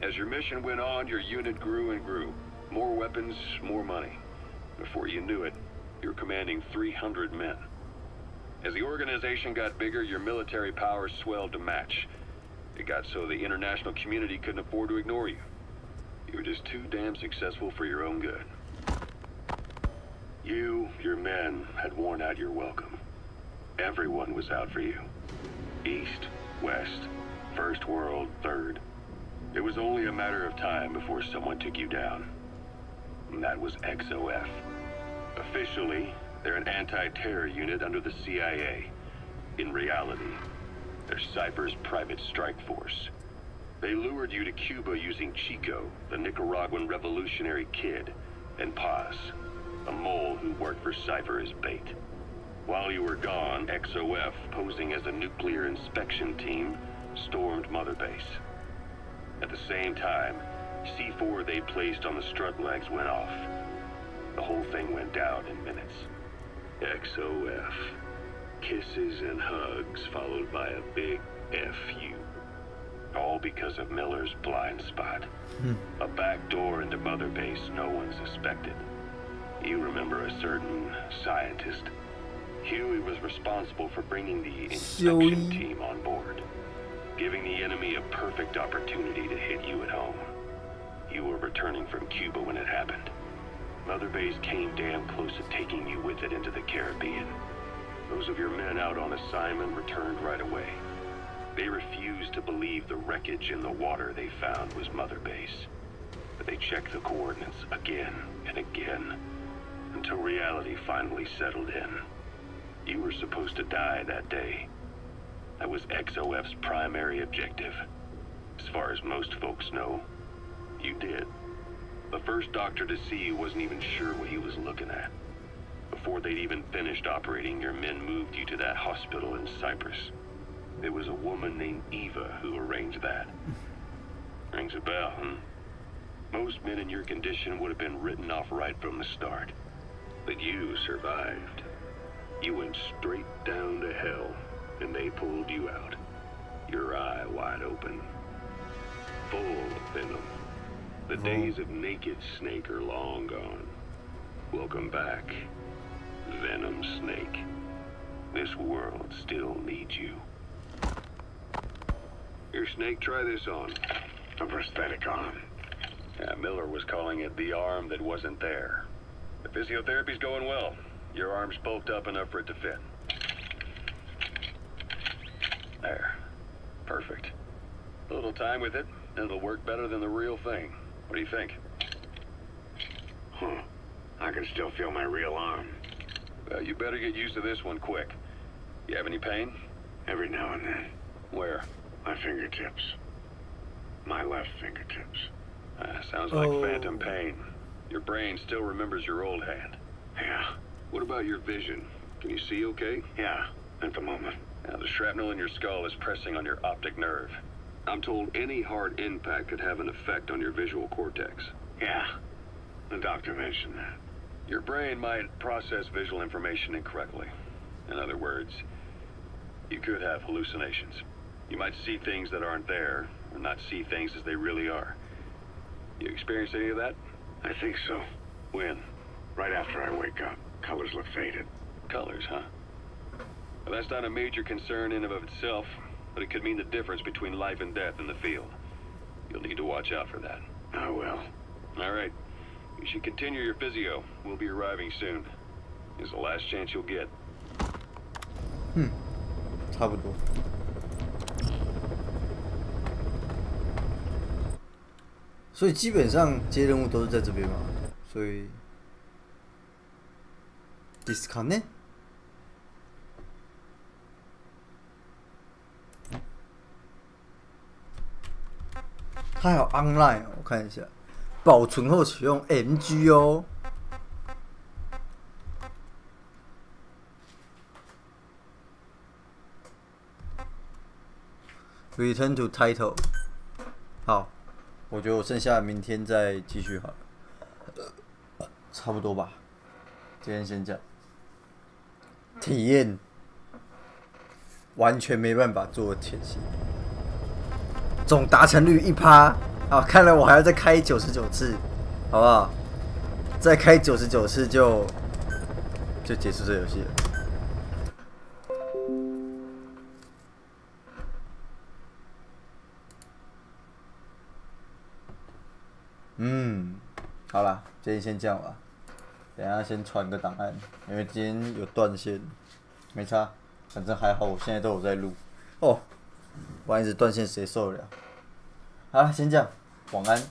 As your mission went on, your unit grew and grew. More weapons, more money. Before you knew it, you were commanding 300 men. As the organization got bigger, your military powers swelled to match. It got so the international community couldn't afford to ignore you. You were just too damn successful for your own good. You, your men, had worn out your welcome. Everyone was out for you. East, West, First World, Third. It was only a matter of time before someone took you down. And that was XOF. Officially, they're an anti-terror unit under the CIA. In reality, they're Cypher's private strike force. They lured you to Cuba using Chico, the Nicaraguan revolutionary kid, and Paz, a mole who worked for Cypher as bait. While you were gone, XOF, posing as a nuclear inspection team, stormed Mother Base. At the same time, C4 they placed on the strut legs went off. The whole thing went down in minutes. XOF. Kisses and hugs followed by a big F you. All because of Miller's blind spot. A back door into Mother Base no one suspected. You remember a certain scientist? Huey was responsible for bringing the inspection team on board, giving the enemy a perfect opportunity to hit you at home. You were returning from Cuba when it happened. Mother Base came damn close to taking you with it into the Caribbean. Those of your men out on assignment returned right away. They refused to believe the wreckage in the water they found was Mother Base. But they checked the coordinates again and again, until reality finally settled in. You were supposed to die that day. That was XOF's primary objective. As far as most folks know, you did. The first doctor to see you wasn't even sure what he was looking at. Before they'd even finished operating, your men moved you to that hospital in Cyprus. There was a woman named Eva who arranged that. Rings a bell, huh? Most men in your condition would have been written off right from the start. But you survived. You went straight down to hell, and they pulled you out. Your eye wide open. Full of venom. The days of naked Snake are long gone. Welcome back, Venom Snake. This world still needs you. Here, Snake, try this on. A prosthetic arm. Yeah, Miller was calling it the arm that wasn't there. The physiotherapy's going well. Your arm's bulked up enough for it to fit. There. Perfect. A little time with it, and it'll work better than the real thing. What do you think? Huh. I can still feel my real arm. Well, you better get used to this one quick. You have any pain? Every now and then. Where? My fingertips. My left fingertips. Sounds like phantom pain. Your brain still remembers your old hand. Yeah. What about your vision? Can you see okay? Yeah, at the moment. Now, the shrapnel in your skull is pressing on your optic nerve. I'm told any hard impact could have an effect on your visual cortex. Yeah, the doctor mentioned that. Your brain might process visual information incorrectly. In other words, you could have hallucinations. You might see things that aren't there, or not see things as they really are. You experience any of that? I think so. When? Right after I wake up. Colors look faded. Colors, huh? Well, that's not a major concern in and of itself, but it could mean the difference between life and death in the field. You'll need to watch out for that. I will. All right. You should continue your physio. We'll be arriving soon. It's the last chance you'll get. 差不多。所以基本上接任务都是在这边嘛，所以 disconnect。它还有 online， 我看一下，保存后启用 MG 哦。Return to title。好，我觉得我剩下明天再继续好了，差不多吧。今天先讲。体验完全没办法做前戏，总达成率1%。啊，看来我还要再开99次，好不好？再开99次就结束这游戏了。好啦，今天先这样吧。等一下先传个档案，因为今天有断线，没差，反正还好，我现在都有在录。哦，不然一直断线谁受得了？好啦，先这样，晚安。